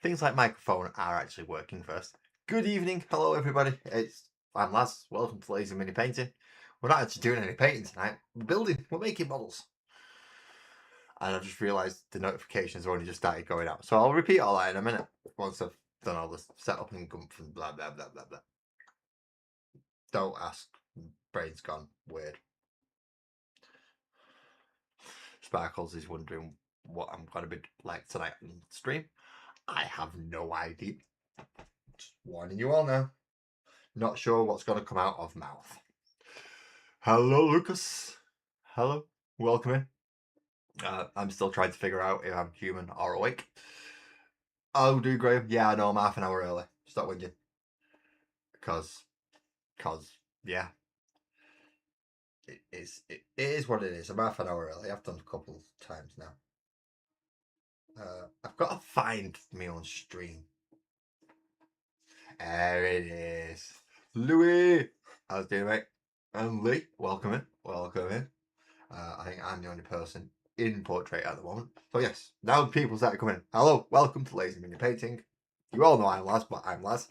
things like microphone are actually working first. Good evening, hello everybody. I'm Laz. Welcome to Lazy Mini Painting. We're not actually doing any painting tonight. We're building. We're making models. And I've just realised the notifications have only just started going out. So I'll repeat all that in a minute once I've done all this setup and gumph and blah blah blah blah blah. Don't ask. Brain's gone weird. Sparkles is wondering what I'm going to be like tonight on stream. I have no idea. Just warning you all now. Not sure what's going to come out of mouth. Hello, Lucas. Hello. Welcome in. I'm still trying to figure out if I'm human or awake. Oh, do Graham? Yeah, I know. I'm half an hour early. Stop whinging. Cause, yeah. It is what it is. I'm half an hour early. I've done a couple of times now. I've got to find me on stream. There it is. Louis! How's it doing, mate? And Lee, welcome in. Welcome in. I think I'm the only person in portrait at the moment. So yes, now people start coming in. Hello, welcome to Lazy Mini Painting. You all know I'm Laz, but I'm Laz.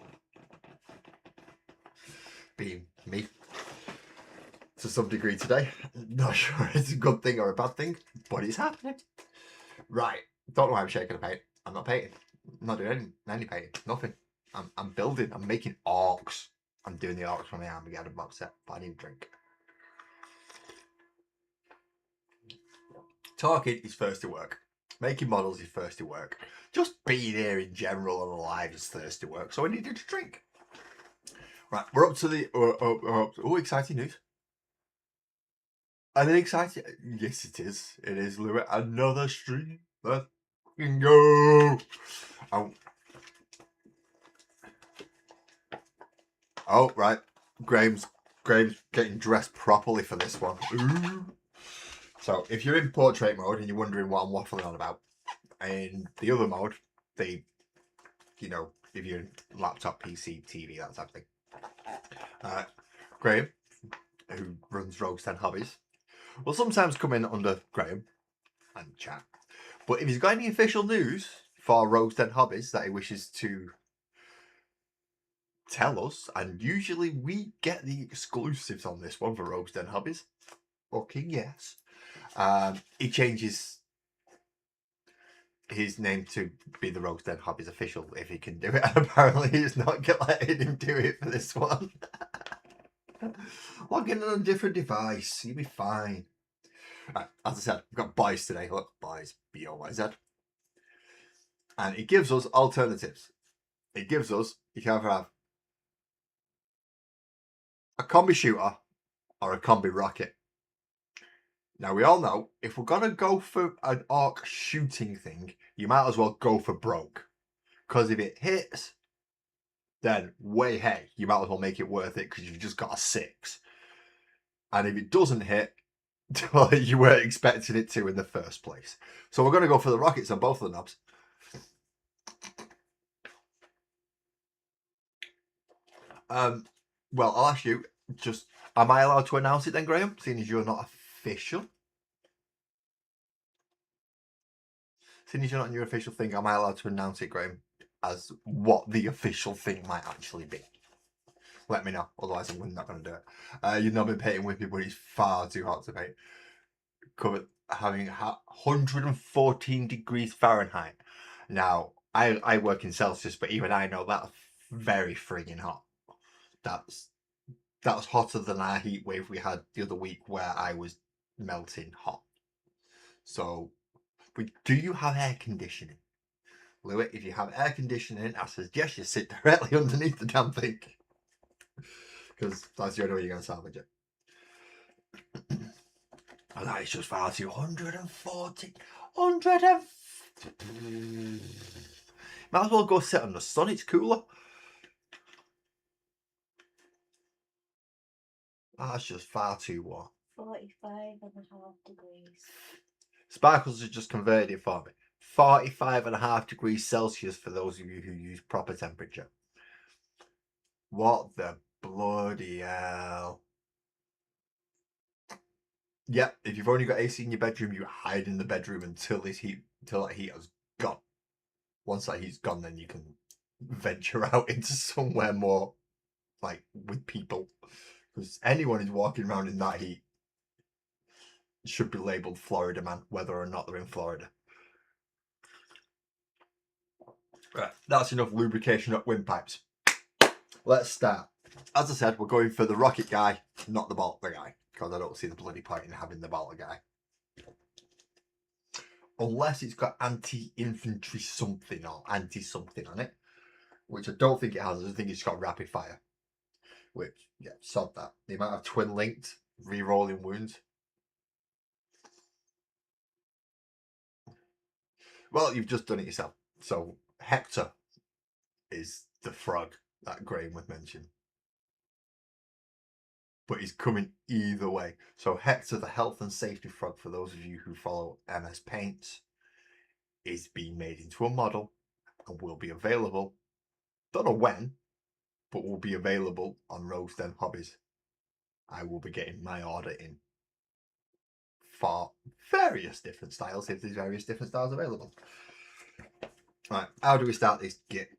Being me. To some degree today. Not sure it's a good thing or a bad thing, but it's happening. Right, don't know why I'm shaking a paint. I'm not painting. I'm not doing any painting. Nothing. I'm building. I'm making orcs. I'm doing the orcs from the Armageddon box set, but I need a drink. Talking is first to work. Making models is first to work. Just being here in general and alive is first to work, so I needed a drink. Right, we're up to the... exciting news. An exciting... Yes, it is. It is, Louis. Another stream. Let's go. Oh, right. Graham's getting dressed properly for this one. Ooh. So, if you're in portrait mode and you're wondering what I'm waffling on about, in the other mode, if you're in laptop, PC, TV, that type of thing. Graham, who runs Rogues 10 Hobbies, will sometimes come in under Graham and chat. But if he's got any official news for Rogues 10 Hobbies that he wishes to tell us, and usually we get the exclusives on this one for Rogues 10 Hobbies. Fucking yes. He changes his name to be the Rogues 10 Hobbies official if he can do it. And apparently he's not letting him do it for this one. Log in on a different device. You'll be fine. Right, as I said, we've got Boyz today. Look, Boyz, B-O-Y-Z. And it gives us alternatives. It gives us, you can either have a combi shooter or a combi rocket. Now, we all know, if we're going to go for an orc shooting thing, you might as well go for broke. Because if it hits, then hey, you might as well make it worth it because you've just got a 6. And if it doesn't hit, well, you weren't expecting it to in the first place. So we're going to go for the rockets on both of the knobs. Well, I'll ask you, am I allowed to announce it then, Graham, seeing as you're not official? Seeing as you're not in your official thing, am I allowed to announce it, Graham, as what the official thing might actually be? Let me know, otherwise I'm not going to do it. You've not been painting with me, but it's far too hot to paint. Having 114 degrees Fahrenheit. Now, I work in Celsius, but even I know that's very frigging hot. That's hotter than our heat wave we had the other week where I was melting hot. So, do you have air conditioning? Louis, if you have air conditioning, I suggest you sit directly underneath the damn thing. Because that's the only way you're going to salvage it. And that is just far too 140. Might as well go sit on the sun, it's cooler. That's just far too warm. 45.5 degrees. Sparkles has just converted it for me. 45.5 degrees Celsius for those of you who use proper temperature. What the bloody hell. Yeah, if you've only got AC in your bedroom, you hide in the bedroom until that heat has gone. once that heat's gone, then you can venture out into somewhere more like with people. Because anyone who's walking around in that heat should be labelled Florida man, whether or not they're in Florida. Right, that's enough lubrication up windpipes. Let's start. As I said, we're going for the rocket guy, not the bolter guy, because I don't see the bloody point in having the bolter guy. Unless it's got anti-infantry something or anti-something on it, which I don't think it has. I just think it's got rapid fire. Which, yeah, sod that. The amount of twin-linked, re-rolling wounds. Well, you've just done it yourself. So, Hector is the frog that Graham was mentioning. But he's coming either way. So, Hector, the health and safety frog, for those of you who follow MS Paints, is being made into a model and will be available. Don't know when, but will be available on Rose Den Hobbies. I will be getting my order in for various different styles, if there's various different styles available. Right, how do we start this kit?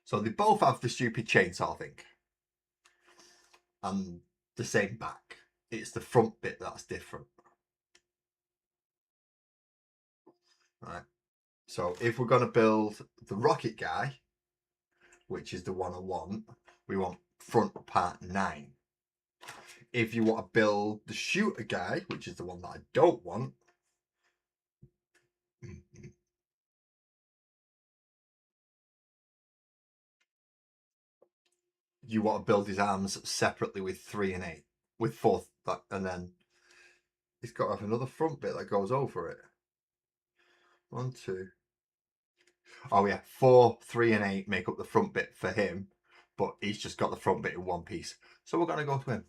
So they both have the stupid chainsaw thing. And the same back. It's the front bit that's different. Right. So if we're going to build the rocket guy, which is the one I want, we want front part 9. If you want to build the shooter guy, which is the one that I don't want, you want to build his arms separately with 3 and 8, with 4, and then it's got to have another front bit that goes over it. 1, 2. Oh yeah, 4, 3, and 8 make up the front bit for him, but he's just got the front bit in one piece. So we're gonna go to him.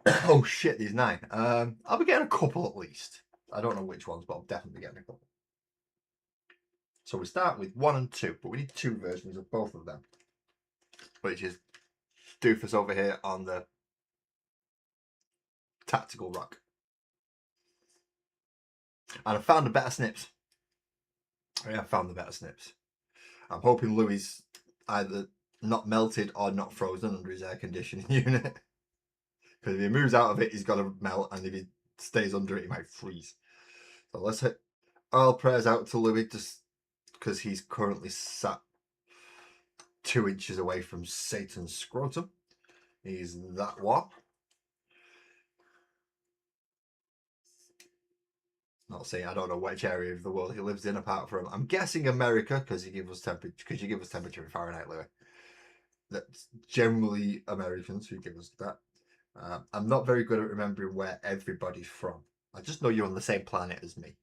Oh shit, these 9. I'll be getting a couple at least. I don't know which ones, but I'll definitely be getting a couple. So we start with 1 and 2, but we need 2 versions of both of them, which is Doofus over here on the tactical rock. And I found the better snips. I have found the better snips. I'm hoping Louis either not melted or not frozen under his air conditioning unit. Because if he moves out of it, he's got to melt, and if he stays under it, he might freeze. So let's hit all prayers out to Louis, just because he's currently sat 2 inches away from Satan's scrotum. He's that one. Not saying I don't know which area of the world he lives in, apart from I'm guessing America, because you give us temperature in Fahrenheit, Louis. That's generally Americans who give us that. I'm not very good at remembering where everybody's from. I just know you're on the same planet as me.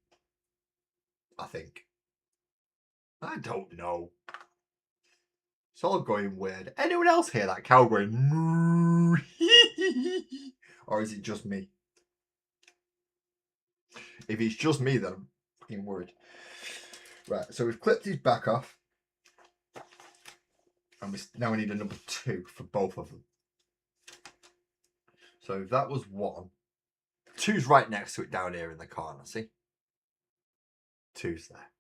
I think. I don't know. It's all going weird. Anyone else hear that cow going moo? Or is it just me? If it's just me, then I'm fucking worried. Right, so we've clipped his back off. And now we need a number 2 for both of them. So if that was 1, 2's right next to it down here in the corner, see? 2's there.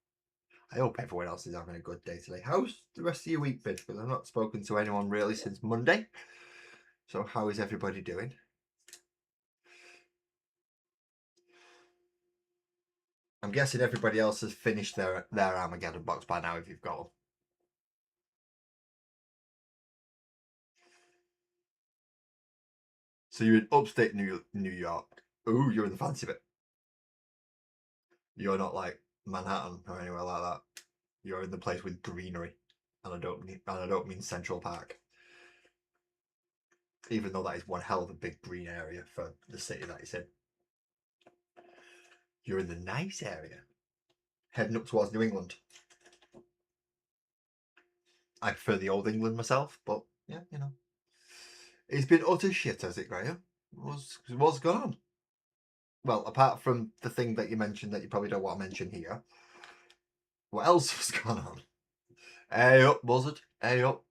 I hope everyone else is having a good day today. How's the rest of your week been? Because I've not spoken to anyone really since Monday. So how is everybody doing? I'm guessing everybody else has finished their Armageddon box by now if you've got them. So you're in upstate New York. Ooh, you're in the fancy bit. You're not like Manhattan or anywhere like that. You're in the place with greenery. And I don't mean Central Park. Even though that is one hell of a big green area for the city that it's in. You're in the nice area. Heading up towards New England. I prefer the old England myself, but yeah, you know. It's been utter shit, has it, Graham? What's gone on? Well, apart from the thing that you mentioned that you probably don't want to mention here, what else has gone on? Hey up, buzzard. Hey up.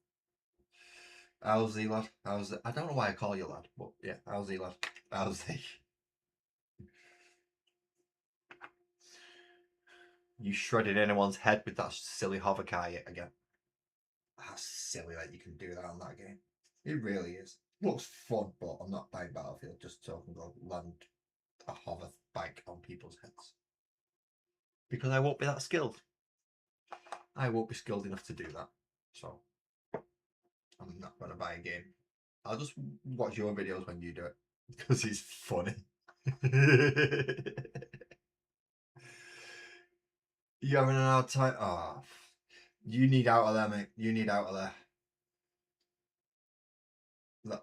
How's he, lad? I don't know why I call you lad, but yeah, how's he, lad? How's he? You shredded anyone's head with that silly hover car yet again. That's silly that you can do that on that game. It really is. Looks fun, but I'm not buying Battlefield just so I can go land a hover bike on people's heads. Because I won't be that skilled. I won't be skilled enough to do that. So I'm not going to buy a game. I'll just watch your videos when you do it. Because it's funny. You having an hard time? Oh, you need out of there, mate. You need out of there.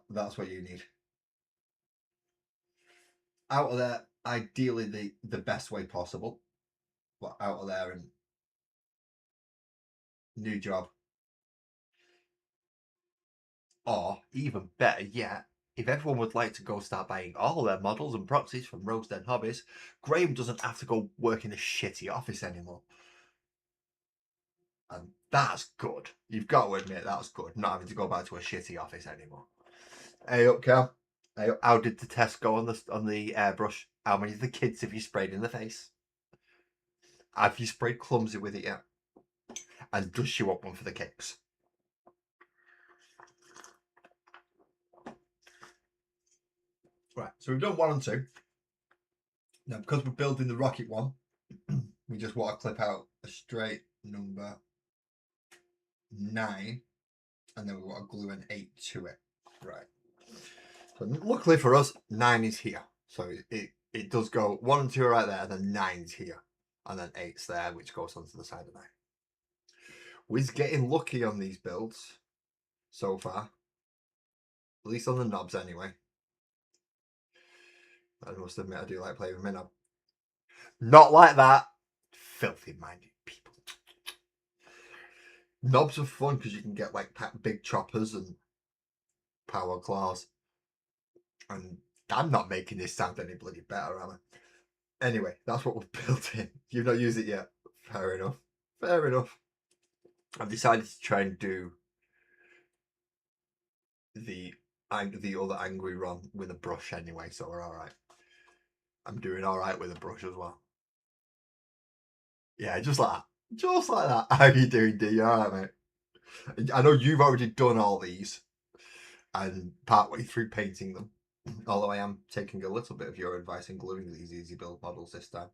That's what you need. Out of there, ideally the best way possible. But out of there and new job. Or even better yet, if everyone would like to go start buying all their models and proxies from Rose Den Hobbies, Graham doesn't have to go work in a shitty office anymore. And that's good. You've got to admit that's good, not having to go back to a shitty office anymore. Hey up, Cal. Hey up. How did the test go on the airbrush? How many of the kids have you sprayed in the face? Have you sprayed clumsy with it yet? And does she want one for the kicks? Right, so we've done 1 and 2. Now, because we're building the rocket one, we just want to clip out a straight number 9, and then we want to glue an 8 to it. Right. So luckily for us, 9 is here. So it does go 1 and 2 are right there, then 9's here, and then 8's there, which goes onto the side of 9. We're getting lucky on these builds so far, at least on the knobs anyway. I must admit, I do like playing with my knob. Not like that. Filthy-minded people. Knobs are fun because you can get like big choppers and power claws. And I'm not making this sound any bloody better, am I? Anyway, that's what we've built in. You've not used it yet. Fair enough. Fair enough. I've decided to try and do the other angry run with a brush anyway, so we're alright. I'm doing alright with a brush as well. Yeah, just like that. Just like that. How you doing, D? You alright, mate? I know you've already done all these and partway through painting them. Although I am taking a little bit of your advice and gluing these easy build models this time.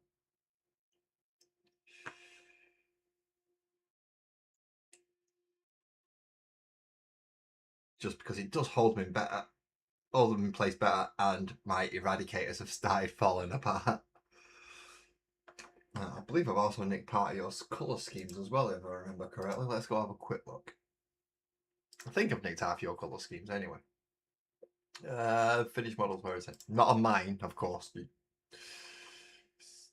Just because it does hold them in place better, and my eradicators have started falling apart. I believe I've also nicked part of your colour schemes as well, if I remember correctly. Let's go have a quick look. I think I've nicked half your colour schemes anyway. Finished models, where is it? Not on mine, of course.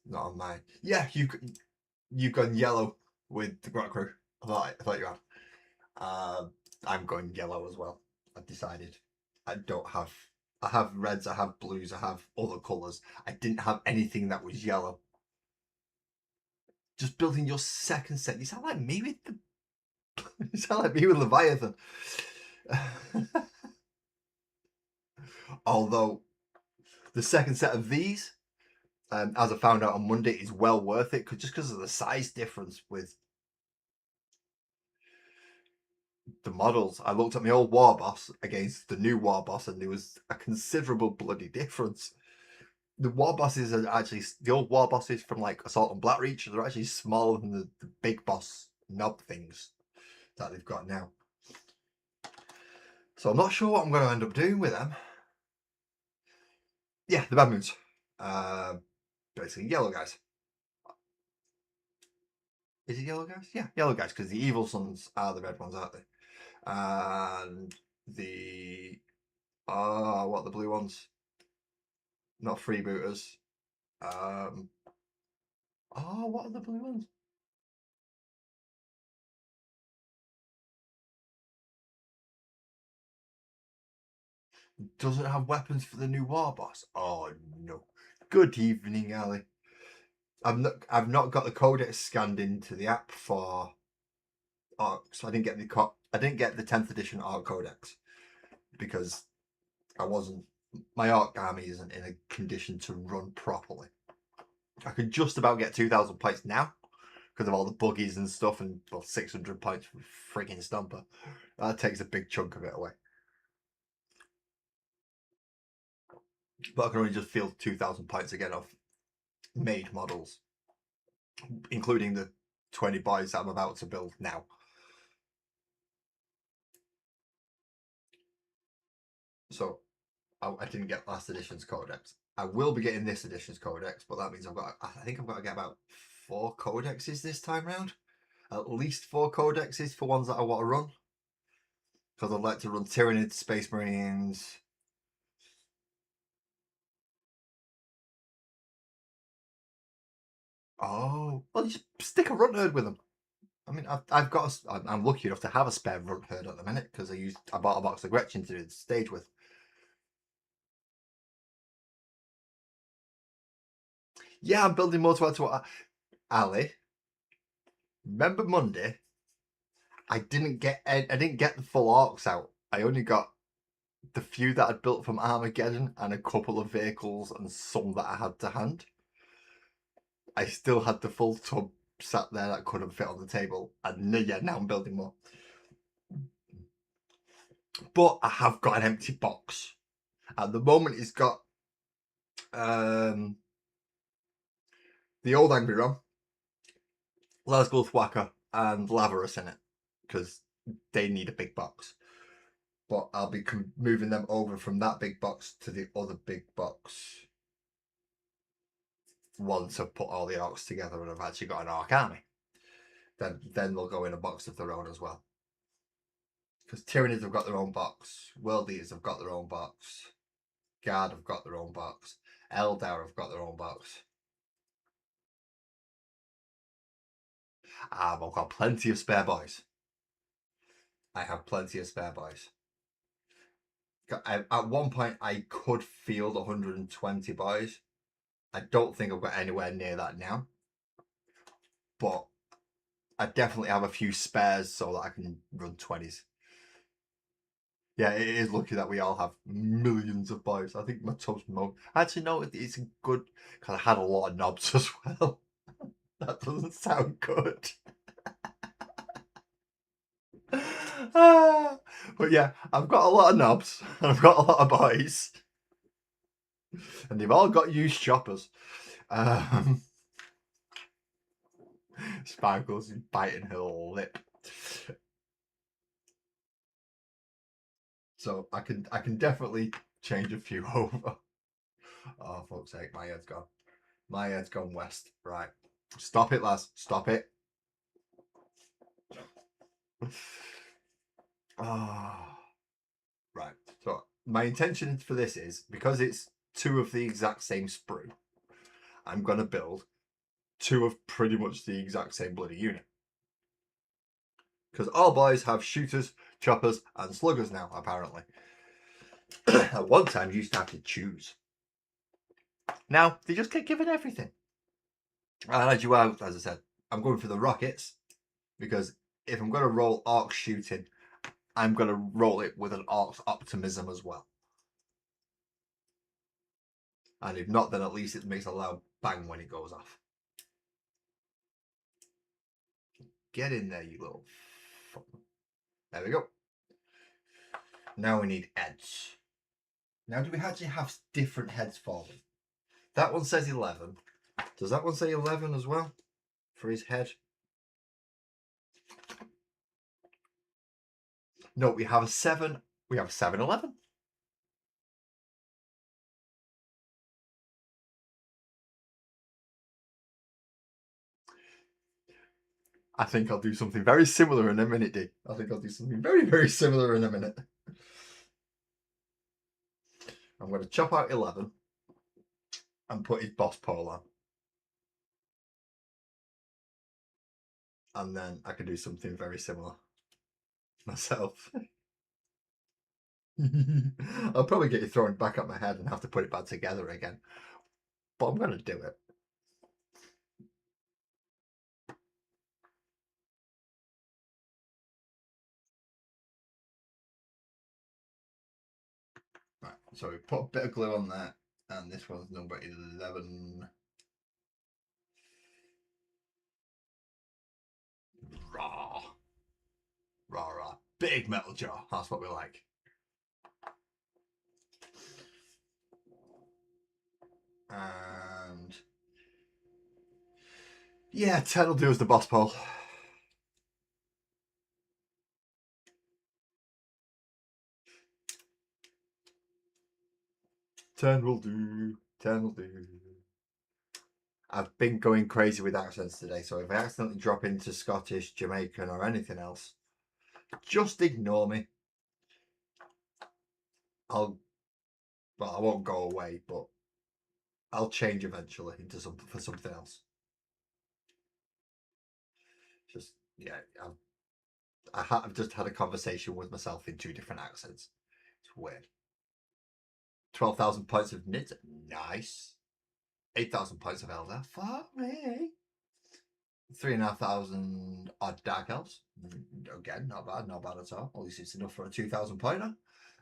Not on mine. Yeah, you've gone yellow with the Grot Crew. I thought you had. I'm going yellow as well. I've decided. I have reds, I have blues, I have other colours. I didn't have anything that was yellow. Just building your second set. You sound like me with the. You sound like me with Leviathan. Although the second set of these, as I found out on Monday, is well worth it just because of the size difference with the models. I looked at my old War Boss against the new War Boss, and there was a considerable bloody difference. The War Bosses are actually, the old War Bosses from like Assault on Blackreach, they're actually smaller than the big boss knob things that they've got now. So I'm not sure what I'm going to end up doing with them. Yeah, the Bad Moons. Basically yellow guys. Is it yellow guys? Yeah, yellow guys, because the Evil Sons are the red ones, aren't they? And the... what are the blue ones? Not freebooters. What are the blue ones? Doesn't have weapons for the new War Boss. Oh no. Good evening, Ali. I've not got the codex scanned into the app for Arcs. I didn't get the 10th edition Arc codex because my Arc army isn't in a condition to run properly. I could just about get 2,000 points now, because of all the buggies and stuff, and well, 600 points for frigging Stomper. That takes a big chunk of it away. But I can only just field 2,000 points again of made models, including the 20 boys that I'm about to build now. So I didn't get last edition's codex. I will be getting this edition's codex, but that means I think I've got to get about 4 codexes this time round. At least 4 codexes for ones that I want to run. Because I'd like to run Tyranids, Space Marines. Oh, well, just stick a Runt Herd with them. I mean, I'm lucky enough to have a spare Runt Herd at the minute because I bought a box of Gretchen to do the stage with. Yeah, I'm building more towards what Ali. Remember Monday? I didn't get the full orcs out. I only got the few that I'd built from Armageddon and a couple of vehicles and some that I had to hand. I still had the full tub sat there that couldn't fit on the table, and yeah, now I'm building more. But I have got an empty box. At the moment, it's got the old Angry Rom, Lasgull Thwacker, and Lavarus in it because they need a big box. But I'll be moving them over from that big box to the other big box once I've put all the orcs together and I've actually got an orc army. Then they'll go in a box of their own as well. Because Tyranids have got their own box, World Eaters have got their own box, Guard have got their own box, Eldar have got their own box. I've got plenty of spare boys. I have plenty of spare boys. At one point, I could field 120 boys. I don't think I've got anywhere near that now. But I definitely have a few spares so that I can run 20s. Yeah, it is lucky that we all have millions of boys. I think my tub's actually, no, it's good because I had a lot of knobs as well. That doesn't sound good. But yeah, I've got a lot of knobs and I've got a lot of boys. And they've all got used choppers. Sparkles is biting her lip. So I can definitely change a few over. Oh, fuck's sake, my head's gone. My head's gone west. Right. Stop it, lads. Stop it. Oh. Right. So my intention for this is, because it's 2 of the exact same sprue, I'm going to build 2 of pretty much the exact same bloody unit. Because all boys have shooters, choppers, and sluggers now, apparently. At one time, you used to have to choose. Now, they just get given everything. And as I said, I'm going for the rockets, because if I'm going to roll arc shooting, I'm going to roll it with an arc optimism as well. And if not, then at least it makes a loud bang when it goes off. Get in there, you little fuck. There we go. Now we need heads. Now, do we actually have different heads for them? That one says 11. Does that one say 11 as well? For his head? No, we have a 7. We have a 7-11. I think I'll do something very similar in a minute, D. I think I'll do something very, very similar in a minute. I'm going to chop out 11 and put his boss pole on. And then I can do something very similar myself. I'll probably get you thrown back at my head and have to put it back together again. But I'm going to do it. Right, so we put a bit of glue on there, and this one's number 11. raw. Raw, raw. Big metal jaw. That's what we like. And yeah, 10 will do as the boss pole. 10 will do. 10 will do. I've been going crazy with accents today, so if I accidentally drop into Scottish, Jamaican, or anything else, just ignore me. I won't go away, but I'll change eventually into something else. Just yeah, I've just had a conversation with myself in 2 different accents. It's weird. 12,000 points of knit, nice. 8,000 points of elder, fuck me. 3,500 odd dark elves. Again, not bad at all. At least it's enough for a 2,000 pointer.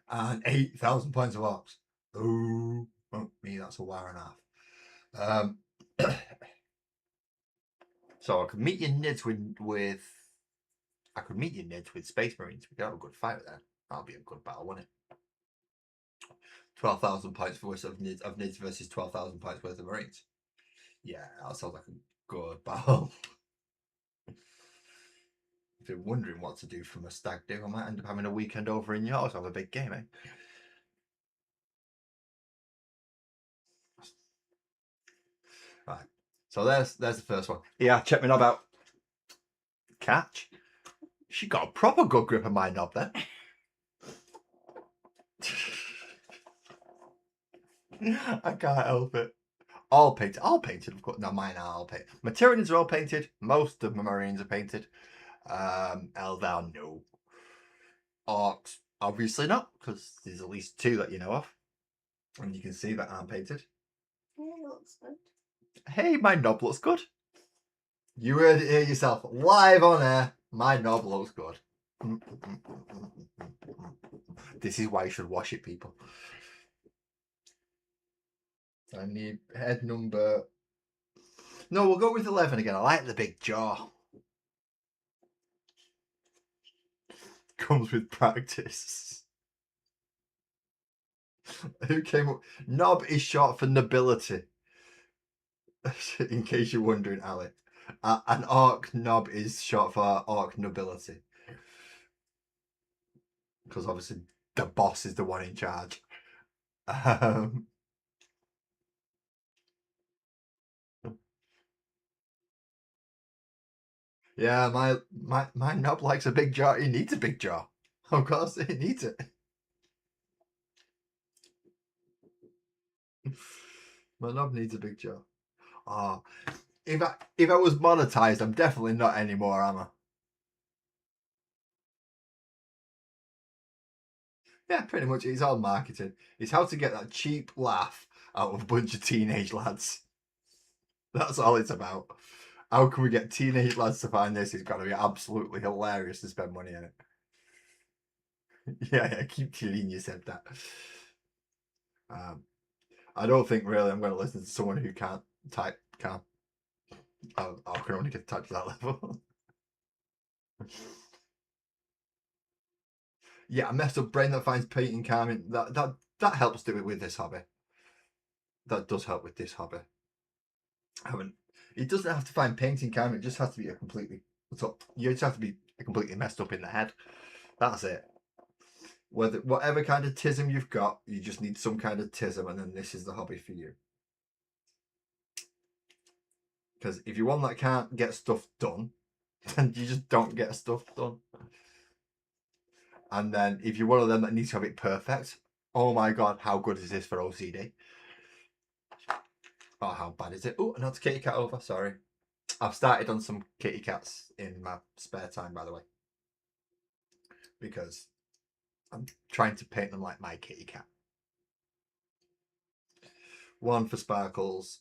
And 8,000 points of orcs. Ooh, me, that's a wire and a half. So I could meet your nids with I could meet your nids with Space Marines. We could have a good fight then. That'll be a good battle, wouldn't it? 12,000 points worth of nids versus 12,000 points worth of Marines. Yeah, that sounds like a good battle. If you're wondering what to do from a stag do, I might end up having a weekend over in yours, have a big game, eh? Right. So there's the first one. Yeah, check me knob out. Catch. She got a proper good grip of my knob then. I can't help it. All painted, of course. No, mine are all painted. My Tyranids are all painted. Most of my Marines are painted. Eldar, no. Orcs, obviously not, because there's at least 2 that you know of. And you can see that aren't painted. Yeah, it looks good. Hey, my knob looks good. You heard it here yourself, live on air. My knob looks good. This is why you should wash it, people. I need head number... No, we'll go with 11 again. I like the big jaw. Comes with practice. Who came up? Knob is short for nobility. In case you're wondering, Alec. An orc knob is short for orc nobility. Because obviously the boss is the one in charge. Yeah, my knob likes a big jaw. He needs a big jaw. Of course, he needs it. My knob needs a big jaw. Oh, if I was monetized, I'm definitely not anymore, am I? Yeah, pretty much. It's all marketing. It's how to get that cheap laugh out of a bunch of teenage lads. That's all it's about. How can we get teenage lads to find this? It's got to be absolutely hilarious to spend money on it. Yeah, keep telling yourself that. I don't think really I'm going to listen to someone who can't type. I can only get typed to that level. Yeah, a messed up brain that finds painting calming. That helps do it with this hobby. That does help with this hobby. It doesn't have to find painting calming. It just has to be you just have to be completely messed up in the head. That's it. Whatever kind of tism you've got, you just need some kind of tism, and then this is the hobby for you. Because if you're one that can't get stuff done, then you just don't get stuff done. And then if you're one of them that needs to have it perfect, oh my god, how good is this for OCD? Oh, how bad is it? Oh, another kitty cat over, sorry. I've started on some kitty cats in my spare time, by the way. Because I'm trying to paint them like my kitty cat. One for Sparkles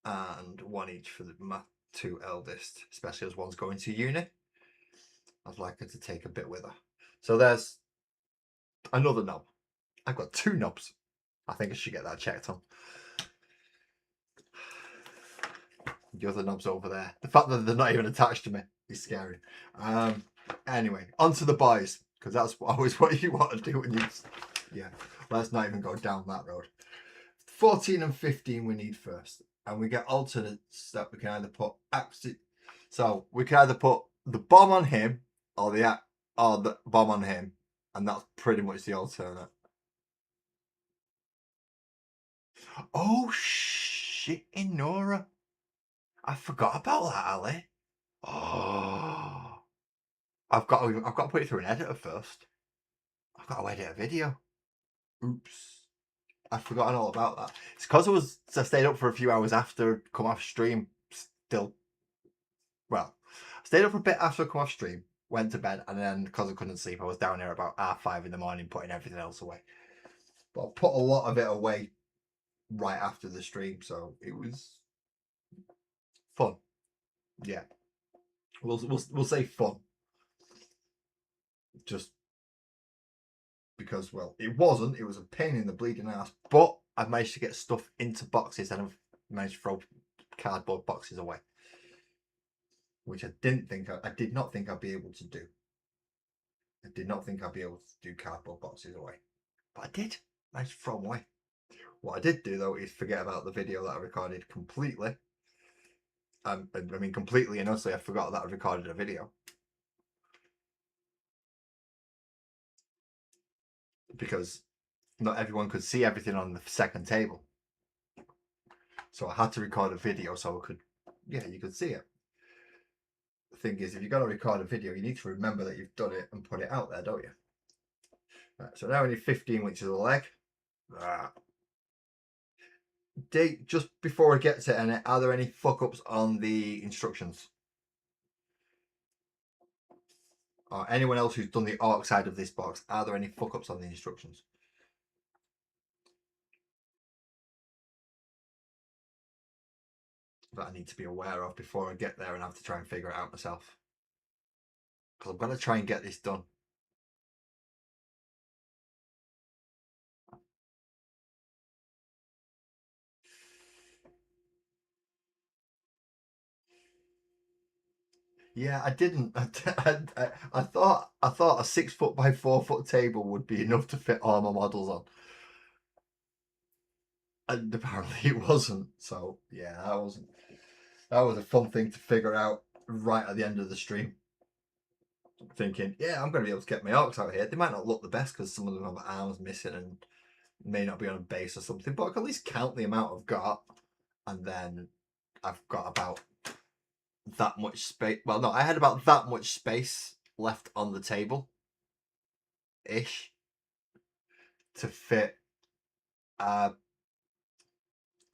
and one each for my 2 eldest, especially as one's going to uni. I'd like her to take a bit with her. So there's another knob. I've got 2 knobs. I think I should get that checked on. The other knob's over there. The fact that they're not even attached to me is scary. Anyway, on to the Boyz, because that's always what you want to do when you... Yeah, let's not even go down that road. 14 and 15 we need first. And we get alternates that we can either put... So we can either put the bomb on him or the bomb on him. And that's pretty much the alternate. Oh, shit, Nora. I forgot about that, Ali. Oh, I've got to put it through an editor first. I've got to edit a video. Oops, I've forgotten all about that. It's because I stayed up for a few hours after come off stream. Still, well, I stayed up for a bit after I come off stream. Went to bed, and then because I couldn't sleep, I was down here about 5:30 in the morning putting everything else away. But I put a lot of it away right after the stream, so it was fun. Yeah, we'll say fun. Just because, well, it wasn't. It was a pain in the bleeding ass. But I've managed to get stuff into boxes, and I've managed to throw cardboard boxes away, which I did not think I'd be able to do. I did not think I'd be able to do cardboard boxes away, but I did. I managed to throw them away. What I did do though is forget about the video that I recorded completely. I mean, completely and utterly, I forgot that I recorded a video. Because not everyone could see everything on the second table. So I had to record a video so I could, you could see it. The thing is, if you're going to record a video, you need to remember that you've done it and put it out there, don't you? Right, so now we need 15, which is a leg. Just before I get to it, are there any fuck-ups on the instructions? Or anyone else who's done the ARC side of this box, are there any fuck-ups on the instructions? That I need to be aware of before I get there and have to try and figure it out myself. Because I'm going to try and get this done. Yeah, I didn't. I thought a 6 foot by 4 foot table would be enough to fit all my models on. And apparently it wasn't. So yeah, that was a fun thing to figure out right at the end of the stream. Thinking, yeah, I'm going to be able to get my arcs out here. They might not look the best because some of them have arms missing and may not be on a base or something, but I can at least count the amount I've got. And then I've got about that much space. Well, no, I had about that much space left on the table ish to fit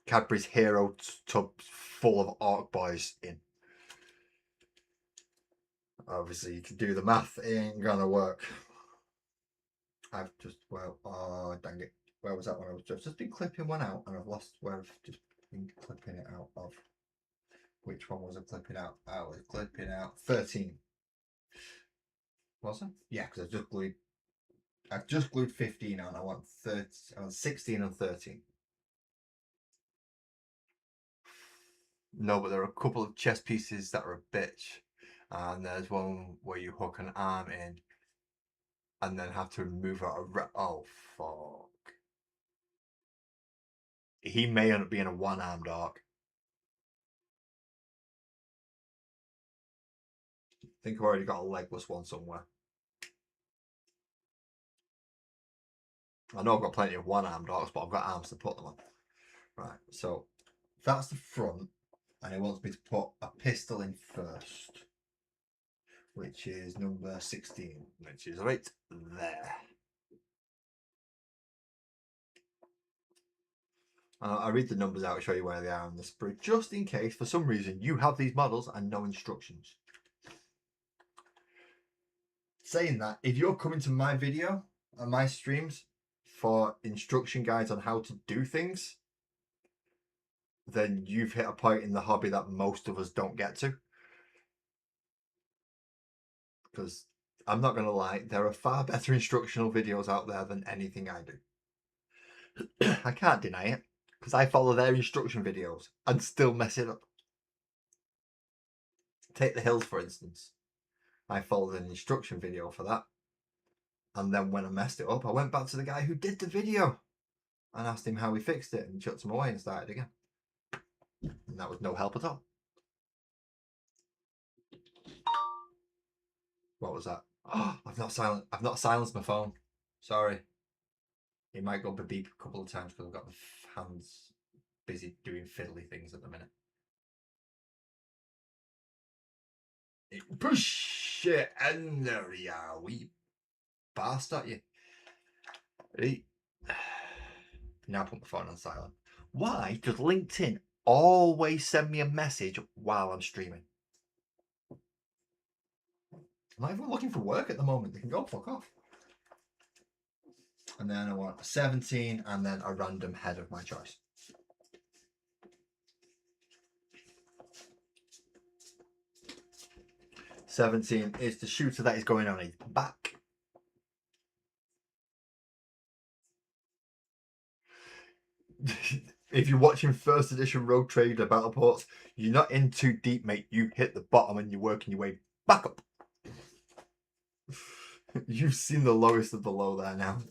Cadbury's Hero tub full of Orc Boys in. Obviously, you can do the math, it ain't gonna work. I've just, oh, dang it. Where was that one? I've just been clipping one out and I've lost where I've just been clipping it out of. Which one was I clipping out? I was clipping out 13. Was it? Yeah, because I've just glued 15 on. I want 16 and 13. No, but there are a couple of chest pieces that are a bitch. And there's one where you hook an arm in and then have to remove it. Oh, fuck. He may end up being a one-armed orc. I think I've already got a legless one somewhere. I know I've got plenty of one-armed orcs, but I've got arms to put them on. Right, so that's the front. And it wants me to put a pistol in first, which is number 16, which is right there. I'll read the numbers out and show you where they are on the sprue, just in case, for some reason, you have these models and no instructions. Saying that, if you're coming to my video and my streams for instruction guides on how to do things, then you've hit a point in the hobby that most of us don't get to. Because I'm not going to lie, there are far better instructional videos out there than anything I do. I can't deny it, because I follow their instruction videos and still mess it up. Take the hills, for instance. I followed an instruction video for that. And then when I messed it up, I went back to the guy who did the video and asked him how he fixed it, and chucked him away and started again. And that was no help at all. What was that? Oh, I've not silenced my phone. Sorry. It might go beep a couple of times because I've got my hands busy doing fiddly things at the minute. Push it, and there you are, wee bastard, you. Right. Now put my phone on silent. Why does LinkedIn always send me a message while I'm streaming? I'm not even looking for work at the moment. They can go fuck off. And then I want a 17 and then a random head of my choice. $17 is the shooter that is going on his back. If you're watching first edition Rogue Trader battle ports, you're not in too deep, mate. You hit the bottom and you're working your way back up. You've seen the lowest of the low there now.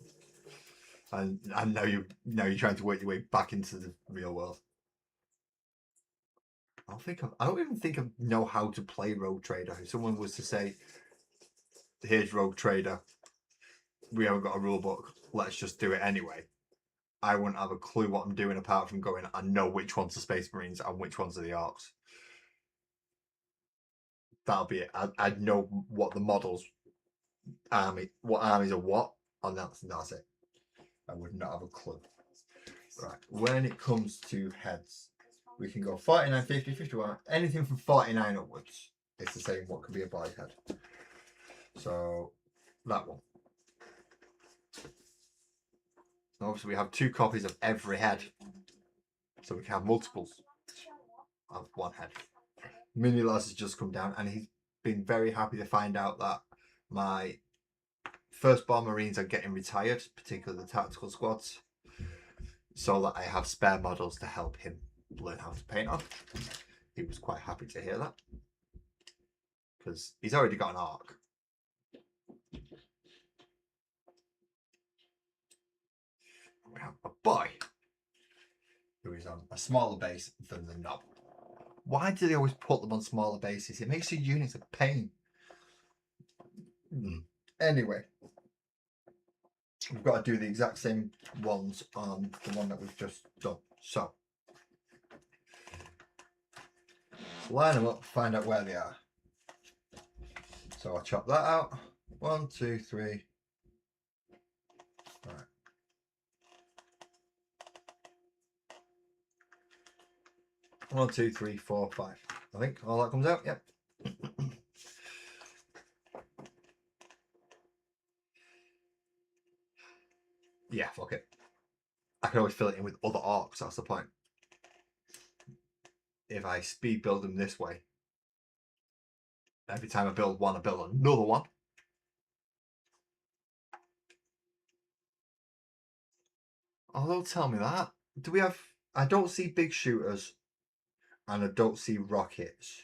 And now you're trying to work your way back into the real world. I don't even think I know how to play Rogue Trader. If someone was to say, here's Rogue Trader, we haven't got a rule book, let's just do it anyway, I wouldn't have a clue what I'm doing apart from going, I know which ones are Space Marines and which ones are the Orcs. That'll be it. I'd know what the models, what armies are what, and that's it. I would not have a clue. Right, when it comes to heads, we can go 49, 50, 51, anything from 49 upwards. It's the same what could be a boy head. So, that one. Obviously, we have 2 copies of every head. So we can have multiples of one head. Mini Laz has just come down and he's been very happy to find out that my first bar Marines are getting retired, particularly the tactical squads, so that I have spare models to help him learn how to paint on. He was quite happy to hear that because he's already got an arc. We have a boy who is on a smaller base than the knob. Why do they always put them on smaller bases? It makes your units a pain. Anyway, we've got to do the exact same ones on the one that we've just done. So, line them up, find out where they are. So I'll chop that out. 1, 2, 3. Right. One, 2, 3, 4, 5. I think all that comes out. Yep. Yeah, fuck it. I can always fill it in with other arcs. That's the point. If I speed build them this way, every time I build one, I build another one. Oh, they'll tell me that. Do we have... I don't see big shooters and I don't see rockets.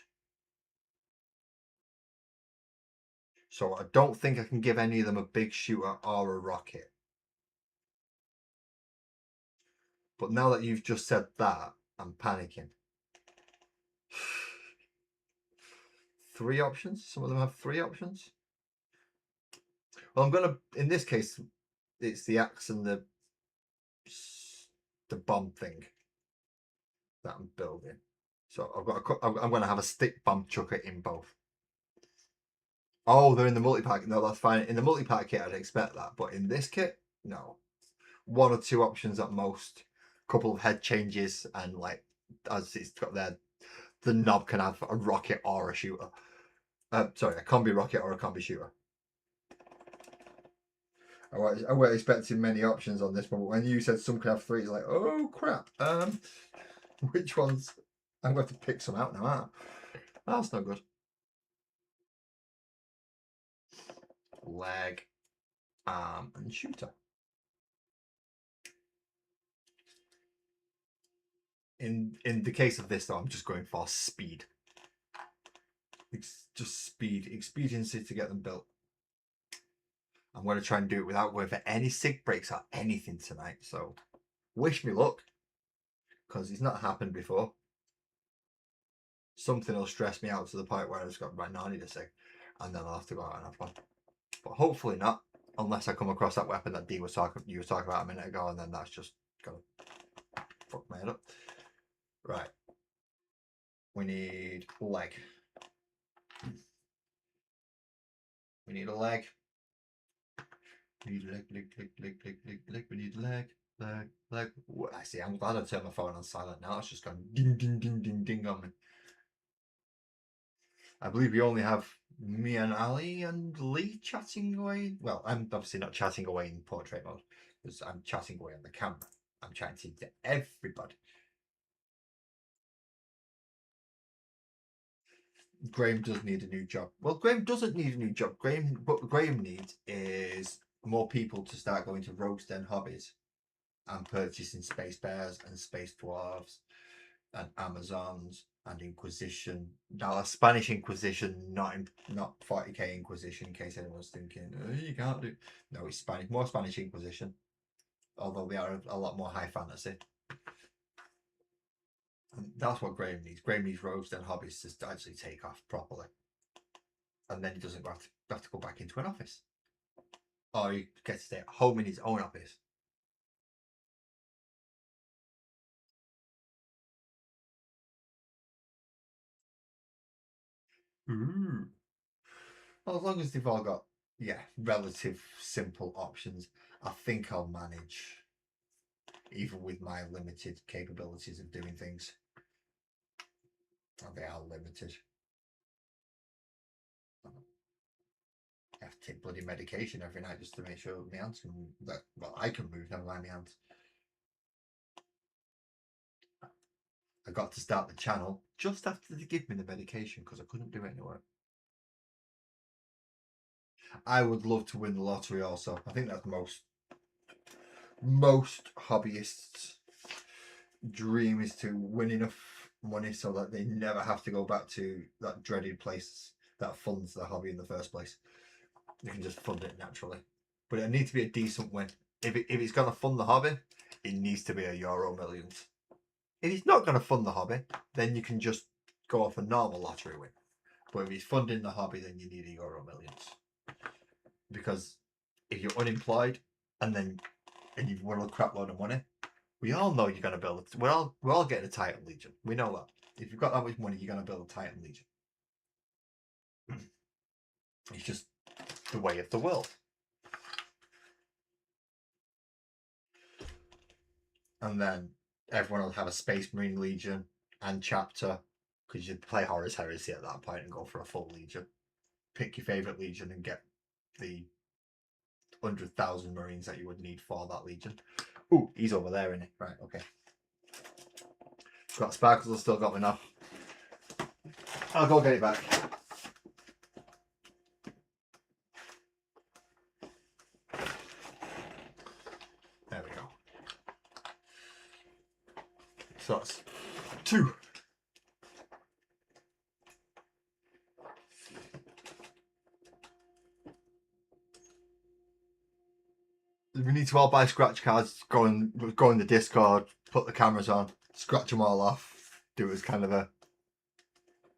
So I don't think I can give any of them a big shooter or a rocket. But now that you've just said that, I'm panicking. 3 options? Some of them have 3 options? Well, I'm going to... In this case, it's the axe and the bomb thing that I'm building. So I'm going to have a stick bomb chucker in both. Oh, they're in the multi-pack. No, that's fine. In the multi-pack kit, I'd expect that. But in this kit, no. 1 or 2 options at most. Couple of head changes. And like, as it's got there, the knob can have a rocket or a shooter. Sorry, a combi rocket or a combi shooter. I wasn't expecting many options on this one, but when you said some could have 3, it's like, oh crap. Which ones? I'm going to have to pick some out now, aren't I? That's not good. Leg, arm, and shooter. In the case of this, though, I'm just going for speed. It's just speed, expediency to get them built. I'm going to try and do it without going for any sig breaks or anything tonight. So wish me luck, because it's not happened before. Something will stress me out to the point where I just got right now I need a sig, and then I'll have to go out and have one. But hopefully not, unless I come across that weapon that you were talking about a minute ago, and then that's just gonna fuck my head up. Right. We need leg. We need a leg. We need leg. We need leg. I see. I'm glad I turned my phone on silent now. It's just gone ding, ding, ding, ding, ding on me. I believe we only have me and Ali and Lee chatting away. Well, I'm obviously not chatting away in portrait mode, because I'm chatting away on the camera. I'm chatting to everybody. Graham does need a new job. Well, Graham doesn't need a new job. What Graham needs is more people to start going to Rogues Den hobbies and purchasing Space Bears and Space Dwarves and Amazons and Inquisition. Now, a Spanish Inquisition, not 40k Inquisition, in case anyone's thinking, oh, you can't do. No, it's Spanish, more Spanish Inquisition, although they are a lot more high fantasy. And that's what Graham needs. Graham needs Rogues Den hobbies to actually take off properly. And then he doesn't have to go back into an office. Or he gets to stay at home in his own office. Ooh. Well, as long as they've all got, relative simple options, I think I'll manage, even with my limited capabilities of doing things. And they are limited. I have to take bloody medication every night just to make sure my hands can move. Well, I can move, never mind my hands. I got to start the channel just after they give me the medication because I couldn't do it anywhere. I would love to win the lottery also. I think that's most hobbyists' dream, is to win enough money so that they never have to go back to that dreaded place that funds the hobby in the first place. You can just fund it naturally. But it needs to be a decent win. If it's going to fund the hobby, it needs to be a Euro Millions. If it's not going to fund the hobby, then you can just go off a normal lottery win. But if it's funding the hobby, then you need a Euro Millions. Because if you're unemployed and you've won a crap load of money, we all know you're going to build it. We're all getting a Titan Legion. We know that. If you've got that much money, you're going to build a Titan Legion. It's just the way of the world. And then everyone will have a Space Marine Legion and chapter, because you'd play Horus Heresy at that point and go for a full Legion. Pick your favourite Legion and get the 100,000 Marines that you would need for that Legion. Ooh, he's over there, isn't he? Right, okay. Got Sparkles, still got enough. I'll go get it back. There we go. So that's 2. We need to all buy scratch cards, go in the Discord, put the cameras on, scratch them all off, do it as kind of a...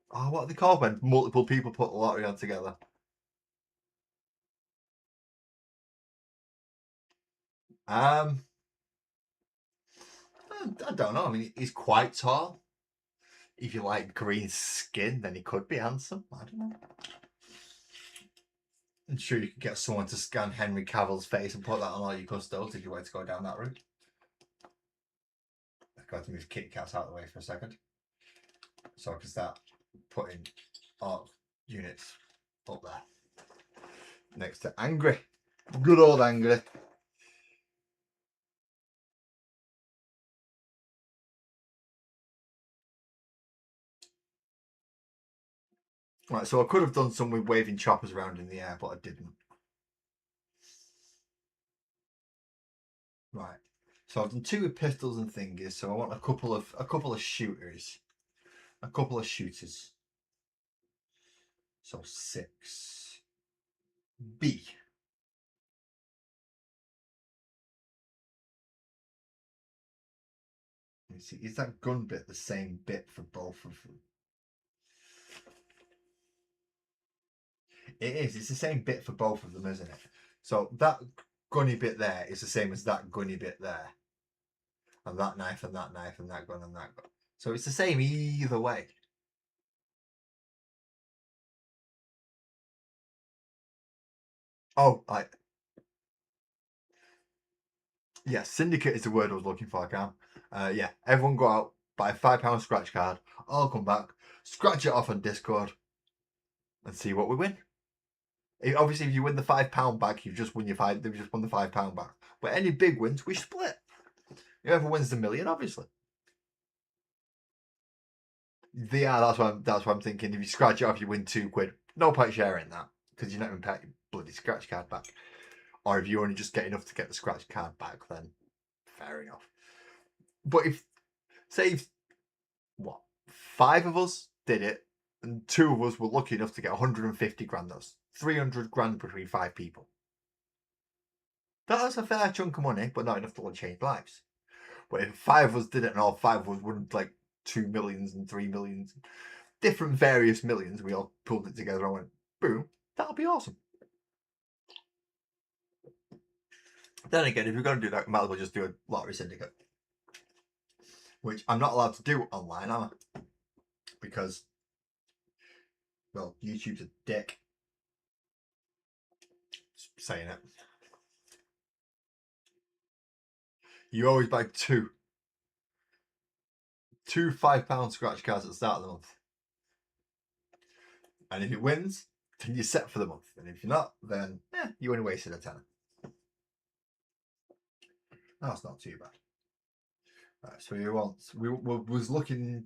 Oh, what are they called when multiple people put the lottery on together? I don't know. I mean, he's quite tall. If you like green skin, then he could be handsome. I don't know. I'm sure you could get someone to scan Henry Cavill's face and put that on all your custos if you wanted to go down that route. I've got to move Kit Kat out of the way for a second, so I can start putting ARC units up there next to Angry. Good old Angry. Right, so I could have done some with waving choppers around in the air, but I didn't. Right, so I've done 2 with pistols and thingies, so I want a couple of shooters. A couple of shooters. So 6. B. Let me see, is that gun bit the same bit for both of them? It is. It's the same bit for both of them, isn't it? So that gunny bit there is the same as that gunny bit there. And that knife and that knife and that gun and that gun. So it's the same either way. Oh, yeah, syndicate is the word I was looking for, Cam. Yeah, everyone go out, buy a £5 scratch card. I'll come back, scratch it off on Discord, and see what we win. Obviously, if you win the £5 back, you've just won your They've just won the £5 back. But any big wins, we split. Whoever wins the million, obviously. Yeah, that's what I'm thinking. If you scratch it off, you win £2. No point sharing that because you're not even paying your bloody scratch card back. Or if you only just get enough to get the scratch card back, then fair enough. But say what 5 of us did it, and 2 of us were lucky enough to get 150 grand. That's 300 grand between 5 people. That's a fair chunk of money, but not enough to change lives. But if 5 of us did it and all 5 of us won like 2 millions and 3 millions, different various millions, we all pulled it together and went, boom, that'll be awesome. Then again, if you're going to do that, you might as well just do a lottery syndicate. Which I'm not allowed to do online, am I? Because, well, YouTube's a dick. Just saying it. You always buy two £5 scratch cards at the start of the month. And if it wins, then you're set for the month. And if you're not, then you only wasted a tenner. That's not too bad. Right, so we was looking.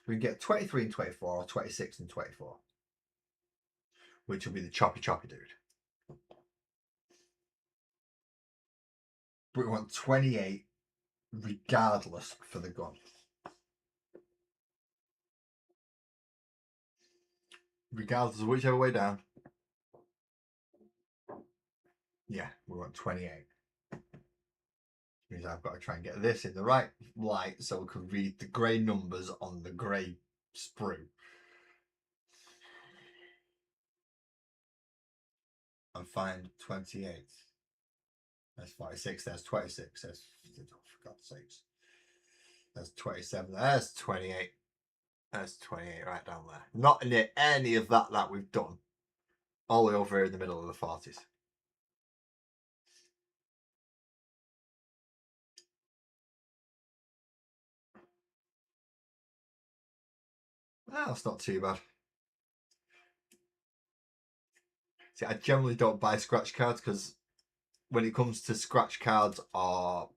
We can get 23 and 24 or 26 and 24, which will be the choppy dude. But we want 28 regardless for the gun. Regardless of whichever way down. Yeah, we want 28. Means I've got to try and get this in the right light so we can read the grey numbers on the grey sprue. And find 28. That's 46. That's 26. That's, for God's sakes. That's 27. That's 28. That's 28 right down there. Not near any of that we've done. All the way over here in the middle of the 40s. That's not too bad. See, I generally don't buy scratch cards because when it comes to scratch cards or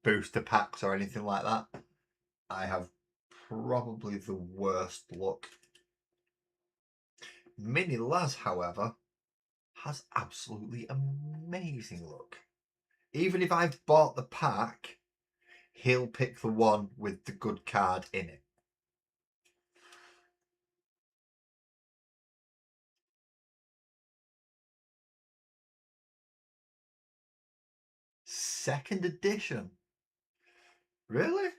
booster packs or anything like that, I have probably the worst luck. Mini Laz, however, has absolutely amazing luck. Even if I've bought the pack, he'll pick the one with the good card in it. Second edition? Really?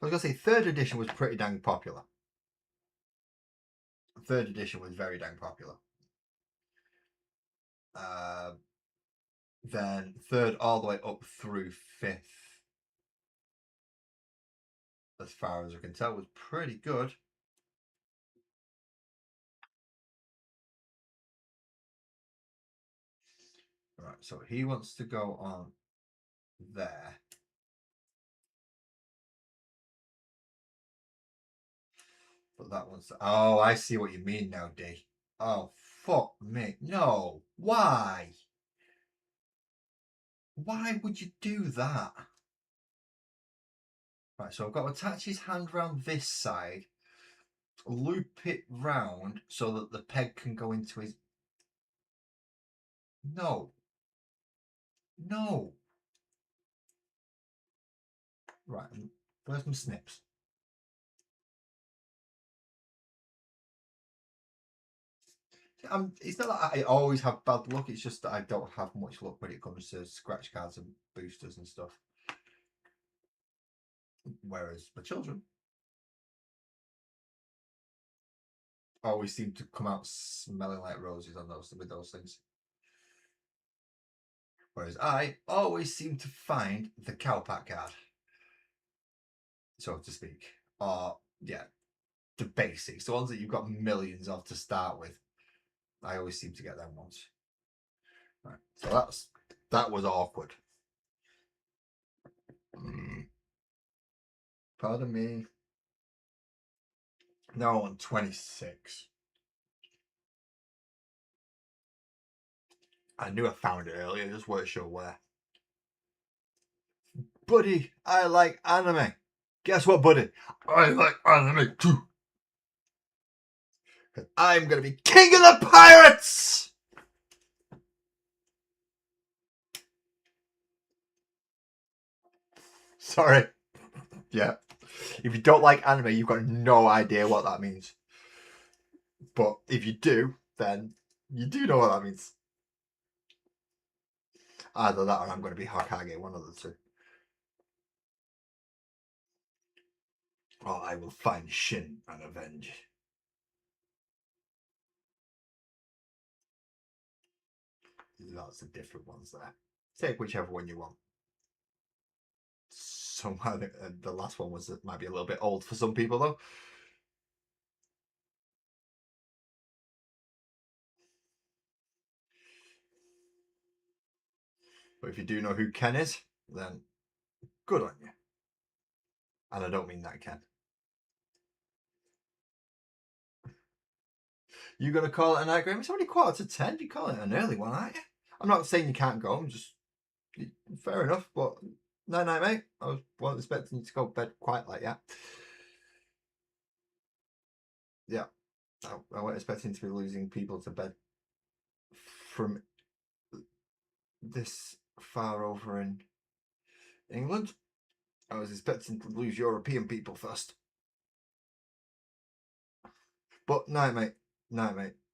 I was going to say third edition was pretty dang popular. Third edition was very dang popular. Then third all the way up through 5th, as far as I can tell, was pretty good. Right, so he wants to go on there. But that one's... Oh, I see what you mean now, D. Oh, fuck me. No. Why? Why would you do that? Right, so I've got to attach his hand around this side, loop it round so that the peg can go into his... No. No. Right, where's my snips? It's not that I always have bad luck. It's just that I don't have much luck when it comes to scratch cards and boosters and stuff. Whereas my children always seem to come out smelling like roses on those with those things. Whereas I always seem to find the cowpack card, so to speak. Or yeah, the basics, the ones that you've got millions of to start with. I always seem to get them ones. Right, so that was awkward. Pardon me. Now on 26. I knew I found it earlier, just weren't sure where. Buddy, I like anime. Guess what, buddy? I like anime too. I'm gonna be king of the pirates! Sorry. Yeah. If you don't like anime, you've got no idea what that means. But if you do, then you do know what that means. Either that or I'm going to be Hokage, one of the two. Or I will find Shin and avenge. Lots of different ones there. Take whichever one you want. Somehow the last one might be a little bit old for some people though. But if you do know who Ken is, then good on you. And I don't mean that Ken. You gonna call it a night, Graham? It's only 10:15. You call it an early one, aren't you? I'm not saying you can't go. I'm just fair enough. But night, mate. I wasn't expecting you to go to bed quite like that. Yeah, I wasn't expecting to be losing people to bed from this far over in England. I was expecting to lose European people first. But night, mate.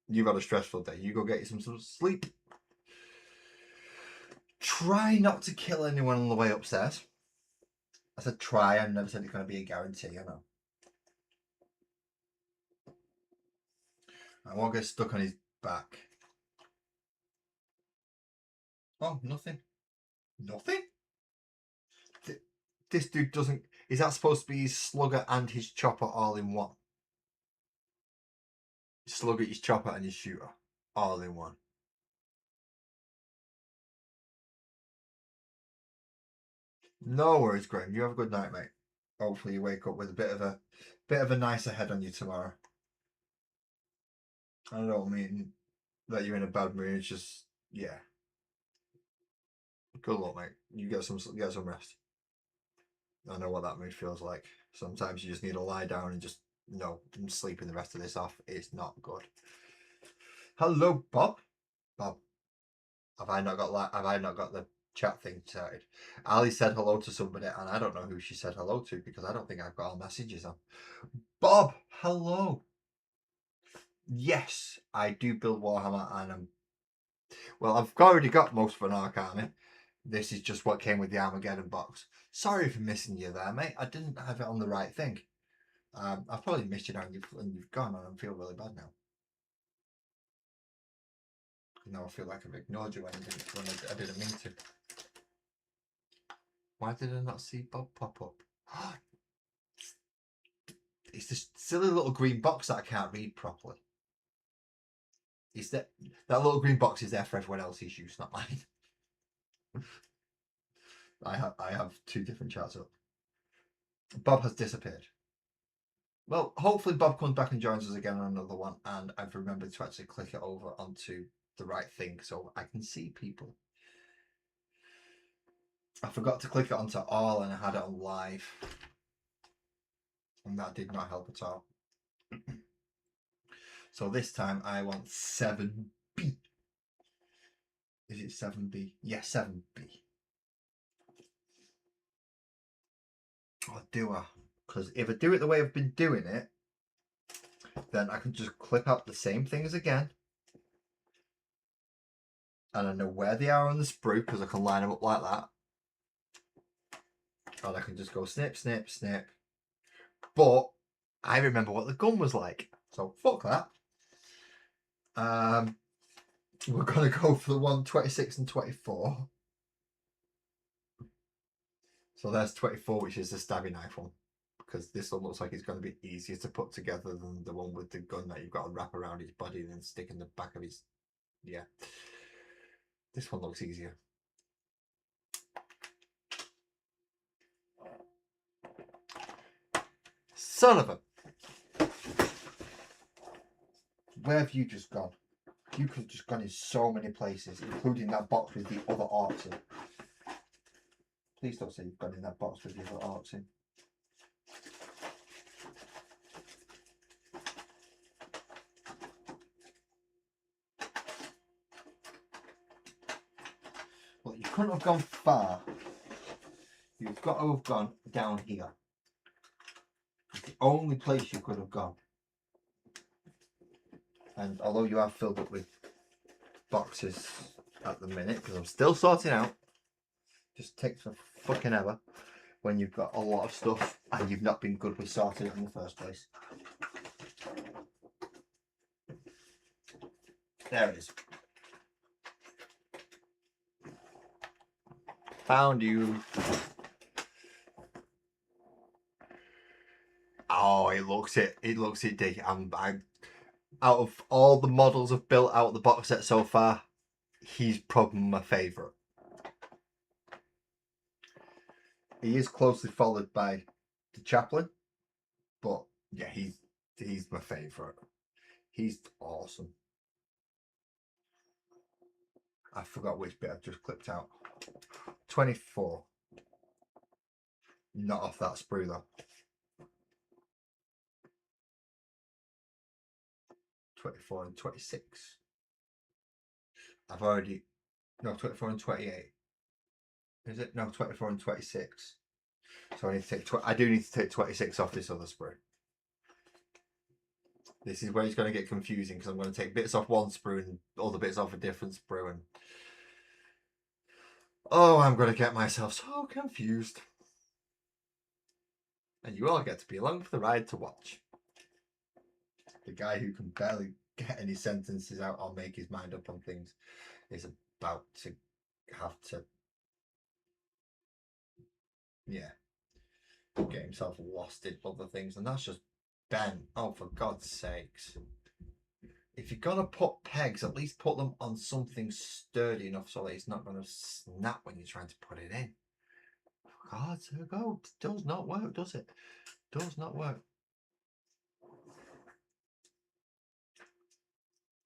You've had a stressful day. You go get you some sleep. Try not to kill anyone on the way upstairs. I said try. I never said it's going to be a guarantee, you know. I won't get stuck on his back. Oh, nothing. Nothing? This dude doesn't... Is that supposed to be his slugger and his chopper all in one? His slugger, his chopper and his shooter all in one. No worries, Graham. You have a good night, mate. Hopefully you wake up with a bit of a nicer head on you tomorrow. I don't mean that you're in a bad mood. It's just, yeah. Good luck, mate. You get some rest. I know what that mood feels like. Sometimes you just need to lie down and just I'm sleeping the rest of this off. It's not good. Hello, Bob. Bob, have I not got the chat thing started? Ali said hello to somebody, and I don't know who she said hello to because I don't think I've got all messages on. Bob, hello. Yes, I do build Warhammer, and I've already got most of an Ark army. This is just what came with the Armageddon box. Sorry for missing you there, mate. I didn't have it on the right thing. I've probably missed you now and you've gone, and I feel really bad now. Now I feel like I've ignored you when I didn't mean to. Why did I not see Bob pop up? It's this silly little green box that I can't read properly. Is that little green box is there for everyone else's use, not mine. I have two different charts up. Bob has disappeared. Well, hopefully Bob comes back and joins us again on another one, and I've remembered to actually click it over onto the right thing so I can see people. I forgot to click it onto all and I had it on live, and that did not help at all. So this time I want 7B. Is it 7B? Yeah, 7B. Or do I? Because if I do it the way I've been doing it, then I can just clip out the same things again and I know where they are on the sprue because I can line them up like that. And I can just go snip, snip, snip. But I remember what the gun was like, so fuck that. We're gonna go for the 126 and 24. So there's 24, which is the stabby knife one, because this one looks like it's going to be easier to put together than the one with the gun that you've got to wrap around his body and then stick in the back of his. Yeah, this one looks easier. Son of a. Where have you just gone? You could have just gone in so many places, including that box with the other arts in. Please don't say you've gone in that box with the other arts in. Well, you couldn't have gone far. You've got to have gone down here. It's the only place you could have gone. And although you have filled up with boxes at the minute, because I'm still sorting out, just takes for fucking ever when you've got a lot of stuff and you've not been good with sorting it in the first place. There it is. Found you. Oh, it looks it. It looks it, Dick. I'm out of all the models I've built out of the box set so far, he's probably my favourite. He is closely followed by the Chaplain, but yeah, he's my favourite. He's awesome. I forgot which bit I've just clipped out. 24. Not off that sprue though. 24 and 26. I've already, no, 24 and 28. Is it? No, 24 and 26. So I need to take, I do need to take 26 off this other sprue. This is where it's going to get confusing because I'm going to take bits off one sprue and other bits off a different sprue, and oh, I'm going to get myself so confused. And you all get to be along for the ride to watch. The guy who can barely get any sentences out or make his mind up on things is about to have to, yeah, get himself lost in other things. And that's just Ben. Oh, for God's sakes. If you're going to put pegs, at least put them on something sturdy enough so that it's not going to snap when you're trying to put it in. For God's sake, oh, it does not work, does it? Does not work.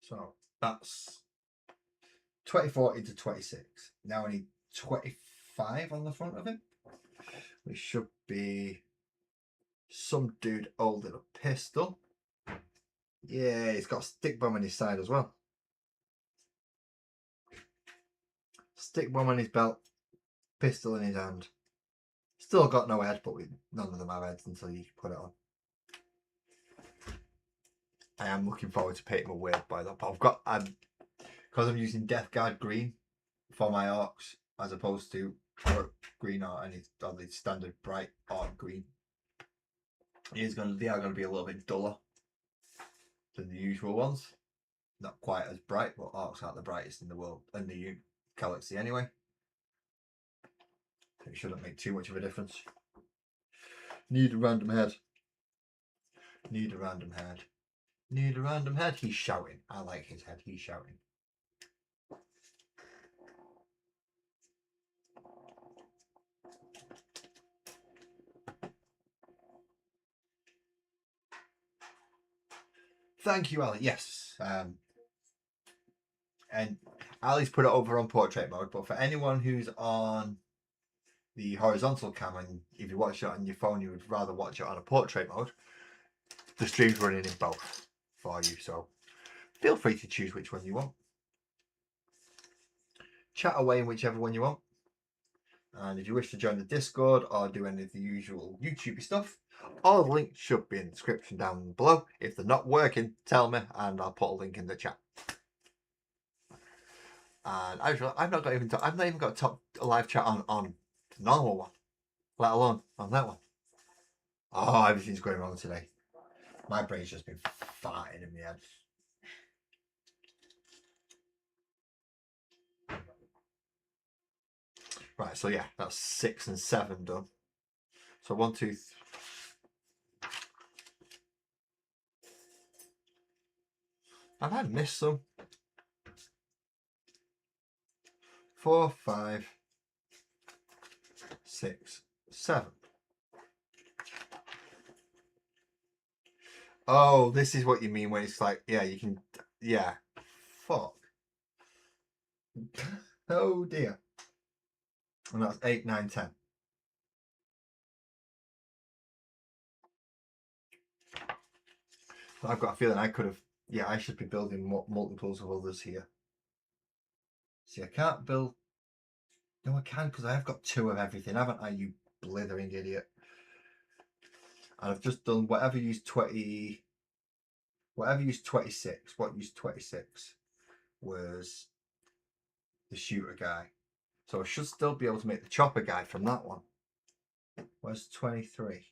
So that's 24 into 26. Now I need 25 on the front of him, which should be some dude holding a pistol. Yeah, he's got a stick bomb on his side as well. Stick bomb on his belt, pistol in his hand. Still got no head, but none of them have heads until you put it on. I am looking forward to painting my weird by that, but because I'm using Death Guard green for my orcs as opposed to green or the standard bright orc green. They are going to be a little bit duller than the usual ones. Not quite as bright, but orcs aren't the brightest in the world, in the galaxy anyway. It shouldn't make too much of a difference. Need a random head. Need a random head. Need a random head. He's shouting. I like his head. He's shouting. Thank you, Ali. Yes. And Ali's put it over on portrait mode, but for anyone who's on the horizontal cam, and if you watch it on your phone, you would rather watch it on a portrait mode, the stream's running in both for you, so feel free to choose which one you want. Chat away in whichever one you want. And if you wish to join the Discord or do any of the usual YouTube stuff, all the links should be in the description down below. If they're not working, tell me and I'll put a link in the chat. And I've not even got a top live chat on the normal one, let alone on that one. Oh, everything's going wrong today. My brain's just been farting in my head. Right, so yeah, that's 6 and 7 done. So 1, 2, 3. Have I missed some? 4, 5, 6, 7. Oh, this is what you mean when it's like, yeah, you can, yeah. Fuck. Oh dear. And that's 8, 9, 10. I've got a feeling I could have, yeah, I should be building multiples of others here. See, I can't build, no I can because I have got 2 of everything, haven't I, you blithering idiot. And I've just done whatever used 20, whatever used 26, what used 26 was the shooter guy. So I should still be able to make the chopper guy from that one. Where's 23?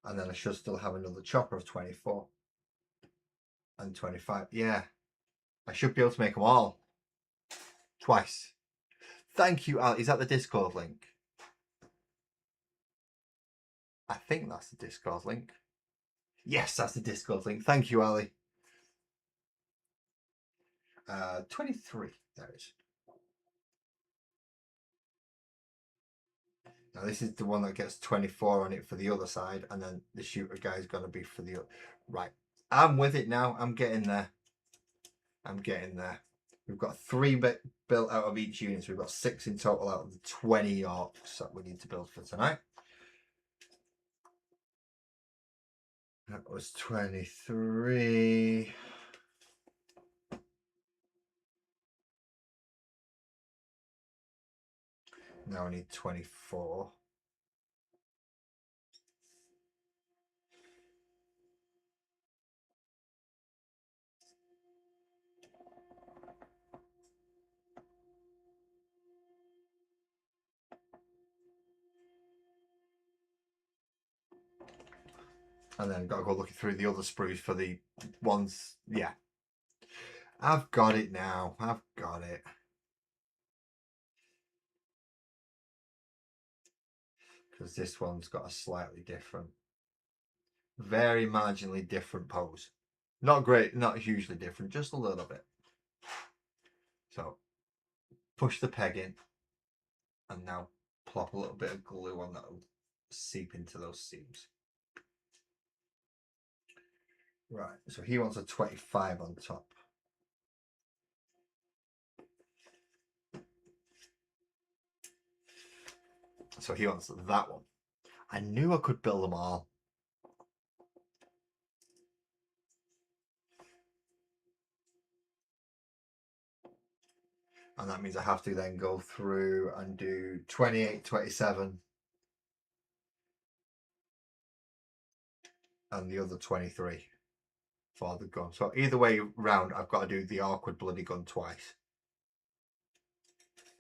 And then I should still have another chopper of 24 and 25. Yeah, I should be able to make them all twice. Thank you, Al. Is that the Discord link? I think that's the Discord link. Yes, that's the Discord link. Thank you, Ali. 23. There it is. Now this is the one that gets 24 on it for the other side, and then the shooter guy is going to be for the other. Right, I'm with it now. I'm getting there. I'm getting there. We've got 3 built out of each unit, so we've got 6 in total out of the 20 orcs that we need to build for tonight. That was 23. Now I need 24. And then got to go looking through the other sprues for the ones. Yeah. I've got it now. I've got it. Because this one's got a slightly different, very marginally different pose. Not great, not hugely different, just a little bit. So push the peg in and now plop a little bit of glue on that will seep into those seams. Right, so he wants a 25 on top. So he wants that one. I knew I could build them all. And that means I have to then go through and do 28, 27. And the other 23 for the gun. So either way round, I've got to do the awkward bloody gun twice.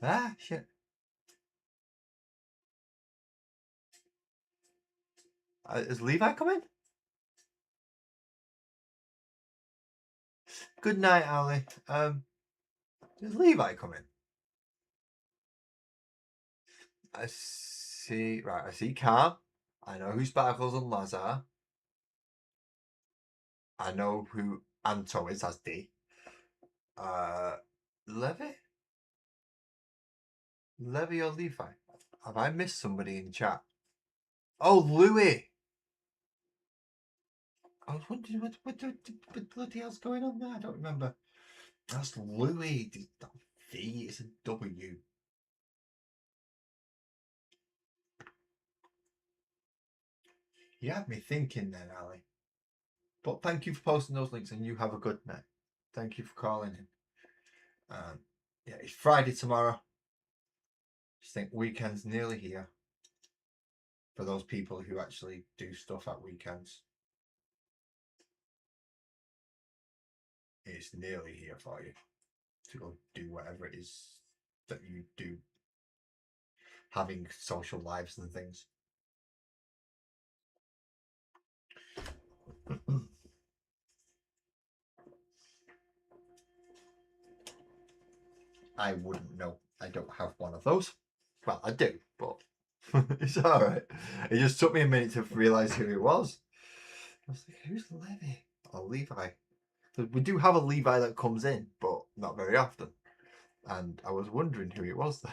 Ah, shit. Is Levi coming? Good night, Ali. Is Levi coming? I see. Right, I see Carl. I know who Sparkles and Lazar. I know who Anto is. That's D. Levy? Levy or Levi? Have I missed somebody in chat? Oh, Louis. I was wondering what the bloody hell's going on there. I don't remember. That's Louis. It's not V. It's a W. You had me thinking then, Ali. But thank you for posting those links, and you have a good night. Thank you for calling in. Yeah, it's Friday tomorrow. Just think weekend's nearly here. For those people who actually do stuff at weekends, it's nearly here for you. to go do whatever it is that you do, having social lives and things. I wouldn't know. I don't have one of those. Well, I do, but it's all right. It just took me a minute to realise who it was. I was like, who's Levi? Or Levi? We do have a Levi that comes in, but not very often. And I was wondering who it was then.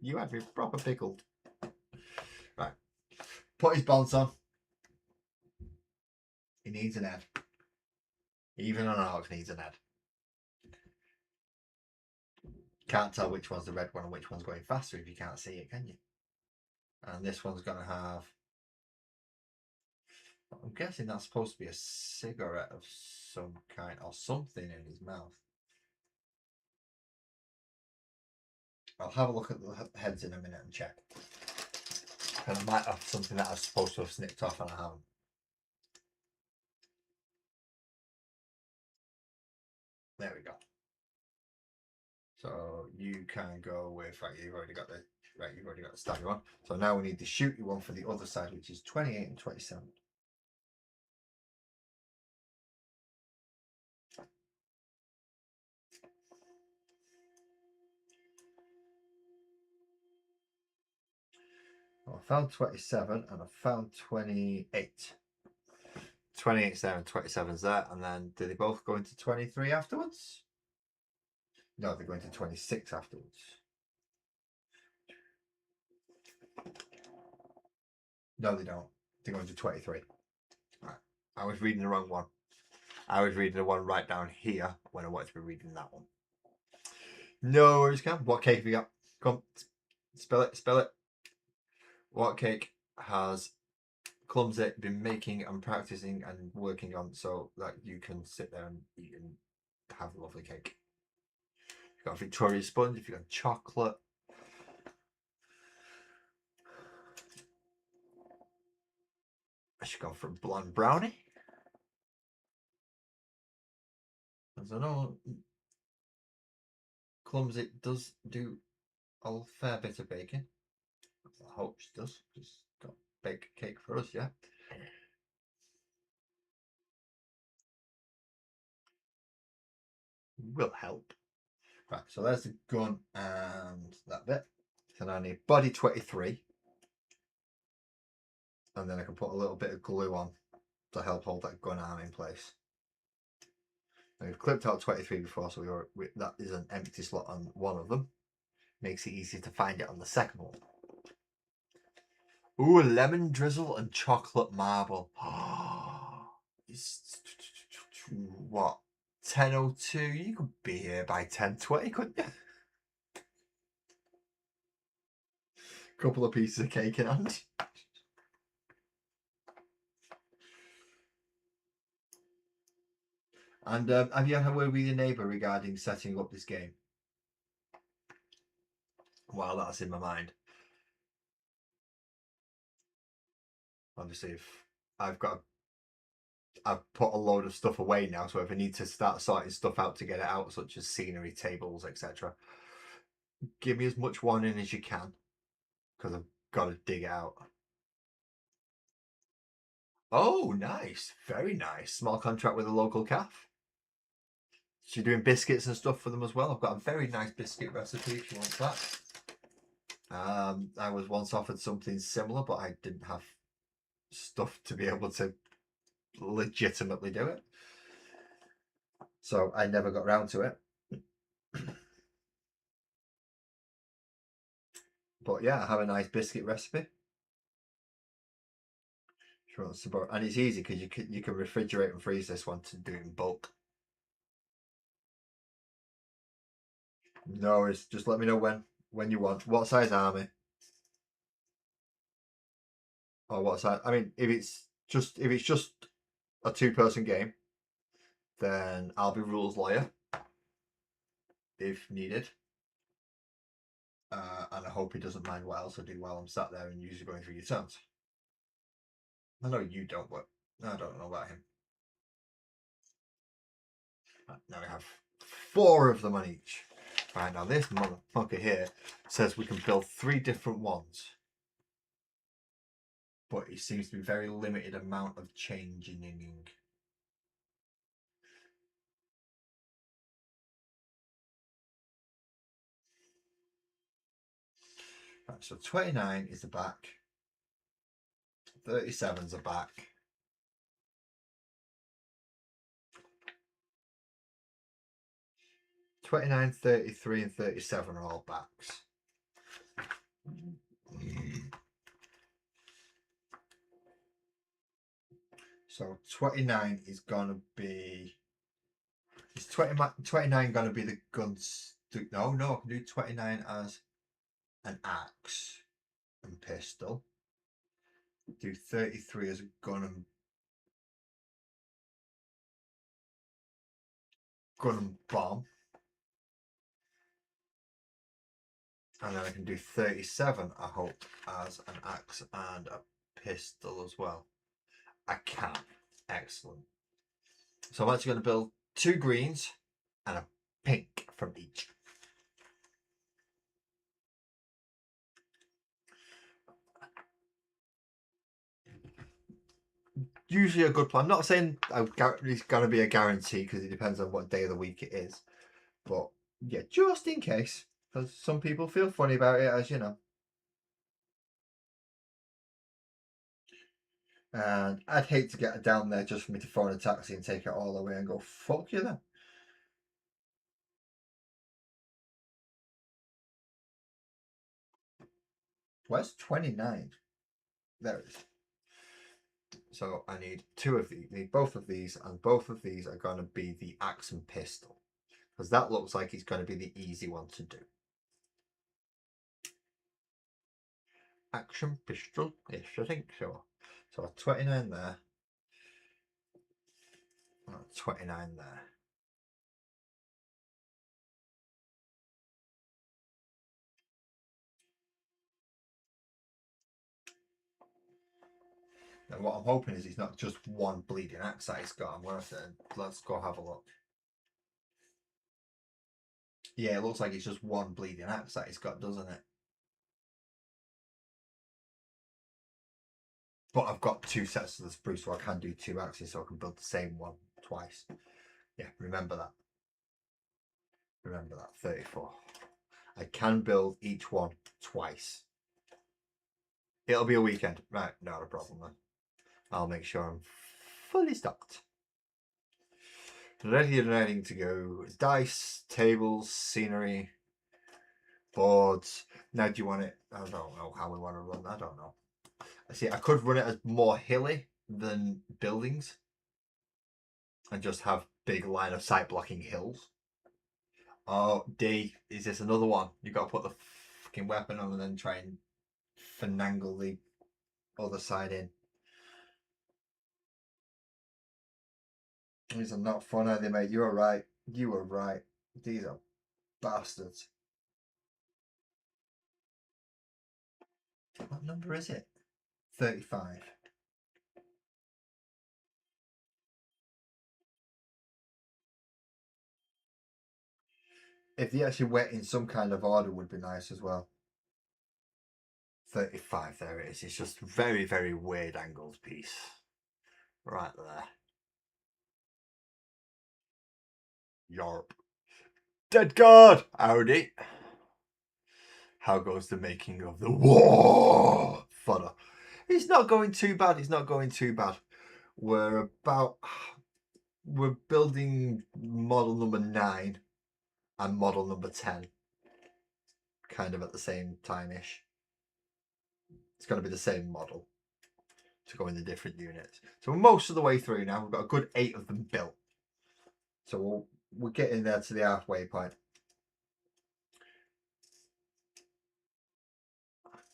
You had me proper pickled. Right. Put his bonds on. He needs an head. Even an orc needs an head. Can't tell which one's the red one and which one's going faster if you can't see it, can you? And this one's going to have... I'm guessing that's supposed to be a cigarette of some kind or something in his mouth. I'll have a look at the heads in a minute and check. And I might have something that I was supposed to have snipped off and I haven't. There we go. So you can go with, right, you've already got the stabby one. So now we need the shooty one for the other side, which is 28 and 27. Well, I found 27 and I found 28. 28's there and 27's there, and then do they both go into 23 afterwards? No, they're going to 26 afterwards. No, they don't. They're going to 23. Right. I was reading the wrong one. I was reading the one right down here when I wanted to be reading that one. No worries, Cam. What cake have you got? Come, spell it, spell it. What cake has Clumsy been making and practicing and working on so that you can sit there and eat and have a lovely cake? You've got a Victoria sponge, if you've got chocolate. I should go for a blonde brownie. I don't know. Clumsy does do a fair bit of baking. I hope she does. Just got bake cake for us, yeah. Will help. Right, so there's the gun and that bit. So now I need body 23. And then I can put a little bit of glue on to help hold that gun arm in place. Now we've clipped out 23 before, so that is an empty slot on one of them. Makes it easy to find it on the second one. Ooh, lemon drizzle and chocolate marble. It's what? 10:02? You could be here by 10:20, couldn't you? Couple of pieces of cake in hand. And have you had a word with your neighbour regarding setting up this game? Well, that's in my mind. Obviously, if I've put a load of stuff away now, so if I need to start sorting stuff out to get it out, such as scenery, tables, etc., give me as much warning as you can, because I've got to dig it out. Oh, nice. Very nice. Small contract with a local calf. So you're doing biscuits and stuff for them as well. I've got a very nice biscuit recipe if you want that. I was once offered something similar, but I didn't have stuff to be able to legitimately do it. So I never got round to it. But yeah, I have a nice biscuit recipe. And it's easy because you can refrigerate and freeze this one to do it in bulk. No, it's just let me know when you want. What size army? Or what size? I mean, if it's just a 2-person game, then I'll be rules lawyer if needed. And I hope he doesn't mind what else I do while I'm sat there and usually going through your turns. I know you don't, but I don't know about him. Right, now we have 4 of them on each. Right, now this motherfucker here says we can build 3 different ones. But it seems to be very limited amount of changing. Right, so 29 is the back. 37's the back. 29, 33 and 37 are all backs. So 29 is going to be... Is 29 going to be the guns? No, I can do 29 as an axe and pistol. Do 33 as a gun and bomb. And then I can do 37, I hope, as an axe and a pistol as well. I can. Excellent. So I'm actually going to build 2 greens and a pink from each. Usually a good plan. I'm not saying it's going to be a guarantee because it depends on what day of the week it is. But yeah, just in case. Because some people feel funny about it, as you know. And I'd hate to get down there just for me to throw in a taxi and take it all away and go, fuck you then. Where's 29? There it is. So I need 2 of these, need both of these, and both of these are going to be the axe and pistol. Because that looks like it's going to be the easy one to do. Action pistol, yes, I think so. So 29 there. 29 there. And what I'm hoping is it's not just one bleeding axe that he's got. I'm going to let's go have a look. Yeah, it looks like it's just one bleeding axe that he's got, doesn't it? But I've got 2 sets of the spruce, so I can do 2 axes, so I can build the same one twice. Yeah, remember that. Remember that, 34. I can build each one twice. It'll be a weekend. Right, not a problem then. I'll make sure I'm fully stocked. Ready and ready to go. Dice, tables, scenery, boards. Now do you want it? I don't know how we want to run that. I don't know. I see, I could run it as more hilly than buildings. And just have big line of sight blocking hills. Oh, D, is this another one? You got to put the fucking weapon on and then try and finagle the other side in. These are not fun, are they, mate? You were right. You were right. These are bastards. What number is it? 35. If they actually went in some kind of order would be nice as well. 35, there it is. It's just very, very weird angles piece. Right there. Yarp. Dead guard! Howdy. How goes the making of the war? Fodder. It's not going too bad. It's not going too bad. We're building model number 9 and model number 10 kind of at the same time-ish. It's going to be the same model to go in the different units. So we're most of the way through now. We've got a good 8 of them built. So we're getting there to the halfway point.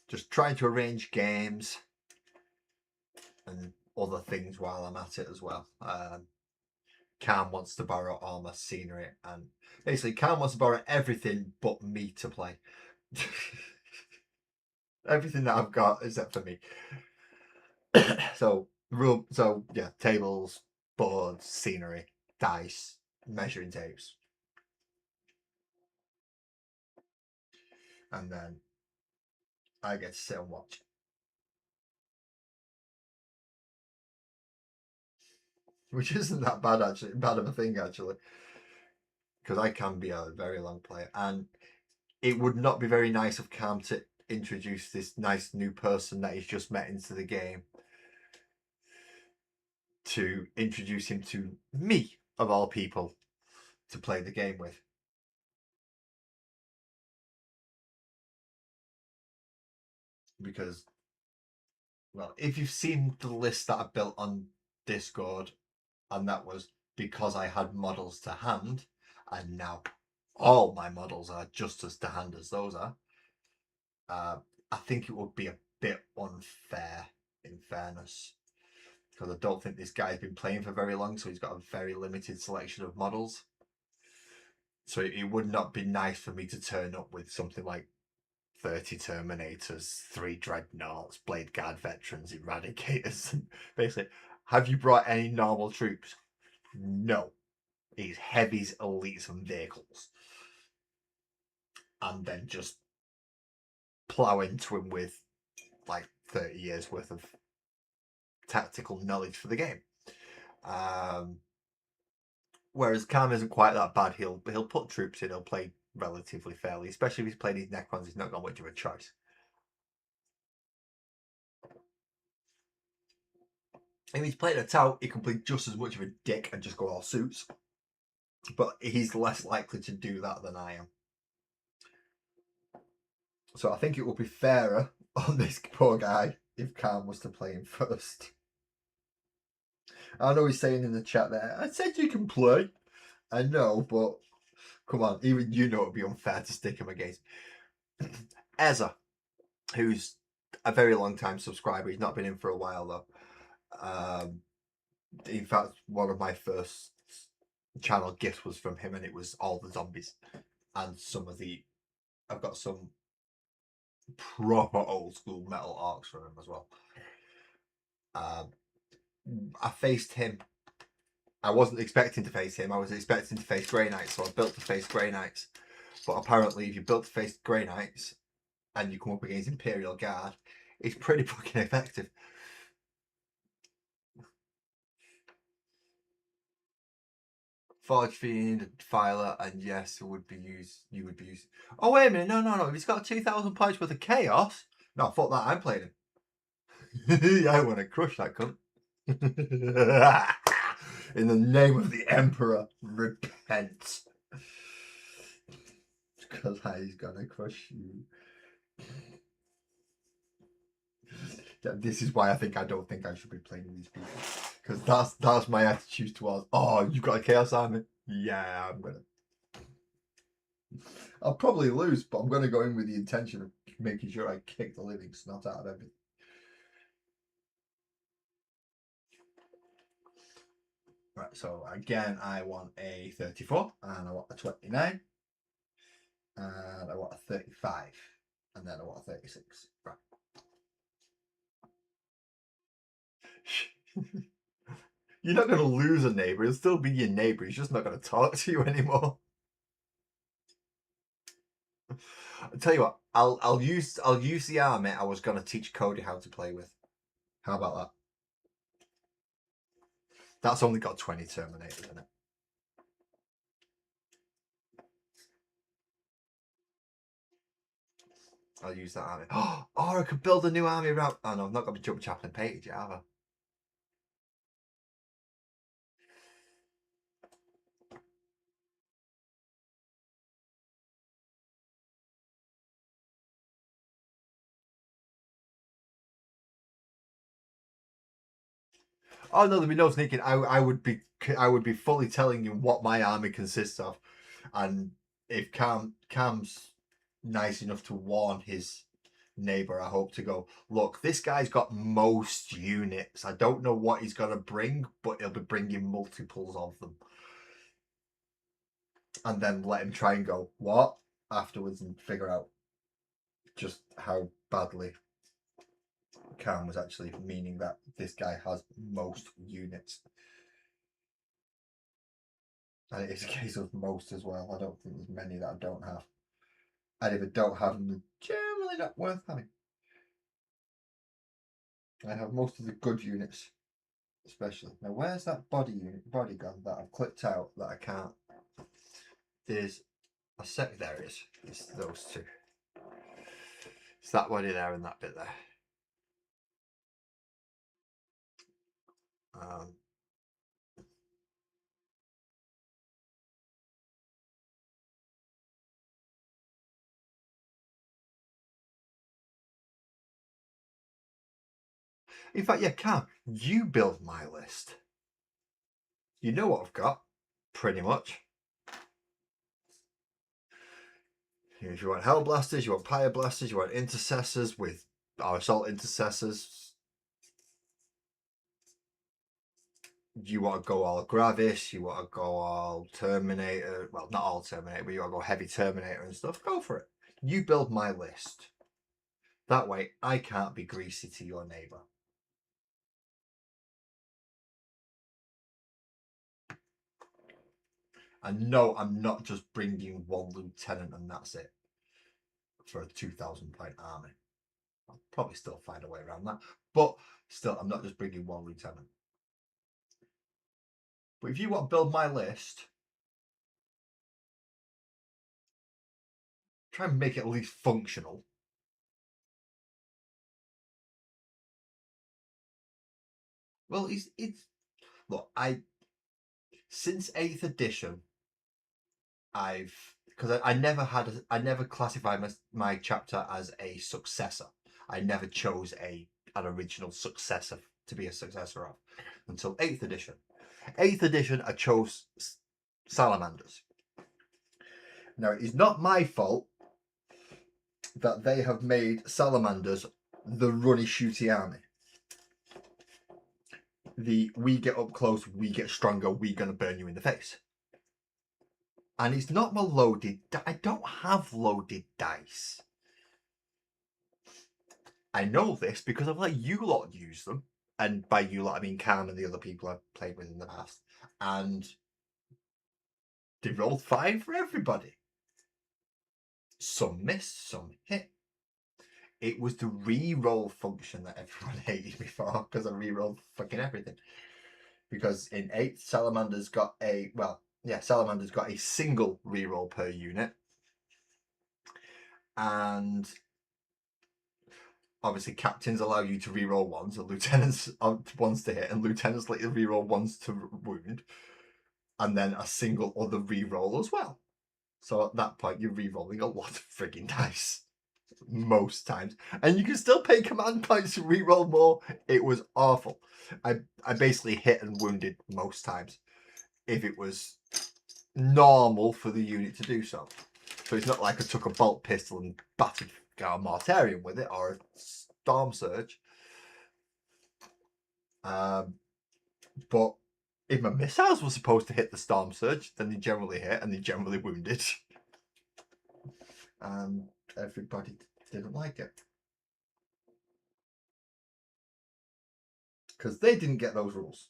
Just trying to arrange games and other things while I'm at it as well. Cam wants to borrow all my scenery, and basically Cam wants to borrow everything but me to play. Everything that I've got except for me. So yeah, tables, boards, scenery, dice, measuring tapes. and then I get to sit and watch. Which isn't that bad actually, bad of a thing actually, because I can be a very long player, and it would not be very nice of Cam to introduce this nice new person that he's just met into the game, to introduce him to me, of all people, to play the game with. Because, well, if you've seen the list that I built on Discord, and that was because I had models to hand, and now all my models are just as to hand as those are, I think it would be a bit unfair, in fairness, because I don't think this guy's been playing for very long, so he's got a very limited selection of models. So it would not be nice for me to turn up with something like 30 Terminators, 3 Dreadnoughts, Blade Guard Veterans, Eradicators. Basically, have you brought any normal troops? No. It's heavies, elites, and vehicles. And then just plow into him with like 30 years worth of tactical knowledge for the game. Whereas Calm isn't quite that bad. He'll put troops in. He'll play relatively fairly, especially if he's playing his Necrons. He's not got much of a choice. If he's playing a tout, he can play just as much of a dick and just go all suits. But he's less likely to do that than I am. So I think it would be fairer on this poor guy if Calm was to play him first. I know he's saying in the chat there, I said you can play. I know, but come on, even you know it would be unfair to stick him against Ezra, who's a very long time subscriber. He's not been in for a while though. In fact, one of my first channel gifts was from him, and it was all the zombies and some of the. I've got some proper old school metal arcs from him as well. I faced him. I wasn't expecting to face him. I was expecting to face Grey Knights, so I built to face Grey Knights. But apparently, if you built to face Grey Knights and you come up against Imperial Guard, it's pretty fucking effective. Forge Fiend, Filer, and yes, it would be used. You would be used. Oh wait a minute, no. If he's got 2,000 points worth of chaos, no, fuck that. I'm playing him. I want to crush that cunt. In the name of the Emperor, repent. Because he's gonna crush you. This is why I don't think I should be playing with these people. Because that's my attitude towards, oh, you've got a Chaos Army? Yeah, I'm gonna. I'll probably lose, but I'm gonna go in with the intention of making sure I kick the living snot out of everything. Right, so again, I want a 34, and I want a 29, and I want a 35, and then I want a 36. Right. You're not going to lose a neighbour. He'll still be your neighbour. He's just not going to talk to you anymore. I'll tell you what. I'll use the army I was going to teach Cody how to play with. How about that? That's only got 20 Terminators in it. I'll use that army. Oh, I could build a new army around. Oh no, I've not got my Jump Chaplain painted yet, have I? Oh no, there'd be no sneaking. I would be fully telling you what my army consists of, and if Cam's nice enough to warn his neighbor, I hope to go, look, this guy's got most units. I don't know what he's gonna bring, but he'll be bringing multiples of them, and then let him try and go what afterwards and figure out just how badly Cam was actually meaning that this guy has most units. And it is a case of most as well. I don't think there's many that I don't have. And if I don't have them, they're generally not worth having. I have most of the good units, especially. Now, where's that body gun that I've clicked out that I can't? There's a sec. There it is. It's those two. It's that body there and that bit there. In fact, yeah, Cam, you build my list. You know what I've got, pretty much. If you want Hell Blasters, you want Pyre Blasters, you want Intercessors with our Assault Intercessors. You want to go all Gravis, you want to go all Terminator. Well, not all Terminator, but you want to go heavy Terminator and stuff. Go for it. You build my list. That way, I can't be greasy to your neighbour. And no, I'm not just bringing one lieutenant and that's it for a 2,000-point army. I'll probably still find a way around that. But still, I'm not just bringing one lieutenant. But if you want to build my list, try and make it at least functional. Well, it's look, since 8th edition, because I never classified my chapter as a successor. I never chose an original successor to be a successor of until 8th edition. 8th edition, I chose salamanders. Now, it is not my fault that they have made salamanders the runny shooty army. We get up close, we get stronger, we're going to burn you in the face. And it's not my loaded. I don't have loaded dice. I know this because I've let you lot use them. And by you lot, I mean Cam and the other people I've played with in the past. And they rolled fine for everybody. Some missed, some hit. It was the re-roll function that everyone hated me for, because I re-rolled fucking everything. Because in 8th, Salamander's got a single re-roll per unit. And obviously captains allow you to re-roll ones, and lieutenants ones to hit, and lieutenants let you re-roll ones to wound. And then a single other re-roll as well. So at that point, you're re-rolling a lot of frigging dice. Most times. And you can still pay command points to re-roll more. It was awful. I basically hit and wounded most times if it was normal for the unit to do so. So it's not like I took a bolt pistol and battered a Mortarion with it, or a Storm Surge. But if my missiles were supposed to hit the Storm Surge, then they generally hit and they generally wounded. And everybody didn't like it. Because they didn't get those rules.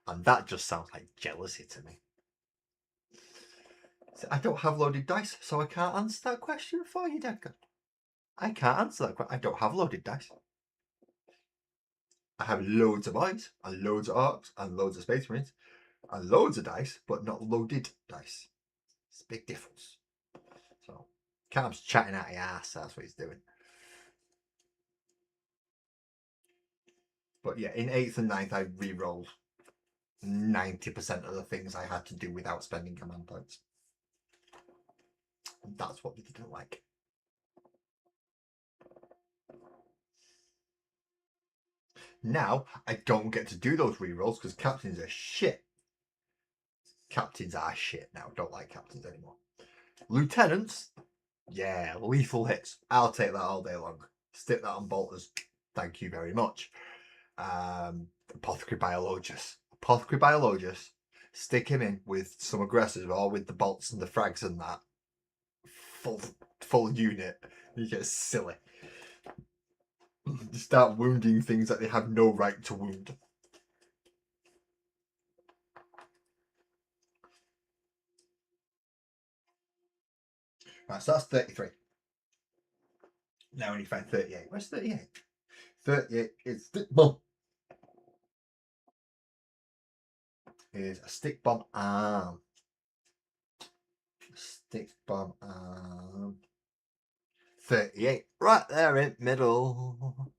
And that just sounds like jealousy to me. So I don't have loaded dice, so I can't answer that question for you, Deadgun. I can't answer that question. I don't have loaded dice. I have loads of Boyz, and loads of Orcs, and loads of Space Marines, and loads of dice, but not loaded dice. It's a big difference. So, Cam's chatting out his ass, that's what he's doing. But yeah, in 8th and 9th, I re-rolled 90% of the things I had to do without spending command points. And that's what they didn't like. Now, I don't get to do those re-rolls because captains are shit. Captains are shit now. Don't like captains anymore. Lieutenants, yeah, lethal hits. I'll take that all day long. Stick that on bolters. Thank you very much. Apothecary Biologus. Apothecary Biologus. Stick him in with some aggressors or with the bolts and the frags and that. Full unit. You get silly. You start wounding things that they have no right to wound. Right, so that's 33. Now when you find 38. Where's 38? 38 is stick bomb. Is a stick bomb arm. Stick bomb arm. 38. Right there in middle.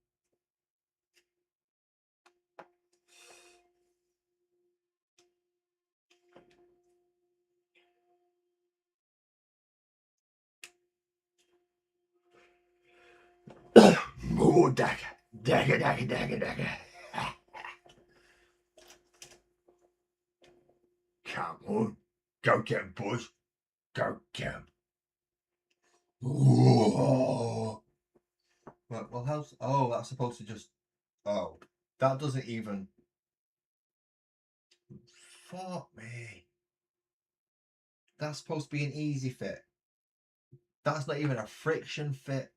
Oh, dagger. Dagger, dagger, dagger, dagger. Come on. Go get him, boys. Go get him. Whoa. Well, how's... Oh, that's supposed to just... Oh, that doesn't even... Fuck me. That's supposed to be an easy fit. That's not even a friction fit.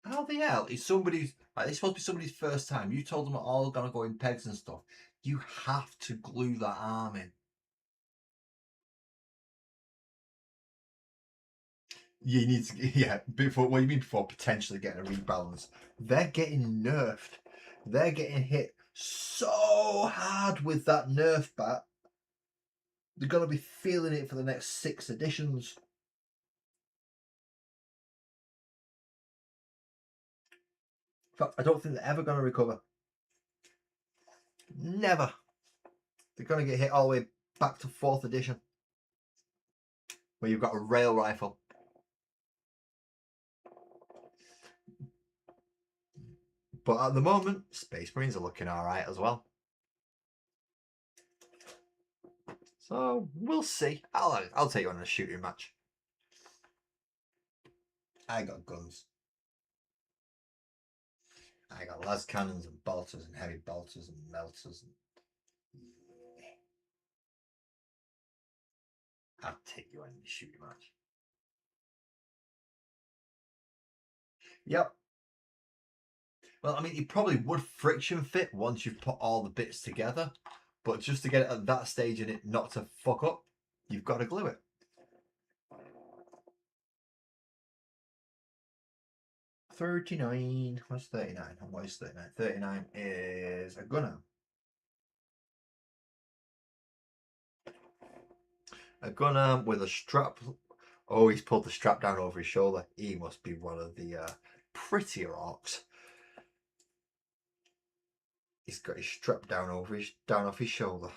How the hell is somebody's... Like, it's supposed to be somebody's first time. You told them they're all going to go in pegs and stuff. You have to glue that arm in. You need to... Yeah, before... What do you mean before potentially getting a rebalance? They're getting nerfed. They're getting hit so hard with that nerf bat. They're going to be feeling it for the next 6 editions. In fact, I don't think they're ever going to recover. Never. They're going to get hit all the way back to 4th edition, where you've got a rail rifle. But at the moment, Space Marines are looking alright as well. So we'll see. I'll take you on a shooting match. I got guns. I got las cannons and bolters and heavy bolters and melters. I'll take you on a shooting match. Yep. Well, I mean, it probably would friction fit once you've put all the bits together. But just to get it at that stage and it not to fuck up, you've got to glue it. 39. What's 39? And what is 39? 39 is a gunner. A gunner with a strap. Oh, he's pulled the strap down over his shoulder. He must be one of the prettier orcs. He's got his strap down off his shoulder.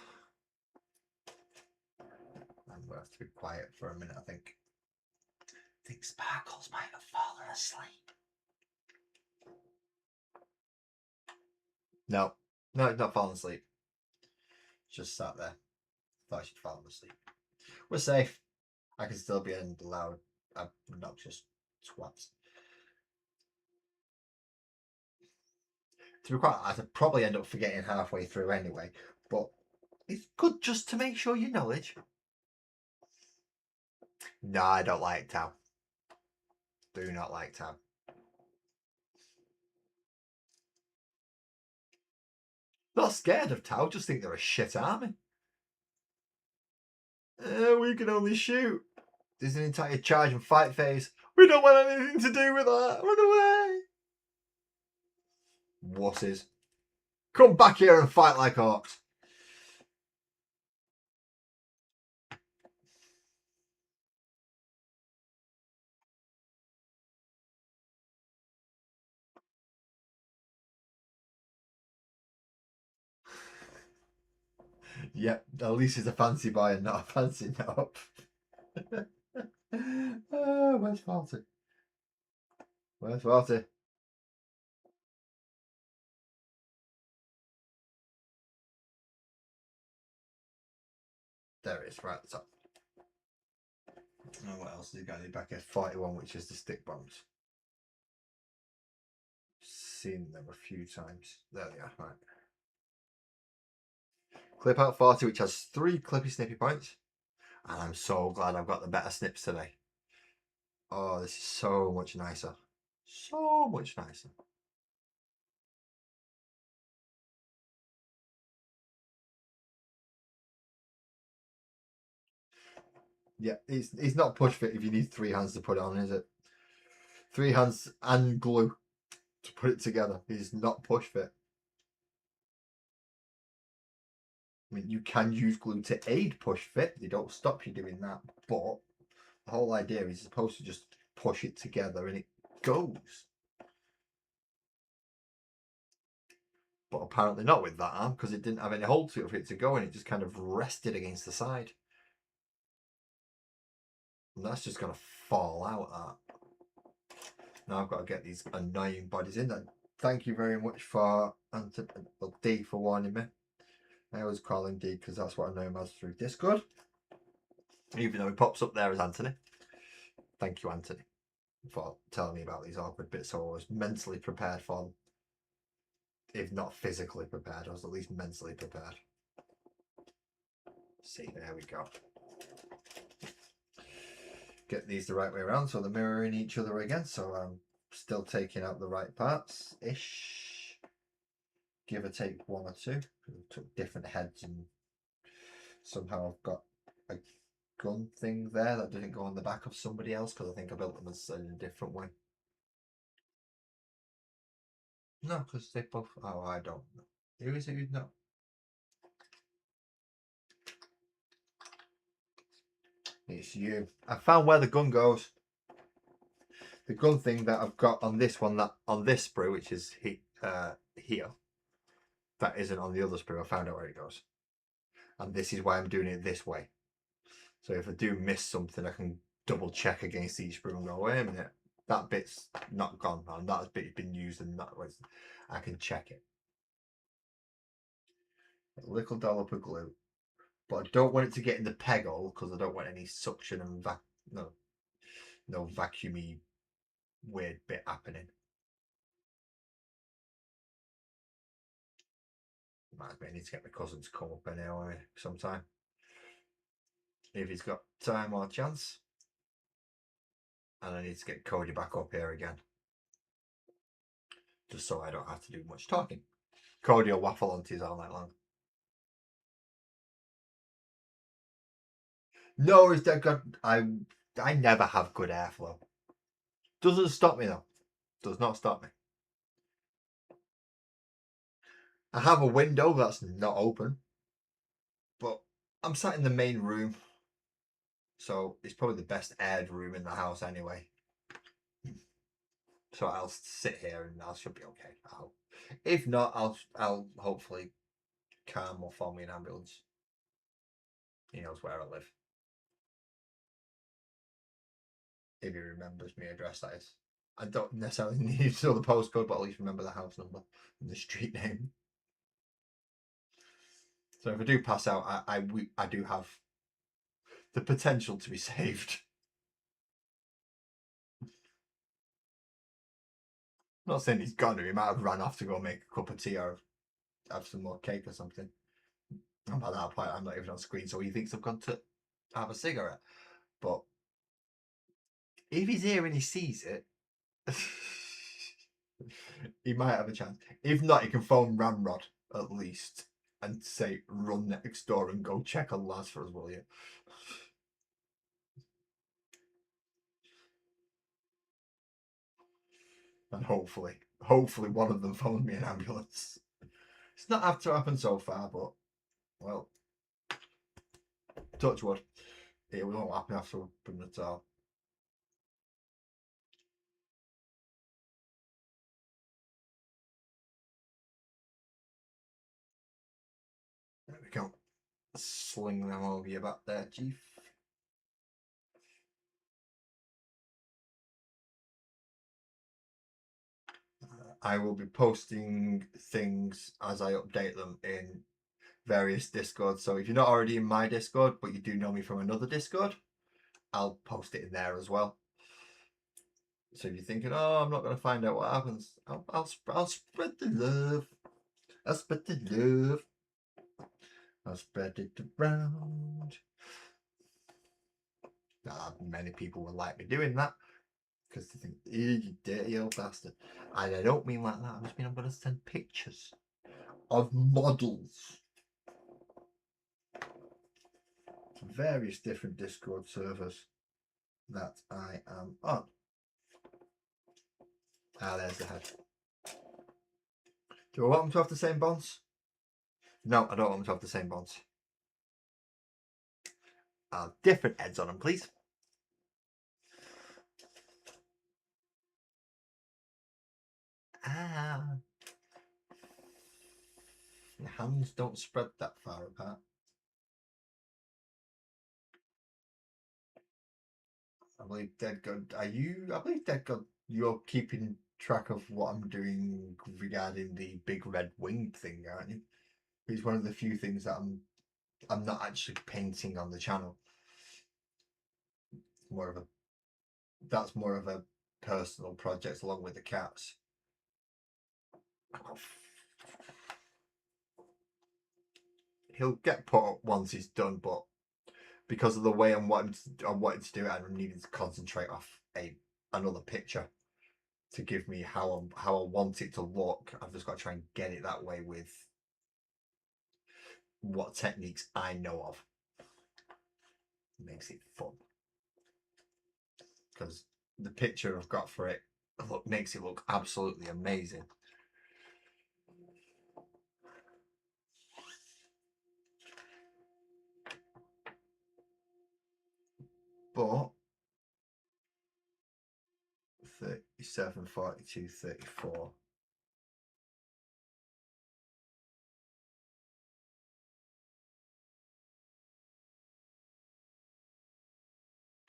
I'm gonna have to be quiet for a minute. I think Sparkles might have fallen asleep. No, he's not fallen asleep. Just sat there. Thought she'd fallen asleep. We're safe. I can still be in the loud, obnoxious twats. To be quite honest, I'd probably end up forgetting halfway through anyway, but it's good just to make sure you knowledge. No, I don't like Tau. Do not like Tau. Not scared of Tau, just think they're a shit army. We can only shoot. There's an entire charge and fight phase. We don't want anything to do with that. Run away. Wusses. Come back here and fight like orcs. Yep, at least he's a fancy boy and not a fancy knob. Where's 40? Where's 40? There it is, right at the top. Oh, what else has he got in the back here? 41, which is the stick bombs. Seen them a few times. There they are, right. Clip out 40, which has 3 clippy snippy points. And I'm so glad I've got the better snips today. Oh, this is so much nicer. So much nicer. Yeah, it's not push fit if you need 3 hands to put it on, is it? 3 hands and glue to put it together. It's not push fit. I mean, you can use glue to aid push fit. They don't stop you doing that. But the whole idea is supposed to just push it together and it goes. But apparently not with that arm, because it didn't have any hold to it for it to go, and it just kind of rested against the side. And that's just going to fall out, that. Now I've got to get these annoying bodies in there. Thank you very much for D for warning me. I always call him D because that's what I know him as through Discord. Even though he pops up there as Anthony. Thank you, Anthony, for telling me about these awkward bits, so I was mentally prepared for them. If not physically prepared, I was at least mentally prepared. See, there we go. Get these the right way around so they're mirroring each other again, so I'm still taking out the right parts ish, give or take 1 or 2. I took different heads and somehow I've got a gun thing there that didn't go on the back of somebody else because I think I built them in a different way. No, because they both, oh, I don't know. Who is it who's not? It's you. I found where the gun goes. The gun thing that I've got on this one, that on this sprue, which is here, that isn't on the other sprue. I found out where it goes, and this is why I'm doing it this way. So if I do miss something, I can double check against each sprue and go, wait a minute, that bit's not gone, and that bit's been used, and that was, I can check it. A little dollop of glue, but I don't want it to get in the peg hole because I don't want any suction and no vacuumy weird bit happening. I need to get my cousin to come up anyway sometime. If he's got time or chance. And I need to get Cody back up here again. Just so I don't have to do much talking. Cody will waffle on to his all night long. No, is that good? I never have good airflow. Doesn't stop me though. Does not stop me. I have a window that's not open. But I'm sat in the main room. So it's probably the best aired room in the house anyway. So I'll sit here and I should be okay. If not, I'll hopefully Cam will phone me an ambulance. He knows where I live. If he remembers my address, that is. I don't necessarily need to know the postcode, but at least remember the house number and the street name. So if I do pass out, I do have the potential to be saved. I'm not saying he's gone, he might have run off to go make a cup of tea or have some more cake or something. And by that point, I'm not even on screen, so he thinks I've gone to have a cigarette. But if he's here and he sees it, he might have a chance. If not, he can phone Ramrod at least and say, run next door and go check on Laz for us, will you? And hopefully one of them phoned me an ambulance. It's not have to happen so far, but, well, touch wood. It won't happen after at all. There we go. Sling them over your back there, Chief. I will be posting things as I update them in various Discords. So if you're not already in my Discord, but you do know me from another Discord, I'll post it in there as well. So if you're thinking, oh, I'm not going to find out what happens, I'll spread the love. I'll spread the love. I'll spread it around. Not many people will like me doing that because they think, you dirty old bastard. And I don't mean like that. I just mean I'm going to send pictures of models to various different Discord servers that I am on. Ah, there's the head. Do I want them to have the same bonds? No, I don't want them to have the same bonds. Different heads on them, please. Ah. Your hands don't spread that far apart. I believe Dead God. Are you? I believe Dead God. You're keeping track of what I'm doing regarding the big red winged thing, aren't you? It's one of the few things that I'm not actually painting on the channel. That's more of a personal project along with the cats. He'll get put up once he's done, but because of the way I'm wanting to do it, I needed to concentrate off another picture to give me how I want it to look. I've just got to try and get it that way with what techniques I know of. Makes it fun, because the picture I've got for it makes it look absolutely amazing. But 37, 42, 34.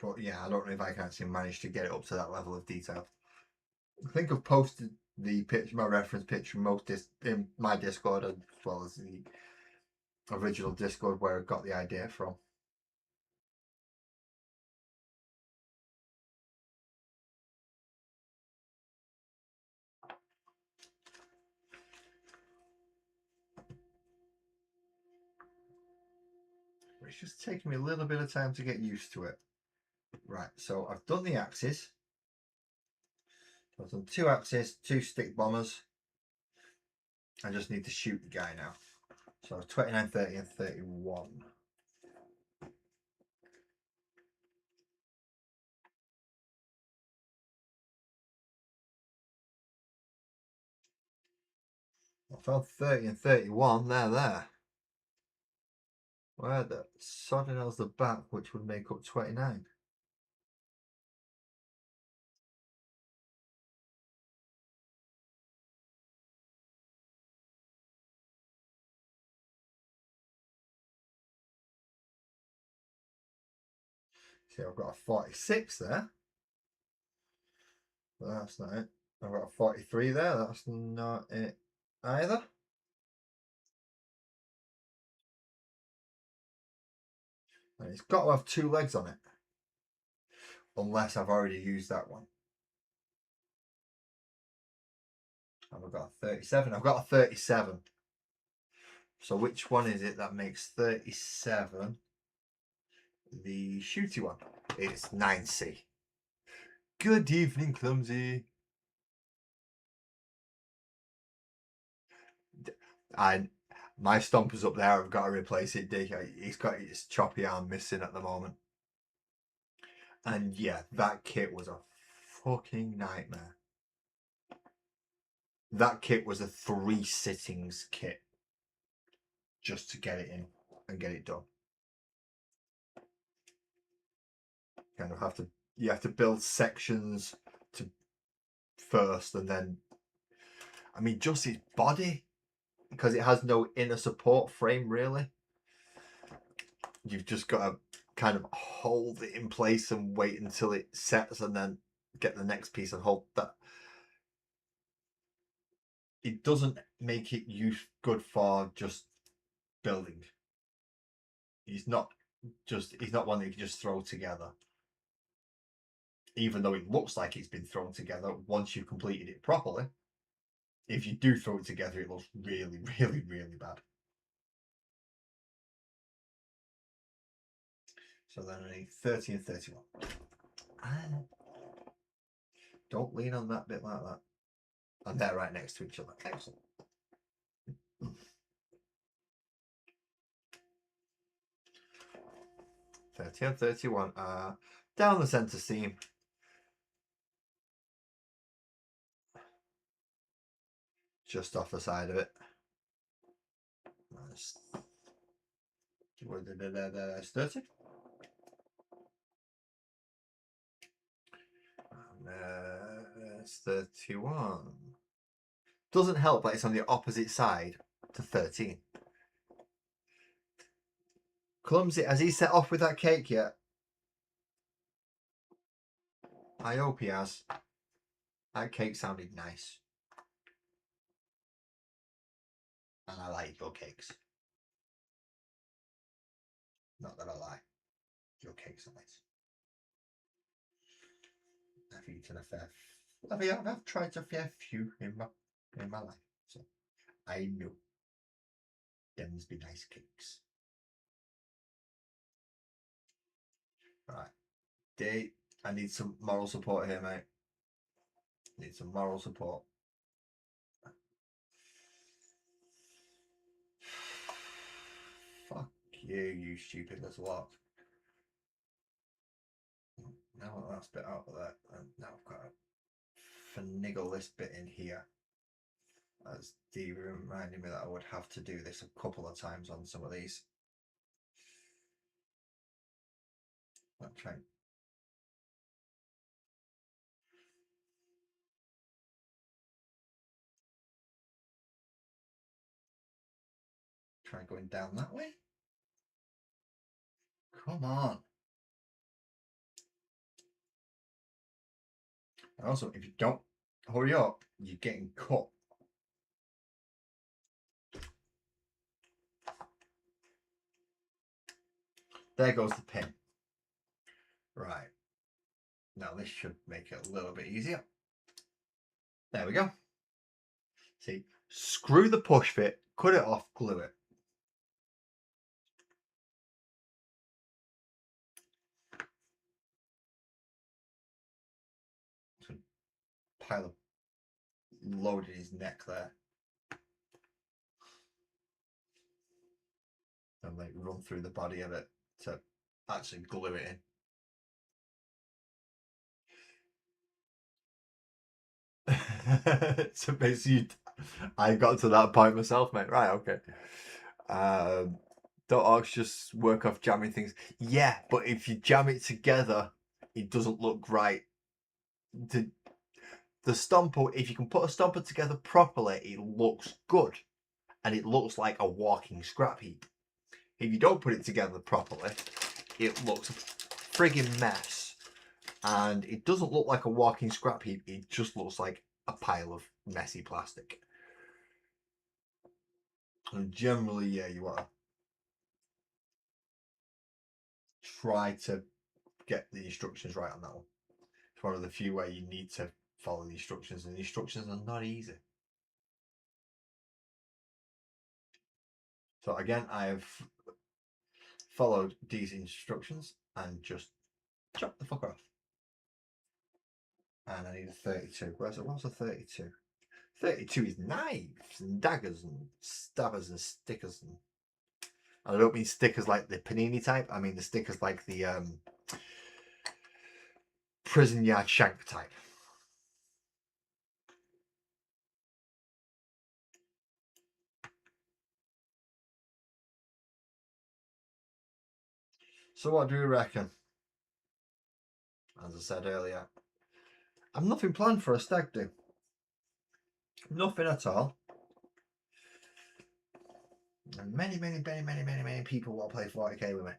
But yeah, I don't know if I can actually manage to get it up to that level of detail. I think I've posted the picture, my reference picture, in my Discord, as well as the original Discord where I got the idea from. It's just taking me a little bit of time to get used to it. Right, so I've done the axes. I've done 2 axes, 2 stick bombers. I just need to shoot the guy now. So 29, 30 and 31. I found 30 and 31, there. Where the sodding hell's the back, which would make up 29? See, I've got a 46 there. But that's not it. I've got a 43 there. That's not it either. And it's got to have 2 legs on it. Unless I've already used that one. Have I got a 37? I've got a 37. So which one is it that makes 37 the shooty one? It's 9C. Good evening, Clumsy. And my stomper's up there. I've got to replace it, Dick. He's got his choppy arm missing at the moment. And yeah, that kit was a fucking nightmare. That kit was a 3 sittings kit just to get it in and get it done. You have to build sections to first, and then I mean just its body, because it has no inner support frame really. You've just got to kind of hold it in place and wait until it sets, and then get the next piece and hold that. It doesn't make it good for just building. He's not one that you can just throw together. Even though it looks like it's been thrown together, once you've completed it properly, if you do throw it together, it looks really, really, really bad. So then I need 30 and 31. Don't lean on that bit like that. And they're right next to each other. Excellent. 30 and 31 are down the centre seam. just off the side of it. That's 30. It's 31. Doesn't help that it's on the opposite side to 13. Clumsy, has he set off with that cake yet? I hope he has. That cake sounded nice. And I like your cakes. Not that I lie. Your cakes are nice. I've eaten a fair... I've tried a fair few in my life. So I know. Them must be nice cakes. Right. I need some moral support here, mate. Need some moral support. Fuck you, you stupid little lot. Now that's bit out of that. And now I've got to finagle this bit in here. As Dee reminded me that I would have to do this a couple of times on some of these. I'm trying. Try going down that way. Come on. And also, if you don't hurry up, you're getting cut. There goes the pin. Right. Now this should make it a little bit easier. There we go. See, screw the push fit, cut it off, glue it. Pile of load in his neck there. And like run through the body of it to actually glue it in. So basically, I got to that point myself, mate. Right, okay. Don't orcs just work off jamming things? Yeah, but if you jam it together, it doesn't look right. The stomper, if you can put a stomper together properly, it looks good. And it looks like a walking scrap heap. If you don't put it together properly, it looks a frigging mess. And it doesn't look like a walking scrap heap, it just looks like a pile of messy plastic. And generally, yeah, you want to try to get the instructions right on that one. It's one of the few where you need to follow the instructions, and the instructions are not easy. So again, I have followed these instructions and just chop the fuck off. And I need a 32. What's a 32? 32 is knives and daggers and stabbers and stickers. And I don't mean stickers like the panini type. I mean the stickers like the prison yard shank type. So what do you reckon? As I said earlier, I've nothing planned for a stag do. Nothing at all. And many people want to play 40k with me.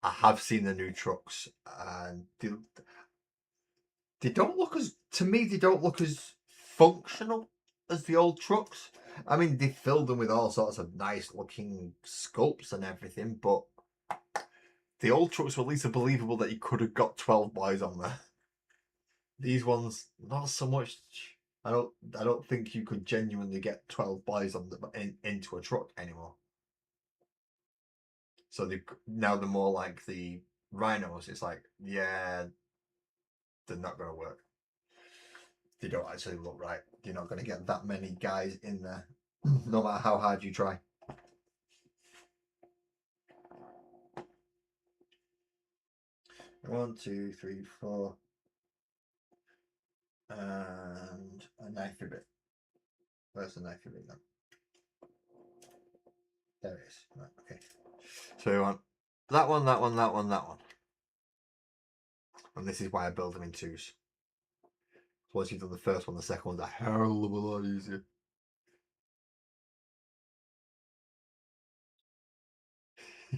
I have seen the new trucks, and they don't look as, to me, they don't look as functional as the old trucks. I mean, they filled them with all sorts of nice looking sculpts and everything, but the old trucks were at least believable that you could have got 12 boys on there. These ones, not so much. I don't think you could genuinely get 12 boys on into a truck anymore. So now they're more like the rhinos. It's like, yeah, they're not going to work. They don't actually look right. You're not going to get that many guys in there, no matter how hard you try. One, two, three, four. and a knifey bit. Where's the knifey bit then? There it is. Right, okay. So you want that one, that one, that one, that one. And this is why I build them in twos. Once you've done the first one, the second one's a hell of a lot easier.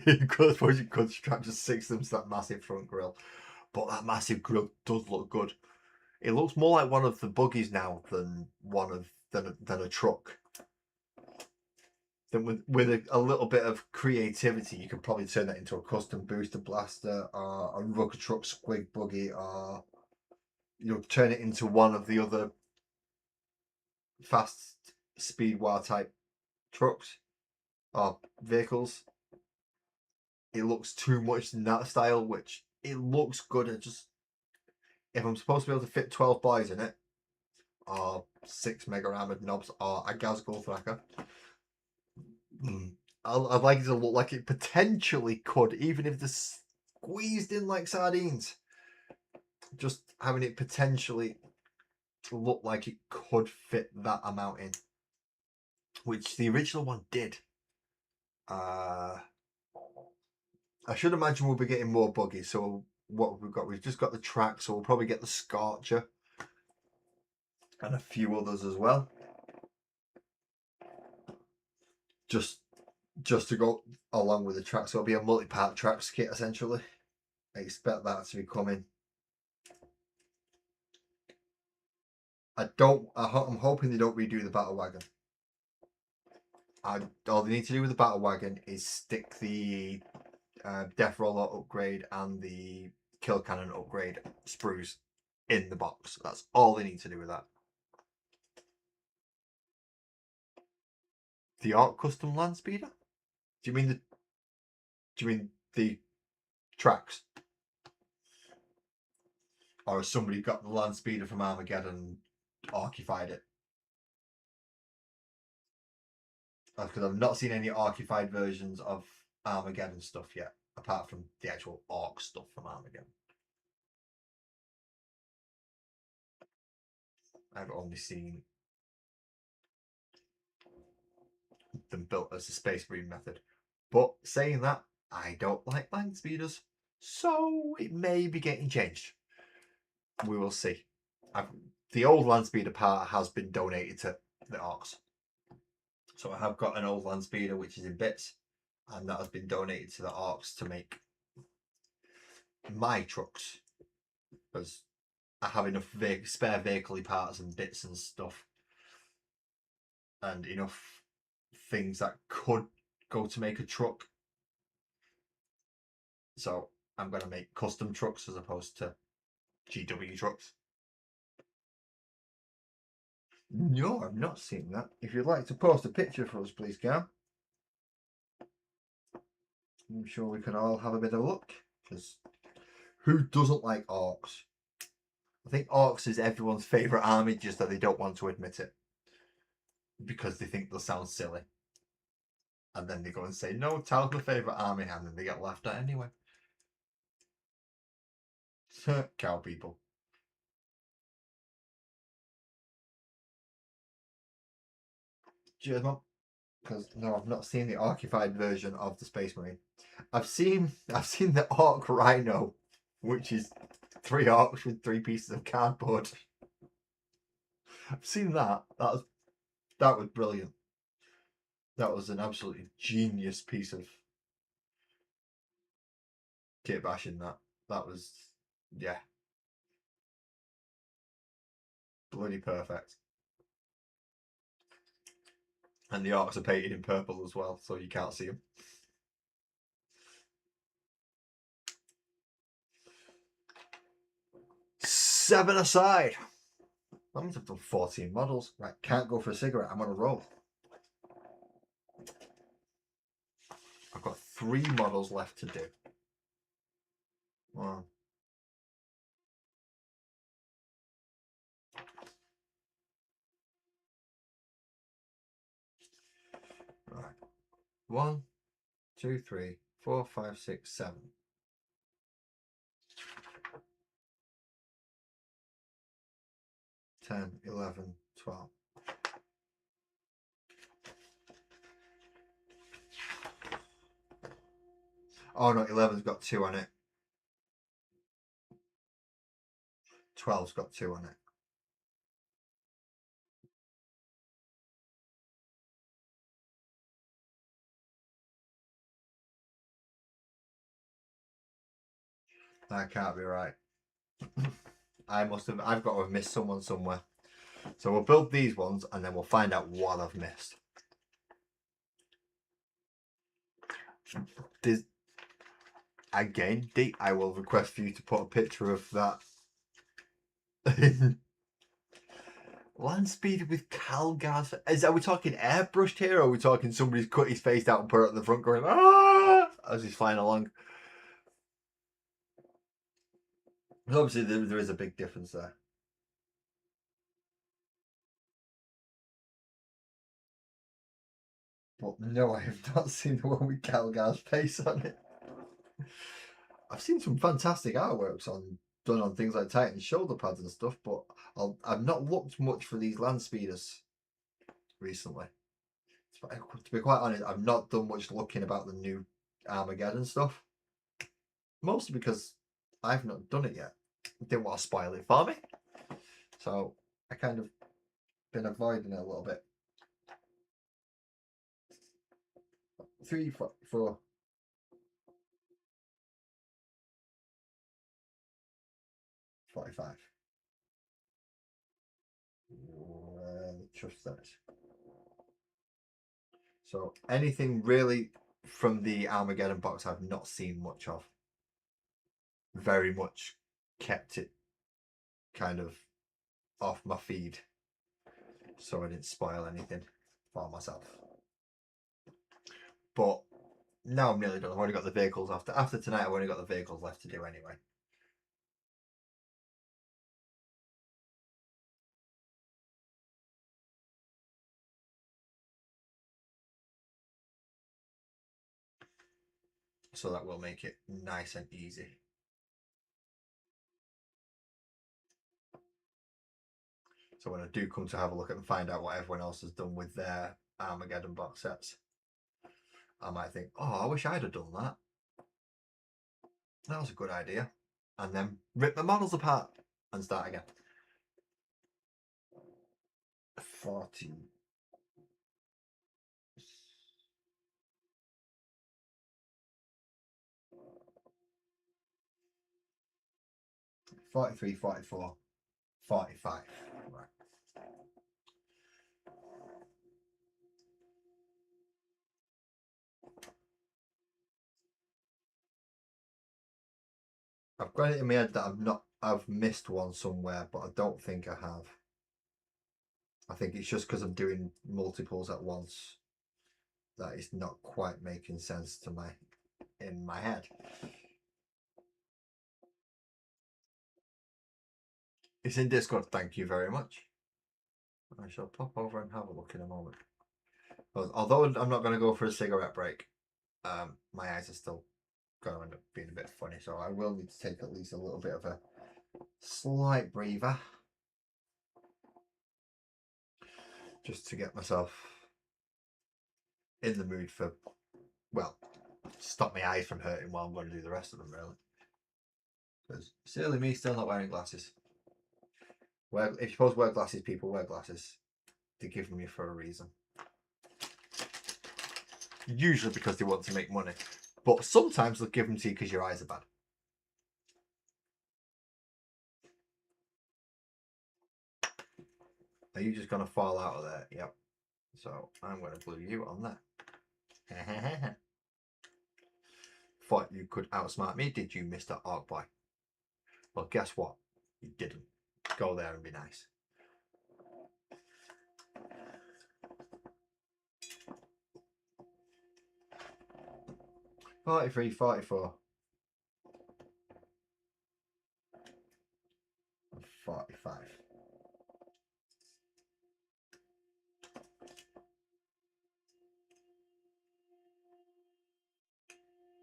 I suppose you could strap just 6 of them to that massive front grille. But that massive grille does look good. It looks more like one of the buggies now than a truck. Then with a little bit of creativity, you could probably turn that into a custom booster blaster or a rugged truck squig buggy, or turn it into one of the other fast speedway type trucks or vehicles. It looks too much in that style, which it looks good. It just, if I'm supposed to be able to fit 12 boys in it, or 6 mega armored knobs, or a gas goal tracker, I'd like it to look like it potentially could, even if they're squeezed in like sardines. Just having it potentially look like it could fit that amount in, which the original one did. I should imagine we'll be getting more buggies. So what we've got, we've just got the track, so we'll probably get the Scorcher and a few others as well. Just to go along with the track, so it'll be a multi-part tracks kit essentially. I expect that to be coming. I'm hoping they don't redo the battle wagon. All they need to do with the battle wagon is stick the Death Roller upgrade and the Kill Cannon upgrade sprues in the box. That's all they need to do with that. The Arc Custom Land Speeder? Do you mean the tracks? Or has somebody got the Land Speeder from Armageddon and archified it? Because I've not seen any archified versions of Armageddon stuff yet, apart from the actual Arc stuff from Armageddon. I've only seen them built as the Space Marine method. But saying that, I don't like land speeders, so it may be getting changed. We will see. The old land speeder part has been donated to the Arcs. So I have got an old land speeder which is in bits, and that has been donated to the Arcs to make my trucks, because I have enough spare vehicle parts and bits and stuff, and enough things that could go to make a truck. So I'm going to make custom trucks as opposed to GW trucks. No, I've not seen that. If you'd like to post a picture for us, please, Cam. I'm sure we can all have a bit of a look. Because who doesn't like orcs? I think orcs is everyone's favourite army, just that they don't want to admit it. Because they think they'll sound silly. And then they go and say, no, Tal's my favourite army, and then they get laughed at anyway. Cow people. Cheers, Mum. Because no, I've not seen the archified version of the Space Marine. I've seen the Orc Rhino, which is 3 orcs with 3 pieces of cardboard. I've seen that. That was brilliant. That was an absolutely genius piece of kit bashing. That was, yeah, bloody perfect. And the orcs are painted in purple as well, so you can't see them. Seven aside. That means I've done 14 models. Right, can't go for a cigarette. I'm on a roll. I've got 3 models left to do. Wow. Right. 1, 2, 3, 4, 5, 6, 7. 10, 11, 12. Oh no, 11's got 2 on it. 12's got 2 on it. That can't be right. I've got to have missed someone somewhere. So we'll build these ones and then we'll find out what I've missed. Again, Dee, I will request for you to put a picture of that. Land speeder with Cal gas. Are we talking airbrushed here, or are we talking somebody's cut his face out and put it on the front going, ah, as he's flying along? Obviously, there is a big difference there. But no, I have not seen the one with Calgar's face on it. I've seen some fantastic artworks done on things like Titan's shoulder pads and stuff, but I've not looked much for these land speeders recently. To be quite honest, I've not done much looking about the new Armageddon stuff. Mostly because I've not done it yet. Didn't want to spoil it for me. So I kind of been avoiding it a little bit. 3, 4. $45. Trust that. So anything really from the Armageddon box I've not seen much of. Very much kept it kind of off my feed so I didn't spoil anything for myself. But now I'm nearly done. I've already got the vehicles after tonight. I've only got the vehicles left to do anyway. So that will make it nice and easy. So when I do come to have a look at and find out what everyone else has done with their Armageddon box sets, I might think, oh, I wish I'd have done that. That was a good idea. And then rip the models apart and start again. 40. 43, 44, 45. Right. I've got it in my head that I've missed one somewhere, but I don't think I have. I think it's just because I'm doing multiples at once that it's not quite making sense to in my head. It's in Discord, thank you very much. I shall pop over and have a look in a moment. Although I'm not going to go for a cigarette break, my eyes are still going to end up being a bit funny, so I will need to take at least a little bit of a slight breather just to get myself in the mood for, well, stop my eyes from hurting while I'm going to do the rest of them, really. Because silly me still not wearing glasses. If you're supposed to wear glasses, people wear glasses. They give them you for a reason. Usually because they want to make money. But sometimes they'll give them to you because your eyes are bad. Are you just going to fall out of there? Yep. So I'm going to glue you on there. Thought you could outsmart me, did you, Mr. Orc Boy? Well, guess what? You didn't. Go there and be nice. $43, $44, $45.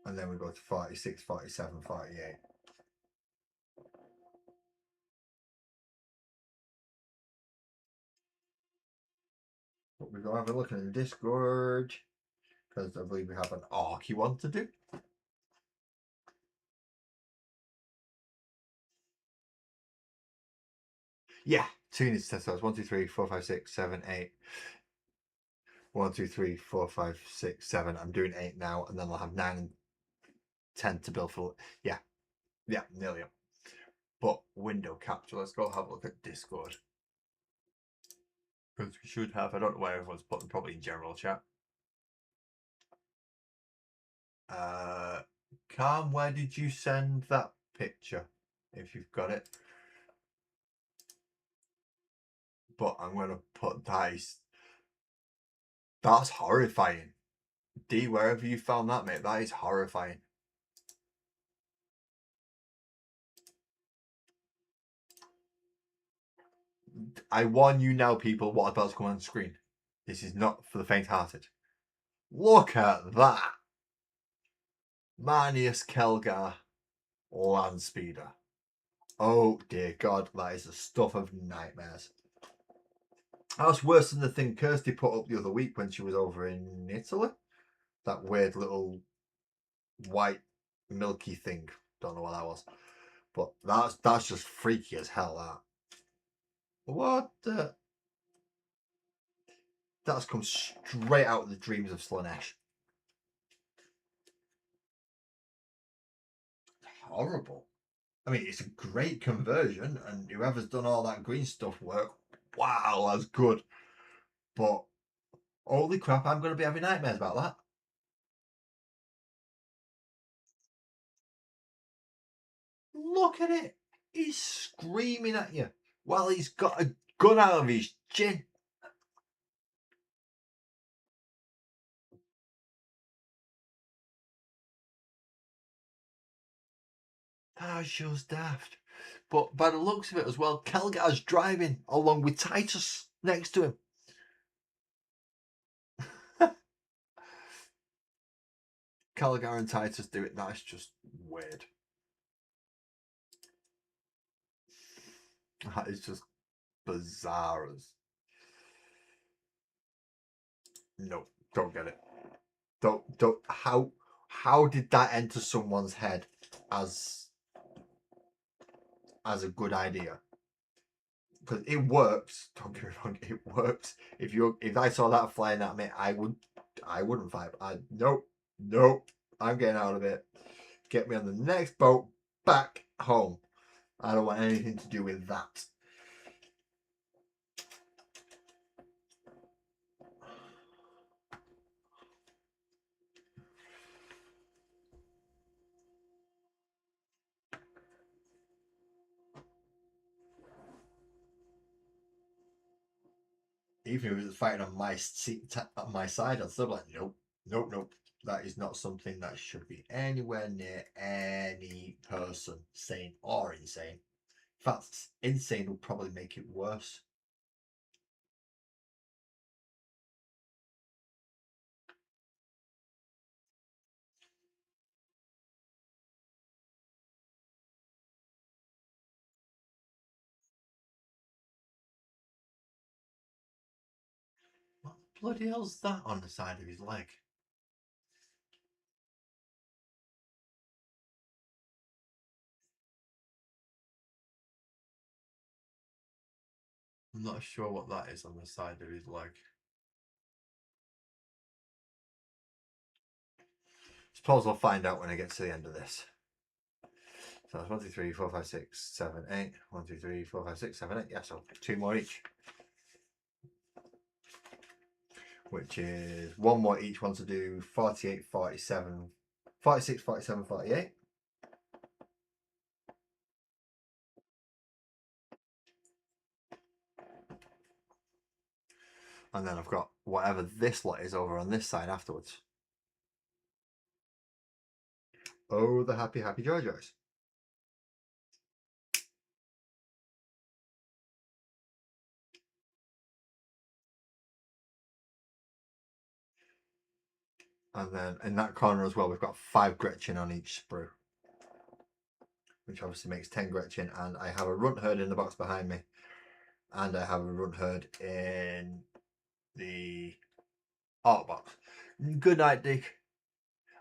And then we go to 46, 47, 48. But we're going to have a look in the Discord, because I believe we have an Arky one to do. Yeah, 2 units to test those. 1, 2, 3, 4, 5, 6, 7, 8. 1, 2, 3, 4, 5, 6, 7. I'm doing 8 now, and then I'll have 9 and 10 to build for. Yeah, nearly up. But window capture, let's go have a look at Discord. Because we should have, I don't know where everyone's put them, probably in general chat. Calm, where did you send that picture? If you've got it. But I'm going to put that's horrifying. D, wherever you found that, mate, that is horrifying. I warn you now, people, what about to come on the screen. This is not for the faint-hearted. Look at that. Manius Kelgar Land Speeder. Oh dear God, that is the stuff of nightmares. That's worse than the thing Kirsty put up the other week when she was over in Italy. That weird little white milky thing. Don't know what that was. But that's just freaky as hell, that. What the? That's come straight out of the dreams of Slanesh. Horrible. I mean, it's a great conversion, and whoever's done all that green stuff work, wow, that's good. But holy crap, I'm going to be having nightmares about that. Look at it. He's screaming at you while he's got a gun out of his chin. That's just daft. But by the looks of it as well, Kelgar's driving along with Titus next to him. Kelgar and Titus do it. That's just weird. That is just bizarre as. No, don't get it. Don't. How did that enter someone's head as a good idea? Because it works. Don't get me wrong, it works. If I saw that flying at me, I wouldn't fight. Nope. I'm getting out of it. Get me on the next boat back home. I don't want anything to do with that. Even if it was fighting on my seat, on my side, I'd still be like, nope. That is not something that should be anywhere near any person, sane or insane. In fact, insane will probably make it worse. What the bloody hell's that on the side of his leg? I'm not sure what that is on the side of his leg. Suppose I'll find out when I get to the end of this. So that's 1, 2, 3, 4, 5, 6, 7, 8. 1, 2, 3, 4, 5, 6, 7, 8. Yeah, so 2 more each. Which is 1 more each one to do 48, 47, 46, 47, 48. And then I've got whatever this lot is over on this side afterwards. Oh, the happy, happy JoJo's. And then in that corner as well, we've got 5 Gretchen on each sprue. Which obviously makes 10 Gretchen. And I have a runt herd in the box behind me. And I have a runt herd in the art box. Good night, Dick.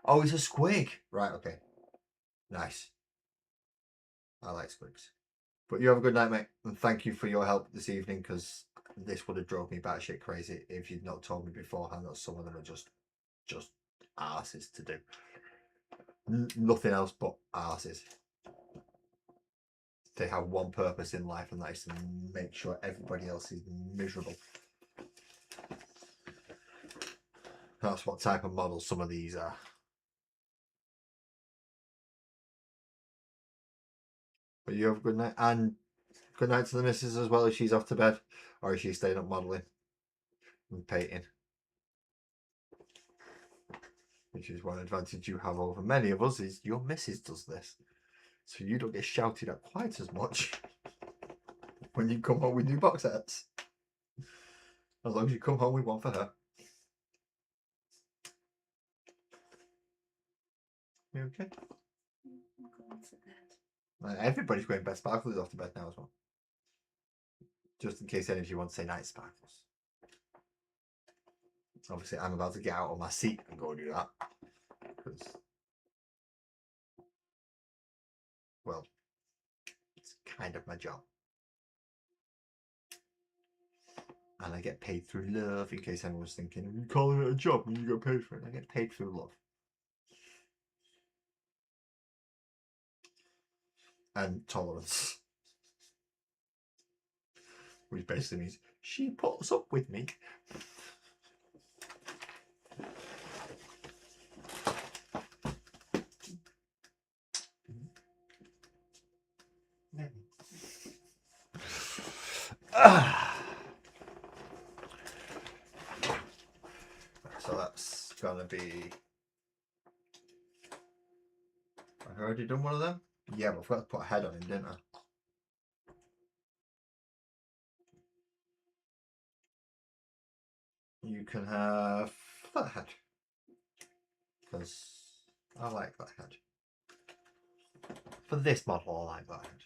Oh, it's a squig. Right, okay. Nice. I like squigs. But you have a good night, mate. And thank you for your help this evening, because this would have drove me batshit crazy if you'd not told me beforehand that some of them are just arses to do. Nothing else but arses. They have one purpose in life, and that is to make sure everybody else is miserable. That's what type of models some of these are. But you have a good night, and good night to the missus as well, if she's off to bed, or is she staying up modelling and painting. Which is one advantage you have over many of us, is your missus does this. So you don't get shouted at quite as much when you come home with new box sets. As long as you come home with one for her. You okay? I'm going to bed. Everybody's going bed. Sparkles off to bed now as well. Just in case any of you want to say night, Sparkles. Obviously, I'm about to get out of my seat and go do that. Because, well, it's kind of my job. And I get paid through love, in case anyone was thinking, are you calling it a job when you get paid for it? I get paid through love. And tolerance. Which basically means she puts up with me. So that's gonna be. I've already done one of them. Yeah, but I forgot to put a head on him, didn't I? You can have that head, because I like that head. For this model, I like that head.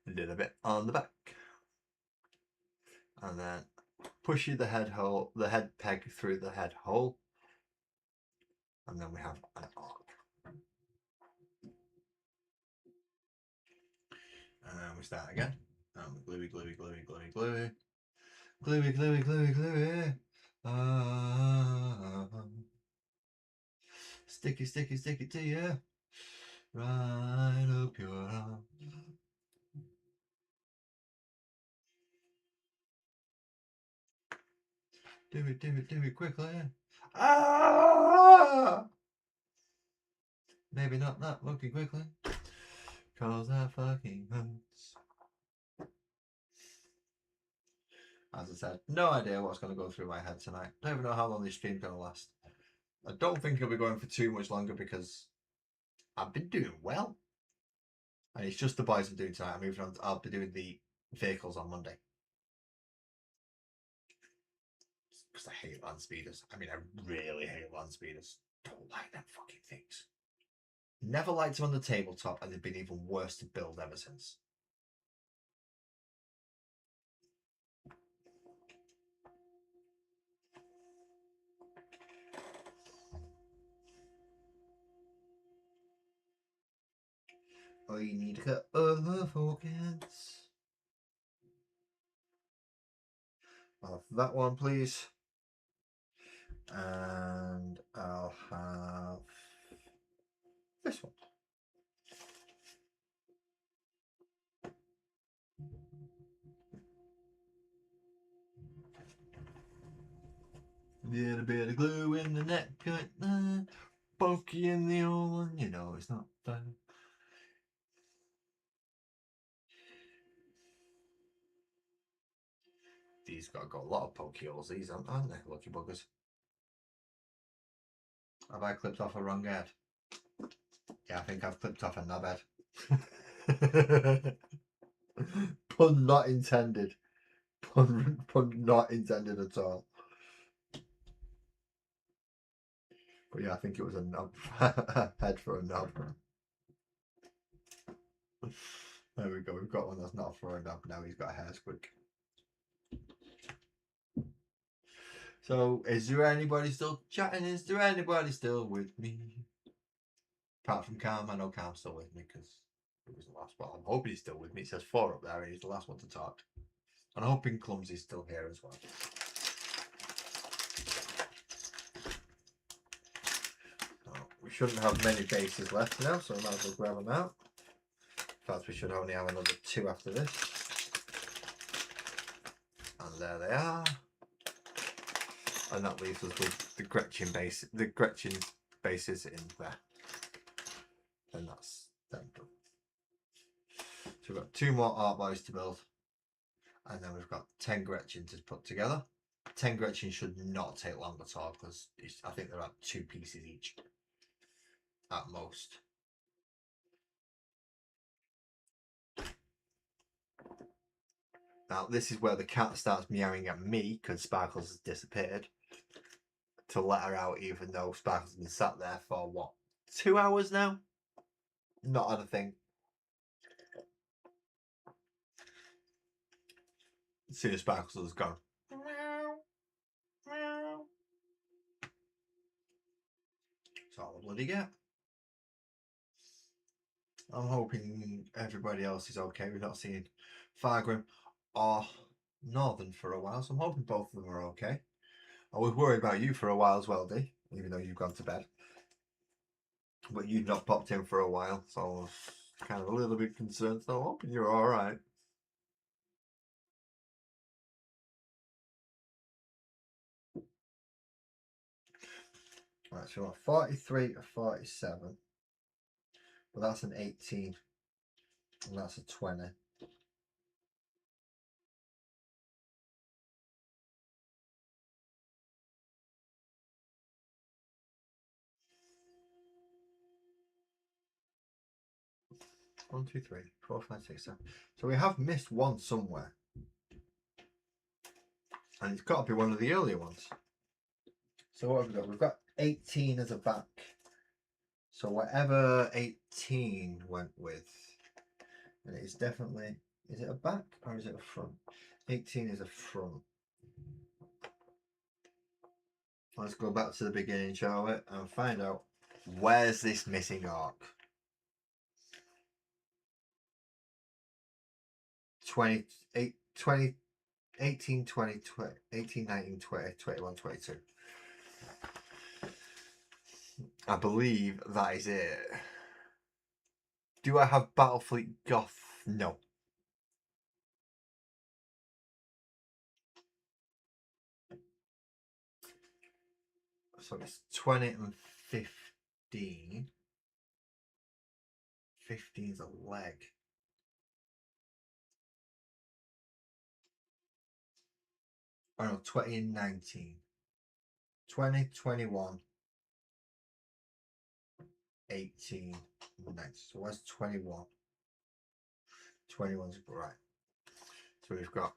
A little bit on the back, and then push the head peg through the head hole, and then we have an arc. And we start again. Gluey, gluey, gluey, gluey, gluey. Gluey, gluey, gluey, gluey. Sticky, sticky, sticky to you. Right up your arm. Do it quickly. Ah! Maybe not that looking quickly. Cause that fucking hurts. As I said, no idea what's going to go through my head tonight. Don't even know how long this stream's going to last. I don't think it'll be going for too much longer, because I've been doing well. And it's just the Boyz I'm doing tonight. I'm moving on. I'll be doing the vehicles on Monday. Because I hate land speeders. I mean, I really hate land speeders. Don't like them fucking things. Never liked them on the tabletop, and they've been even worse to build ever since. I need a cut of focus. I'll have that one, please. And I'll have this one. Little bit of glue in the neck, bulky in the old one, you know it's not fun. These got a lot of pokey holes, these aren't they? Lucky buggers. Have I clipped off a wrong head? Yeah, I think I've clipped off a knob head. Pun not intended. Pun not intended at all. But yeah, I think it was a knob. Head for a knob. There we go. We've got one that's not throwing up. Now he's got a hair squig. So, is there anybody still chatting? Is there anybody still with me? Apart from Calm, I know Calm's still with me because it was the last one. I'm hoping he's still with me. It says 4 up there and he's the last one to talk. And I'm hoping Clumsy's still here as well. So, we shouldn't have many bases left now, so I might as well grab them out. In fact, we should only have another 2 after this. And there they are. And that leaves us with the Gretchen bases in there. And that's them done. So we've got 2 more Art Boys to build. And then we've got 10 Gretchen to put together. 10 Gretchen should not take long at all because I think they're about 2 pieces each at most. Now this is where the cat starts meowing at me because Sparkles has disappeared. To let her out, even though Sparkles has been sat there for what, 2 hours now? Not had a thing. As soon as Sparkles has gone, that's all I bloody get. I'm hoping everybody else is okay. We've not seen Fargrim or Northern for a while, so I'm hoping both of them are okay. I was worried about you for a while as well, Dee, even though you've gone to bed. But you'd not popped in for a while, so I was kind of a little bit concerned, so I'm hoping you're alright. Right, so we've got 43 or 47. But that's an 18. And that's a 20. One, two, three, 4, 5, 6, 7. So we have missed one somewhere. And it's got to be one of the earlier ones. So what have we got? We've got 18 as a back. So whatever 18 went with, and it is definitely, is it a back or is it a front? 18 is a front. Let's go back to the beginning, shall we? And find out where's this missing arc. 20, 18, 20, 18, 19, 20, 21, 22. I believe that is it. Do I have Battlefleet Goth? No. So it's 20 and 15. 15 is a leg. Oh no, 20 and 19. 20, 21, 18, 19. So where's 21? 21's right. So we've got,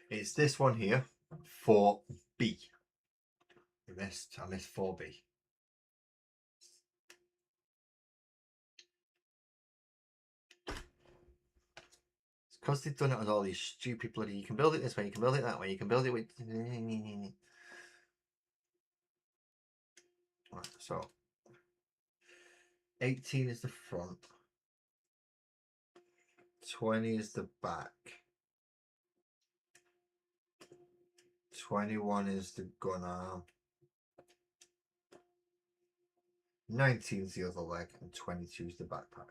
it's this one here, 4B. I missed 4B. It's because they've done it with all these stupid bloody, you can build it this way, you can build it that way, you can build it with... Right, so 18 is the front, 20 is the back, 21 is the gun arm, 19 is the other leg, and 22 is the backpack.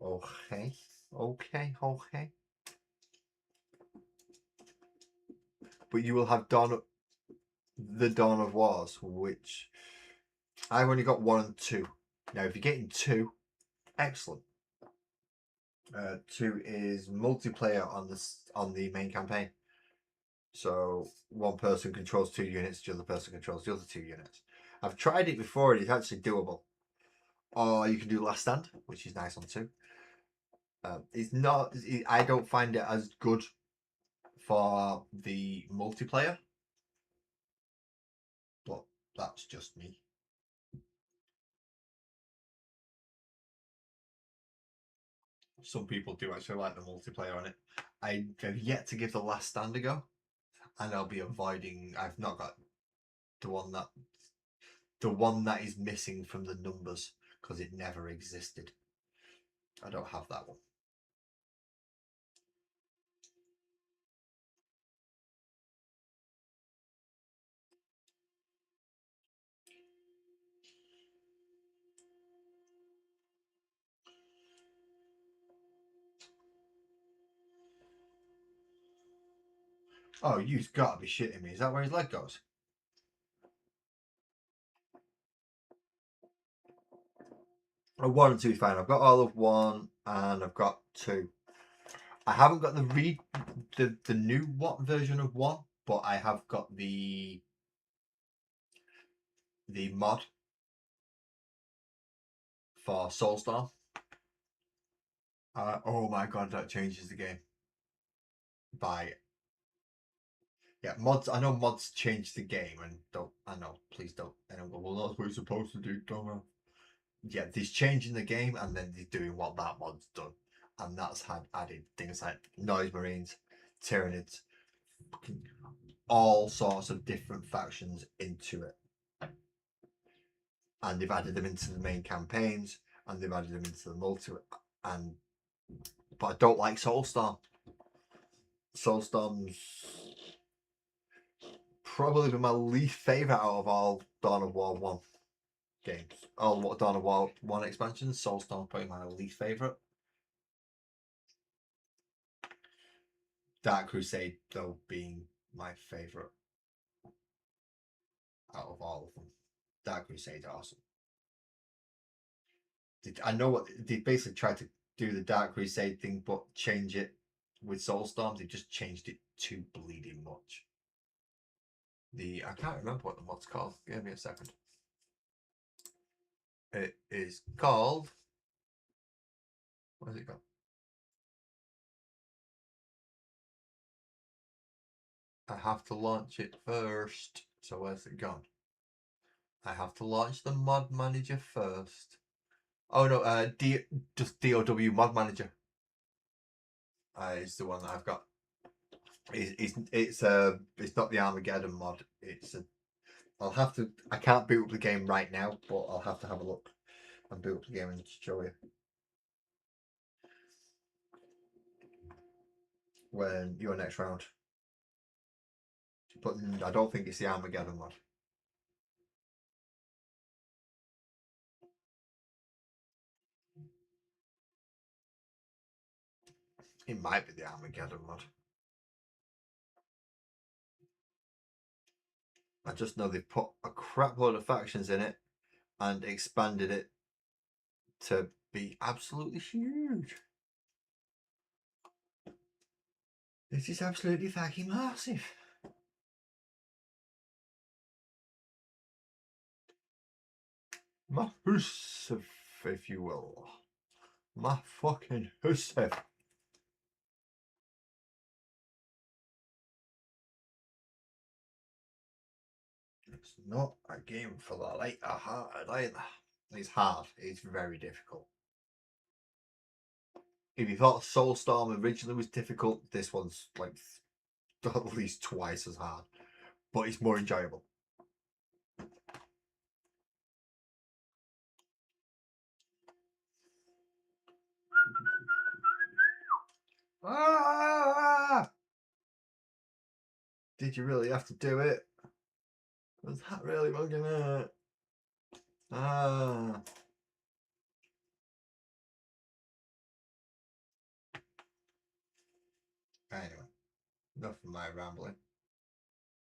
Okay, okay, okay. But you will have done the Dawn of Wars, which I've only got 1 and 2. Now, if you're getting 2, excellent. 2 is multiplayer on the main campaign. So one person controls 2 units, the other person controls the other 2 units. I've tried it before, and it's actually doable. Or you can do Last Stand, which is nice on 2. It's not. I don't find it as good for the multiplayer, but that's just me. some people do actually like the multiplayer on it. I have yet to give The Last Stand a go, and I'll be avoiding. I've not got the one that is missing from the numbers because it never existed. I don't have that one. Oh, you've got to be shitting me. Is that where his leg goes? Oh, 1 and 2 is fine. I've got all of 1 and I've got 2. I haven't got the new version of 1, but I have got the mod for Soulstorm. Oh my god, that changes the game. Mods. I know mods change the game, and don't. I know. Please don't. And I go, well, that's what it's supposed to do. Don't know. Yeah, there's changing the game, and then he's doing what that mod's done, and that's had added things like noise marines, tyranids, all sorts of different factions into it, and they've added them into the main campaigns, and they've added them into the multi. But I don't like Soulstorm. Soulstorm's probably been my least favourite out of all Dawn of War 1 games. All Dawn of War 1 expansions. Soulstorm's probably my least favourite. Dark Crusade, though, being my favourite out of all of them. Dark Crusade's awesome. I know what they basically tried to do the Dark Crusade thing, but change it with Soulstorm. They just changed it too bleeding much. I can't remember what the mod's called. Give me a second. It is called. What is it called? I have to launch it first. So where's it gone? I have to launch the mod manager first. Oh no, just DOW mod manager. Is the one that I've got. It's not the Armageddon mod. I'll have to. I can't boot up the game right now, but I'll have to have a look and boot up the game and show you when your next round. But I don't think it's the Armageddon mod. It might be the Armageddon mod. I just know they've put a crap load of factions in it and expanded it to be absolutely huge. This is absolutely fucking massive. Massive, if you will. My fucking hussy. It's not a game for the light-hearted either. It's hard. It's very difficult. If you thought Soulstorm originally was difficult, this one's like at least twice as hard. But it's more enjoyable. Ah! Did you really have to do it? Was that really bugging it? Ah. Anyway, enough of my rambling.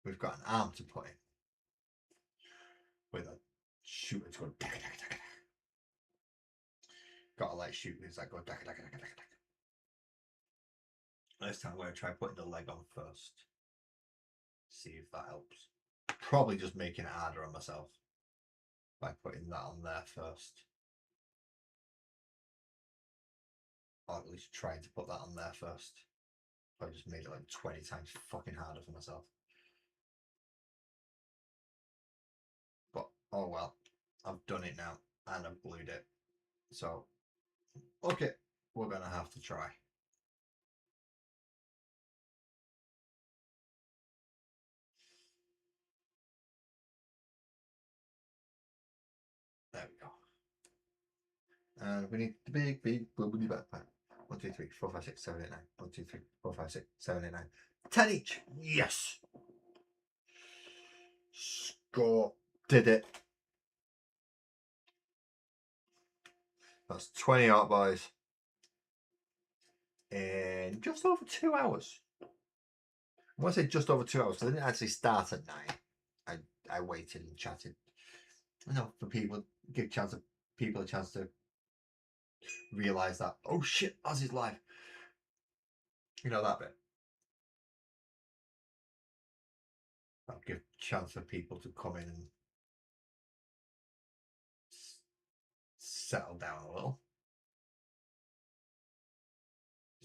We've got an arm to put in. With a shooter to go. Gotta like shoot things that go. This time I'm going to try putting the leg on first. See if that helps. Probably just making it harder on myself by putting that on there first. Or at least trying to put that on there first. I just made it like 20 times fucking harder for myself. But oh well, I've done it now and I've glued it. So, okay. we're gonna have to try. There we go. And we need the big bubbly backpack. 1, 2, 3, 4, 5, 6, 7, 8, 9. 1, 2, 3, 4, 5, 6, 7, 8, 9. 10 each. Yes. Score. Did it. That's 20 art boys in just over 2 hours. I want to say just over 2 hours, so I didn't actually start at 9. I waited and chatted. I know, for people, give people a chance to realise that, oh shit, Oz is live. You know that bit. That'll give a chance for people to come in and settle down a little.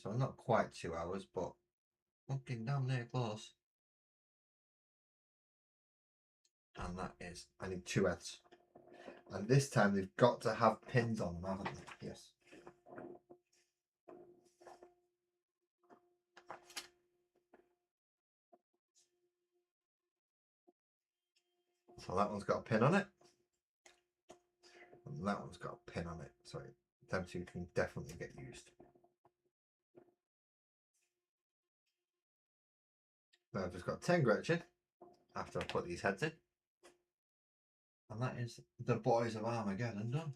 So not quite 2 hours, but fucking damn near close. And that is, I need 2 heads. And this time they've got to have pins on them, haven't they? Yes. So that one's got a pin on it. And that one's got a pin on it. So them two can definitely get used. Now I've just got 10 Gretchen after I put these heads in. And that is the Boyz of Armageddon done.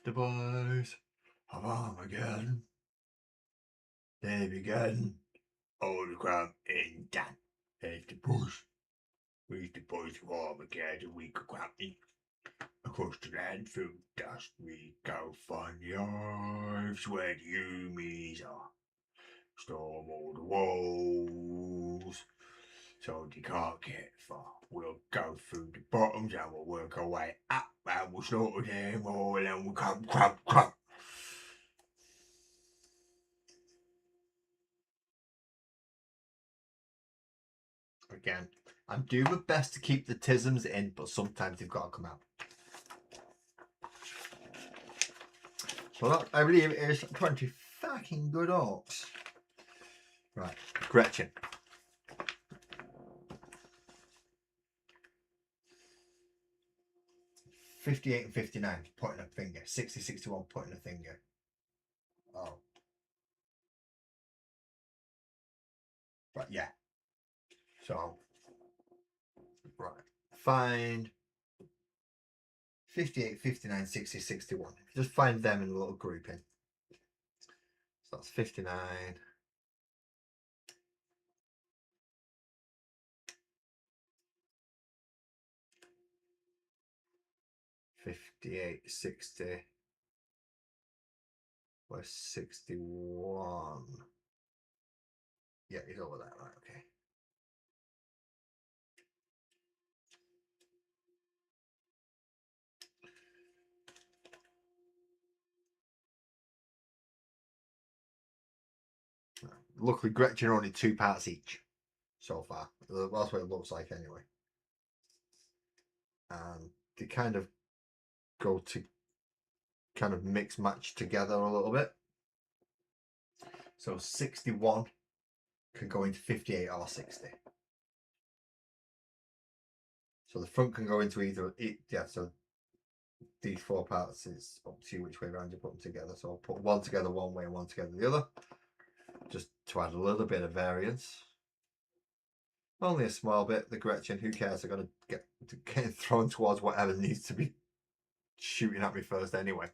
The Boyz of Armageddon. They began all the crime in done. It's the Boyz. We're the Boyz of Armageddon. We go crapping across the land through dust. We go find the hives where the humans are. Storm all the walls so they can't get far. We'll go through the bottoms and we'll work our way up and we'll slaughter them all and we'll come crump. Again, I'm doing my best to keep the tisms in, but sometimes they've got to come out. So that, I believe, is 20 fucking good orcs. Right, Gretchen. $58 and $59, pointing a finger. $60, $61, pointing a finger. Oh. Right, yeah. So, right. Find 58, 59, 60, 61. Just find them in a little grouping. So that's 59. 58, 60. Where's 61? Yeah, he's over there, right, okay. Luckily, Gretchen are only 2 parts each so far. That's what it looks like anyway. And they kind of go to kind of mix match together a little bit. So 61 can go into 58 or 60. So the front can go into either, yeah, so these 4 parts is up to you which way around you put them together. So I'll put one together one way and one together the other, just to add a little bit of variance. Only a small bit. The Gretchen, who cares? They're going to get thrown towards whatever needs to be shooting at me first anyway.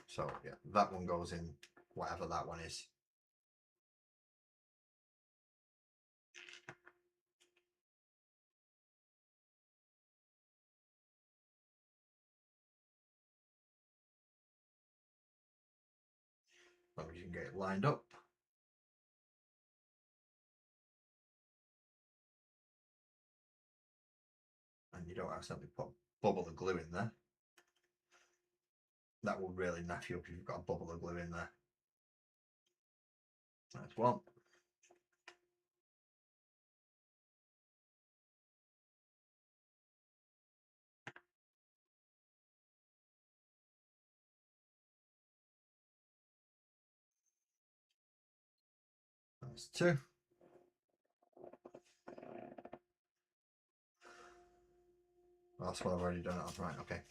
So yeah, that one goes in whatever that one is. As long as you can get it lined up. And you don't accidentally put bubble of glue in there. That will really naff you up if you've got a bubble of glue in there. That's one. That's 2. That's what I've already done it on. Right, okay.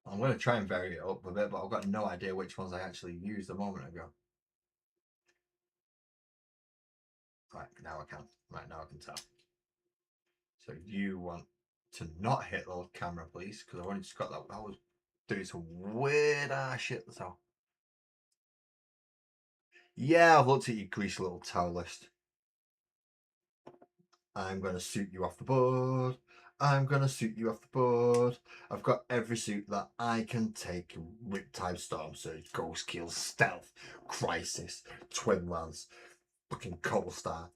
I'm going to try and vary it up a bit, but I've got no idea which ones I actually used a moment ago. Right, now I can. Right, now I can tell. So you want to not hit the camera, please, because I've only just got that. I was doing some weird ass shit, so. Yeah, I've looked at your greasy little towel list. I'm going to suit you off the board. I'm going to suit you off the board. I've got every suit that I can take. Riptide, Storm Surge, Ghost Kill, Stealth, Crisis, Twin Lance, fucking Coal Star.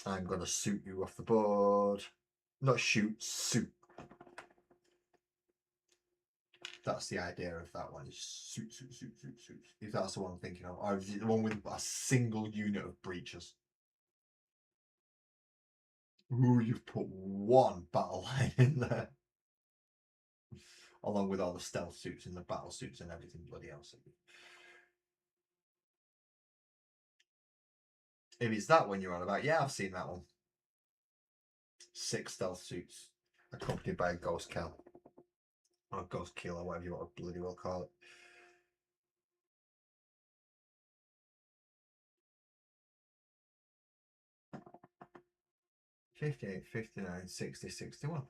I'm going to suit you off the board. Not shoot, suit. That's the idea of that one. Is suit. If that's the one I'm thinking of. Or is it the one with a single unit of breaches? Ooh, you've put one battle line in there. Along with all the stealth suits and the battle suits and everything bloody else. If it's that one you're on about, yeah, I've seen that one. 6 stealth suits, accompanied by a ghost kill. Or ghost kill, or whatever you want to bloody well call it. 58, 59, 60, 61.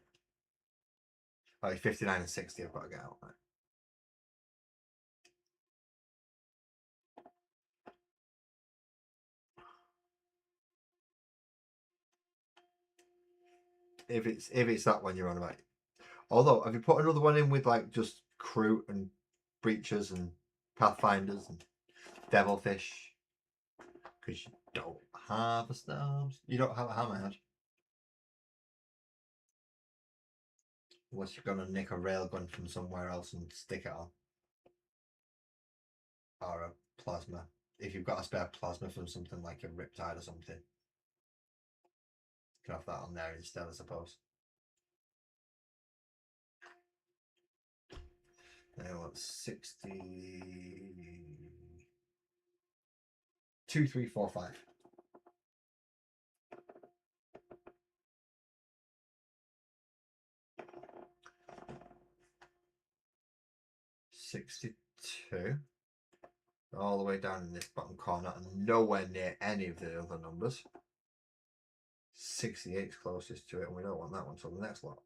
Oh, 59 and 60 I've got to get out. Right. If it's that one you're on about. Although, have you put another one in with like just crew and breaches and pathfinders and devilfish? Because you don't have a storms. You don't have a hammerhead. Unless you're gonna nick a railgun from somewhere else and stick it on. Or a plasma. If you've got a spare plasma from something like a Riptide or something. You can have that on there instead, I suppose. Now what's 60. 2, 3, 4, 5. 62. All the way down in this bottom corner and nowhere near any of the other numbers. 68 is closest to it, and we don't want that one, so the next lot.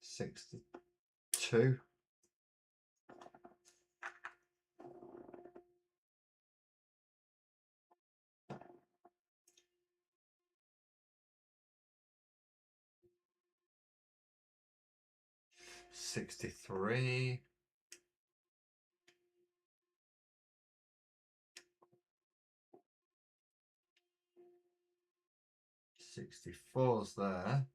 62. 63. 64's there.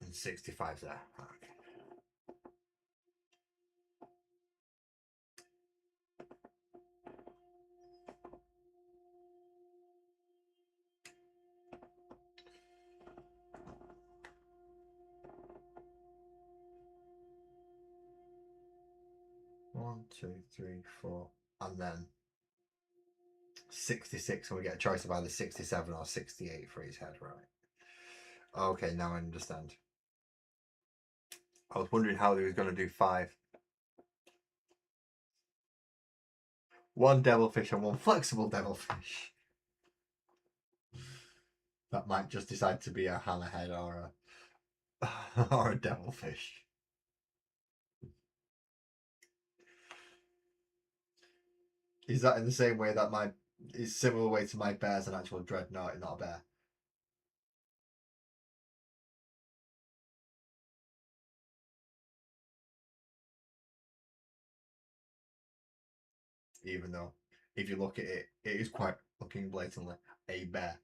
And 65's there. Okay. One, 2, 3, 4, and then 66, and we get a choice of either 67 or 68 for his head, right? Okay, now I understand. I was wondering how they was going to do 5. 1 devilfish and 1 flexible devilfish. That might just decide to be a hammerhead or a or a devilfish. Is that in the same way that my is similar way to my bear's an actual dreadnought, not a bear? Even though, if you look at it, it is quite looking blatantly a bear.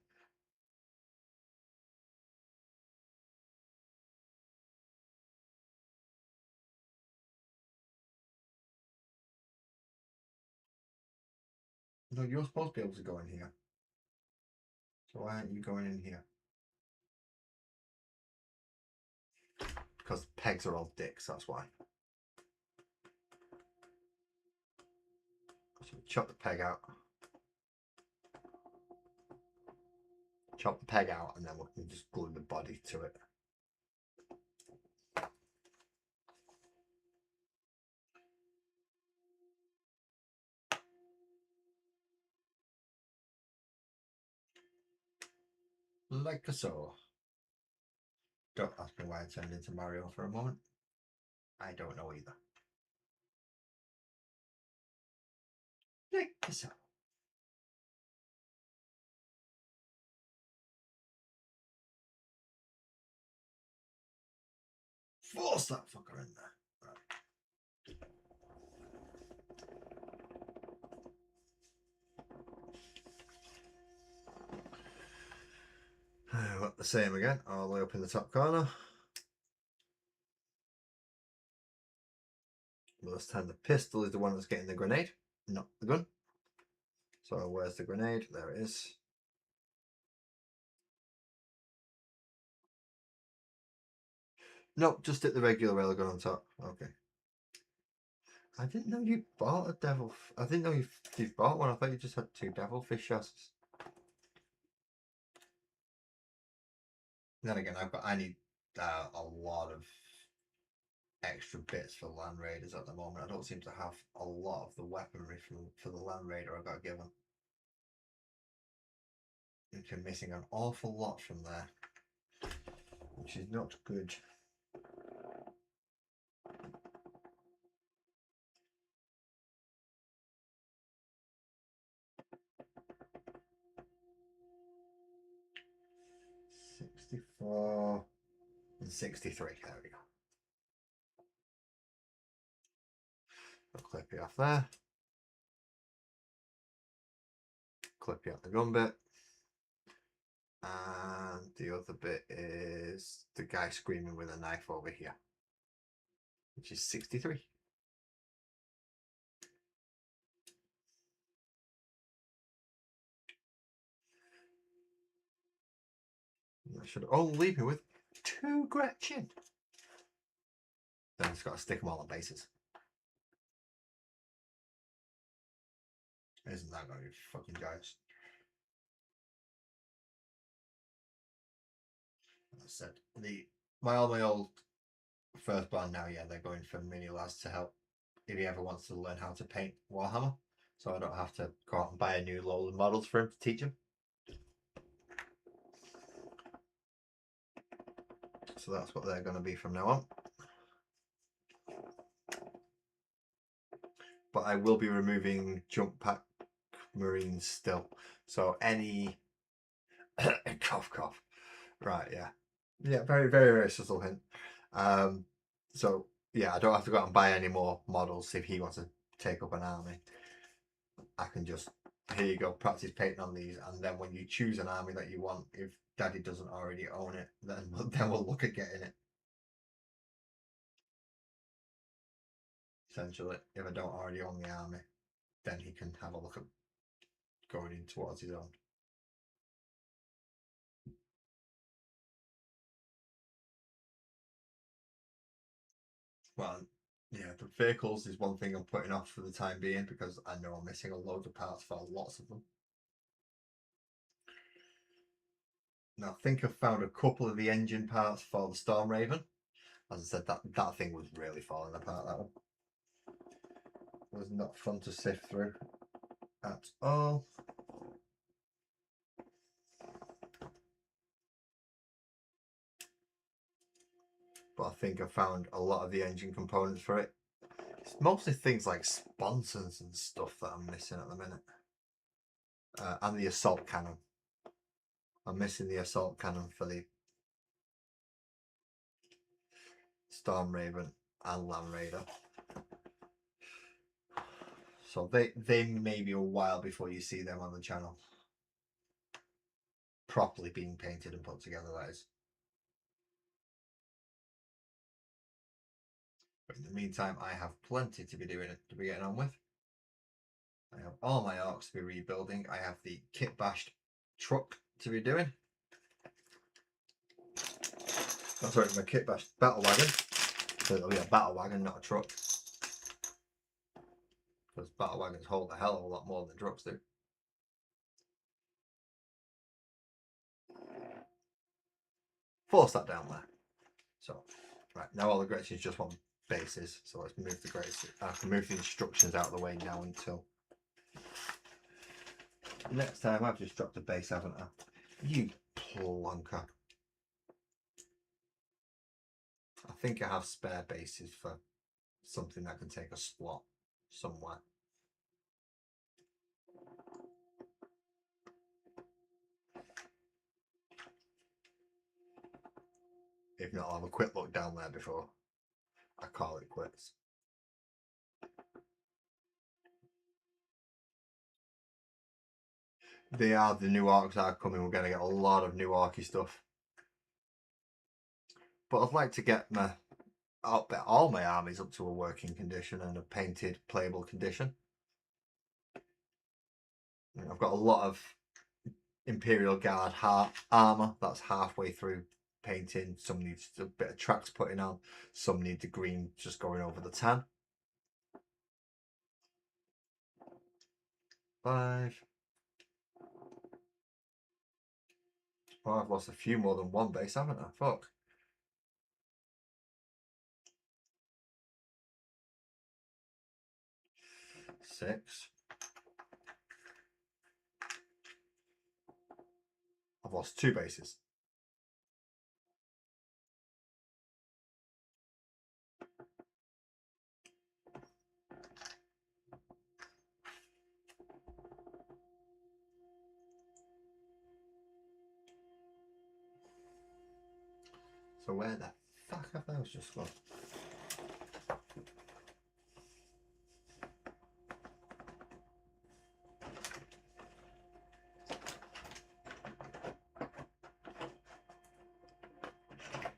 No, you're supposed to be able to go in here. So why aren't you going in here? because pegs are all dicks, that's why. So chop the peg out. Chop the peg out, and then we can just glue the body to it. Like so. Don't ask me why I turned into Mario for a moment. I don't know either. Like so. Force that fucker in there. Right. Got the same again, all the way up in the top corner. Well, this time the pistol is the one that's getting the grenade, not the gun. So where's the grenade? There it is. Nope, just hit the regular railgun on top. Okay. I didn't know you bought a devil. I didn't know you've bought one. I thought you just had 2 devilfish chassis. Then again, I need a lot of extra bits for Land Raiders at the moment. I don't seem to have a lot of the weaponry for the Land Raider I got given. I'm missing an awful lot from there, which is not good. $64 and $63. There we go. I'll clip it off there. Clip it out the gun bit. And the other bit is the guy screaming with a knife over here, which is 63. That should only leave me with 2 Gretchen. Then it's got to stick them all on bases. Isn't that going to be fucking joyous? As I said, my old first band now, yeah, they're going for mini lads to help if he ever wants to learn how to paint Warhammer. So I don't have to go out and buy a new load of models for him to teach him. So that's what they're going to be from now on. But I will be removing jump pack Marines still. So any cough. Right, yeah. Yeah, very, very, very subtle hint. So yeah, I don't have to go out and buy any more models if he wants to take up an army. I can just, here you go, practice painting on these, and then when you choose an army that you want, if Daddy doesn't already own it, then we'll look at getting it. Essentially, if I don't already own the army, then he can have a look at going in towards his own. Well, yeah, the vehicles is one thing I'm putting off for the time being because I know I'm missing a load of parts for lots of them. Now, I think I've found a couple of the engine parts for the Storm Raven. As I said, that thing was really falling apart, that one. It was not fun to sift through at all. But I think I found a lot of the engine components for it. It's mostly things like sponsons and stuff that I'm missing at the minute. And the assault cannon. I'm missing the assault cannon for the Storm Raven and Land Raider. So they may be a while before you see them on the channel. Properly being painted and put together, that is. But in the meantime, I have plenty to be getting on with. I have all my orcs to be rebuilding. I have the kit bashed truck to be doing. Oh, sorry, my kit bash battle wagon. So it'll be a battle wagon, not a truck. Because battle wagons hold a hell of a lot more than trucks do. Force that down there. So, right, now all the grates is just want bases. So let's move the grates. I can move the instructions out of the way now until next time. I've just dropped a base, haven't I? You plonker. I think I have spare bases for something that can take a slot somewhere. If not, I'll have a quick look down there before I call it quits. They are the new arcs that are coming. We're going to get a lot of new arcy stuff. But I'd like to get all my armies up to a working condition and a painted, playable condition. I've got a lot of Imperial Guard armour that's halfway through painting. Some needs a bit of tracks putting on. Some need the green just going over the tan. 5. Oh, I've lost a few more than one base, haven't I? Fuck. 6. I've lost 2 bases. So where the fuck have those just gone?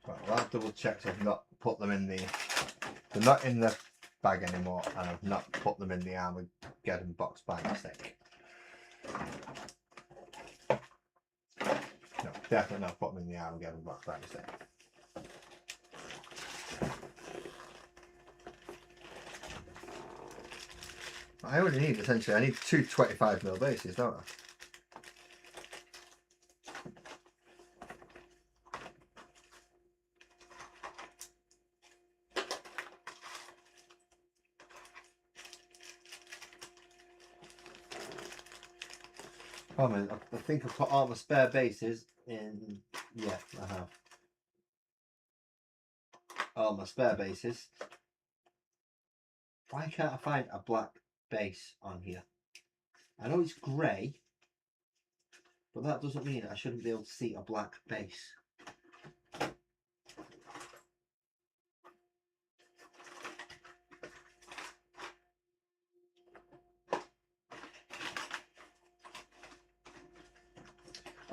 Right, well, I've double checked. I've not put them in the. They're not in the bag anymore, and I've not put them in the Armageddon box by mistake. No, definitely not put them in the Armageddon box by mistake. I only need, essentially, I need 2 25mm bases, don't I? Oh man, I think I've put all my spare bases in. Yeah, I have. All my spare bases. Why can't I find a black base on here? I know it's grey, but that doesn't mean I shouldn't be able to see a black base.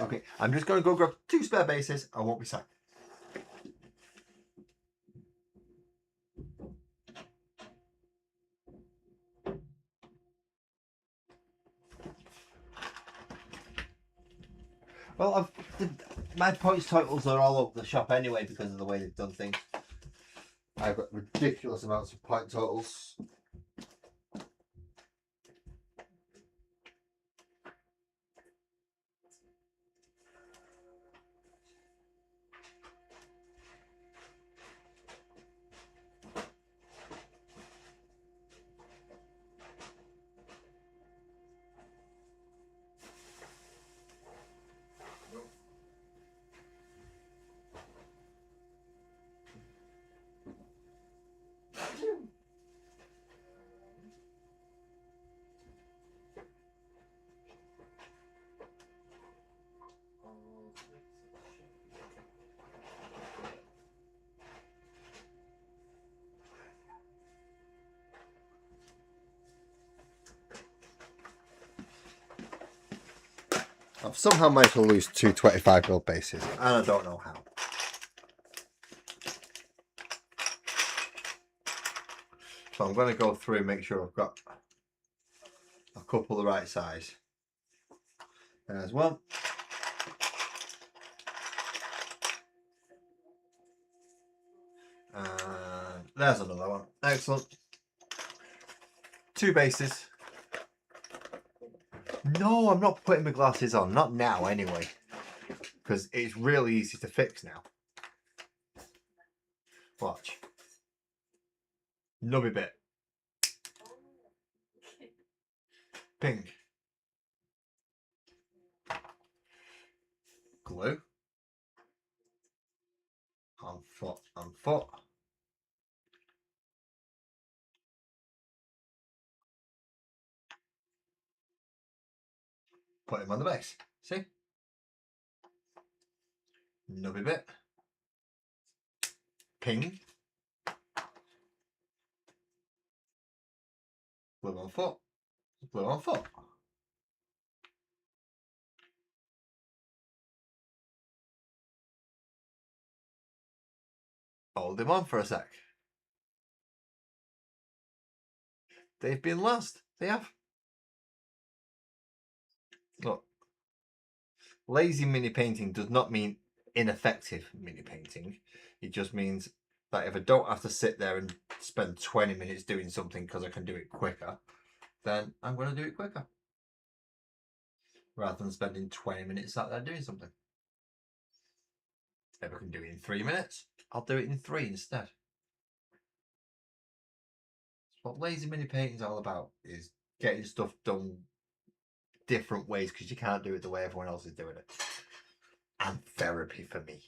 Okay, I'm just going to go grab 2 spare bases. I won't be sacked. Well, my points totals are all over the shop anyway because of the way they've done things. I've got ridiculous amounts of point totals. I've somehow managed to lose 2 25mm bases, and I don't know how. So I'm going to go through and make sure I've got a couple the right size. There's one. There's another one. Excellent. 2 bases. No, I'm not putting my glasses on. Not now, anyway. Because it's really easy to fix now. Watch. Nubby bit. Pink. Glue. On foot. On foot. Put him on the base. See? Nubby bit. Ping. Glue on foot. Glue on foot. Hold him on for a sec. They've been lost. They have. Look. Lazy mini painting does not mean ineffective mini painting. It just means that if I don't have to sit there and spend 20 minutes doing something because I can do it quicker, then I'm going to do it quicker. Rather than spending 20 minutes sat there doing something. If I can do it in 3 minutes, I'll do it in 3 instead. What lazy mini painting is all about is getting stuff done different ways because you can't do it the way everyone else is doing it. And therapy for me.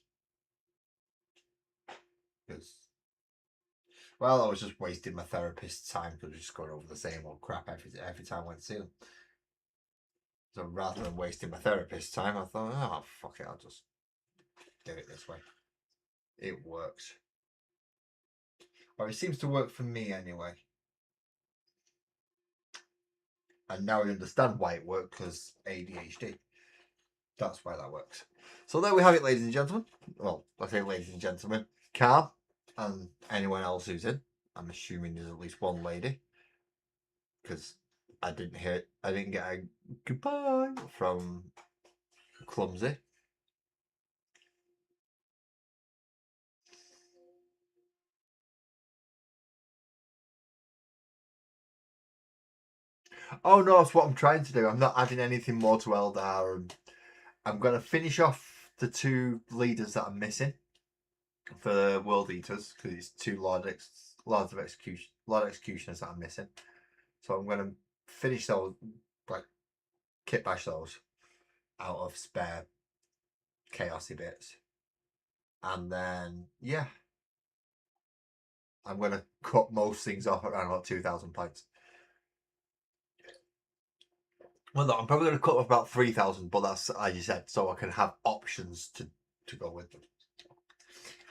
Because, well, I was just wasting my therapist's time because we're just going over the same old crap every time I went to see them. So rather than wasting my therapist's time, I thought, oh, fuck it, I'll just do it this way. It works. Or it seems to work for me anyway. And now I understand why it worked, because ADHD. That's why that works. So there we have it, ladies and gentlemen. Well, I say ladies and gentlemen. Carl and anyone else who's in. I'm assuming there's at least one lady. Because I didn't get a goodbye from Clumsy. Oh no, that's what I'm trying to do. I'm not adding anything more to Eldar. And I'm going to finish off the 2 leaders that I'm missing for the World Eaters, because it's 2 Lord Executioners that I'm missing. So I'm going to finish those, like kit bash those out of spare chaosy bits. And then, yeah, I'm going to cut most things off around about 2,000 points. Well, no, I'm probably going to cut off about 3,000, but that's, as you said, so I can have options to go with them.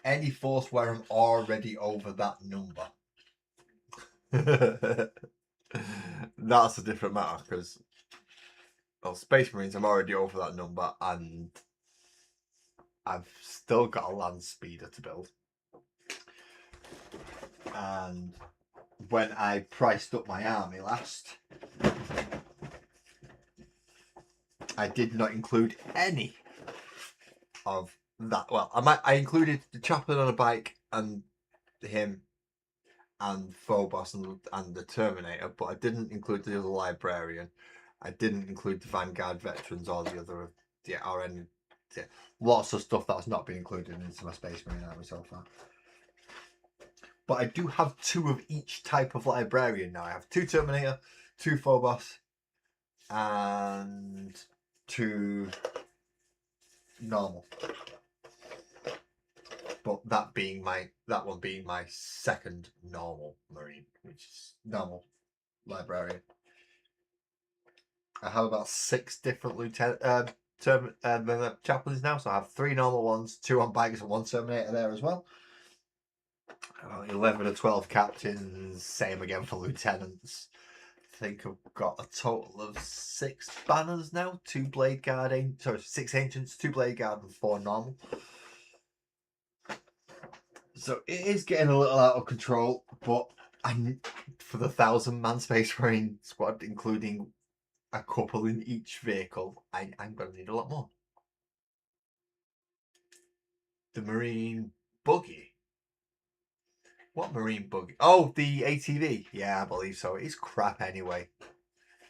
Any force where I'm already over that number. That's a different matter, because, well, Space Marines, I'm already over that number, and I've still got a land speeder to build. And when I priced up my army last, I did not include any of that. Well, I included the chaplain on a bike and him and Phobos and the Terminator, but I didn't include the other librarian. I didn't include the Vanguard veterans or the other, or any, lots of stuff that's not been included into my Space Marine army so far. But I do have 2 of each type of librarian now. I have 2 Terminator, 2 Phobos, and 2 normal. But that one being my second normal Marine, which is normal librarian. I have about 6 different chaplains now, so I have 3 normal ones, 2 on bikes, and 1 Terminator there as well. 11 or 12 captains, same again for lieutenants. I think I've got a total of 6 banners now, 2 blade guard, 6 ancients, 2 blade guard, and 4 normal. So it is getting a little out of control, but for the 1,000-man Space Marine squad, including a couple in each vehicle, I'm going to need a lot more. The Marine buggy What marine buggy? Oh, the ATV. Yeah, I believe so. It's crap anyway.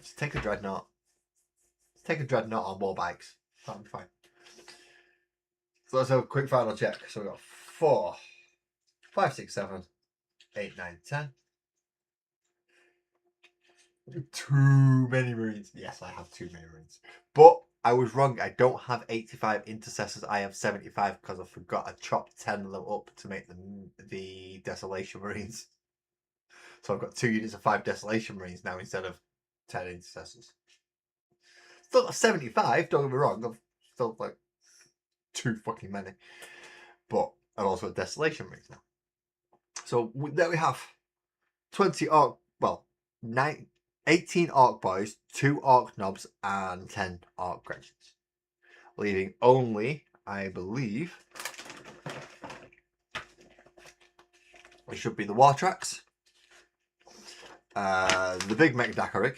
Just take a dreadnought. Let's take a dreadnought on more bikes. That'll be fine. So let's have a quick final check. So we got 4, 5, 6, 7, 8, 9, 10. Too many marines. Yes, I have too many marines. But I was wrong. I don't have 85 intercessors. I have 75 because I forgot I chopped 10 of them up to make the desolation marines. So I've got 2 units of 5 desolation marines now instead of 10 intercessors. Still got 75. Don't get me wrong. I've still like too fucking many. But I've also got desolation marines now. So there we have 20 orc. Well, 18 orc boys, 2 orc knobs, and 10 orc Gretchens. Leaving only, I believe, it should be the war tracks, the big mech Dakarig.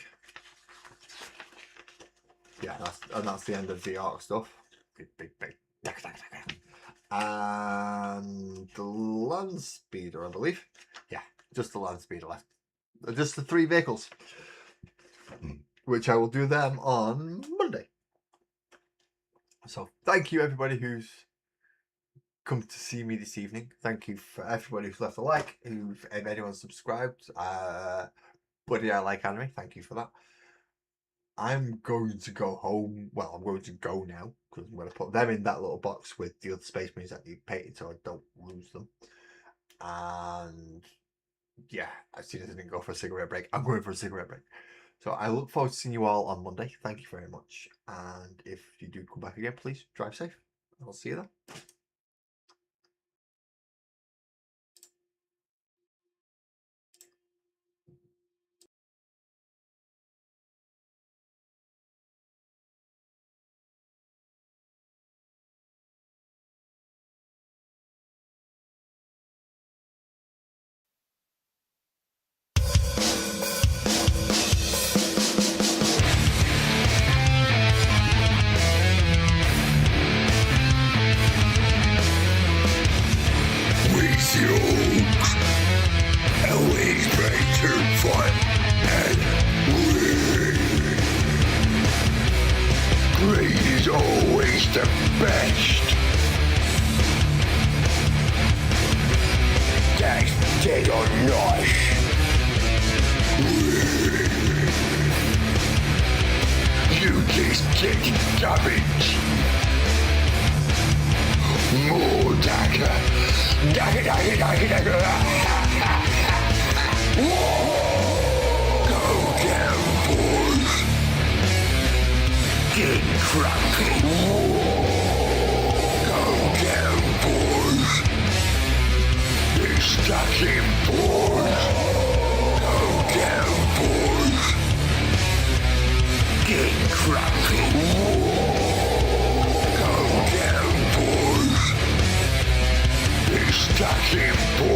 Yeah, that's the end of the orc stuff. Big and the land speeder, I believe. Yeah, just the land speeder left. Just the 3 vehicles, which I will do them on Monday. So thank you everybody who's come to see me this evening. Thank you for everybody who's left a like, if anyone subscribed. Buddy, I like anime. Thank you for that. I'm going to go home. Well, I'm going to go now because I'm going to put them in that little box with the other Space Marines that you painted so I don't lose them. And yeah, as soon as I didn't go for a cigarette break, I'm going for a cigarette break. So I look forward to seeing you all on Monday. Thank you very much. And if you do come back again, please drive safe. I'll see you then. Always better fun and great is always the best. That's dead or not. You just get garbage. More dagger. Dagger. Go down, boys. Get crunk. Go down, boys. Get stuck in, boys. Go down, boys. Get crunk. Go down, boys. Get stuck in, boys.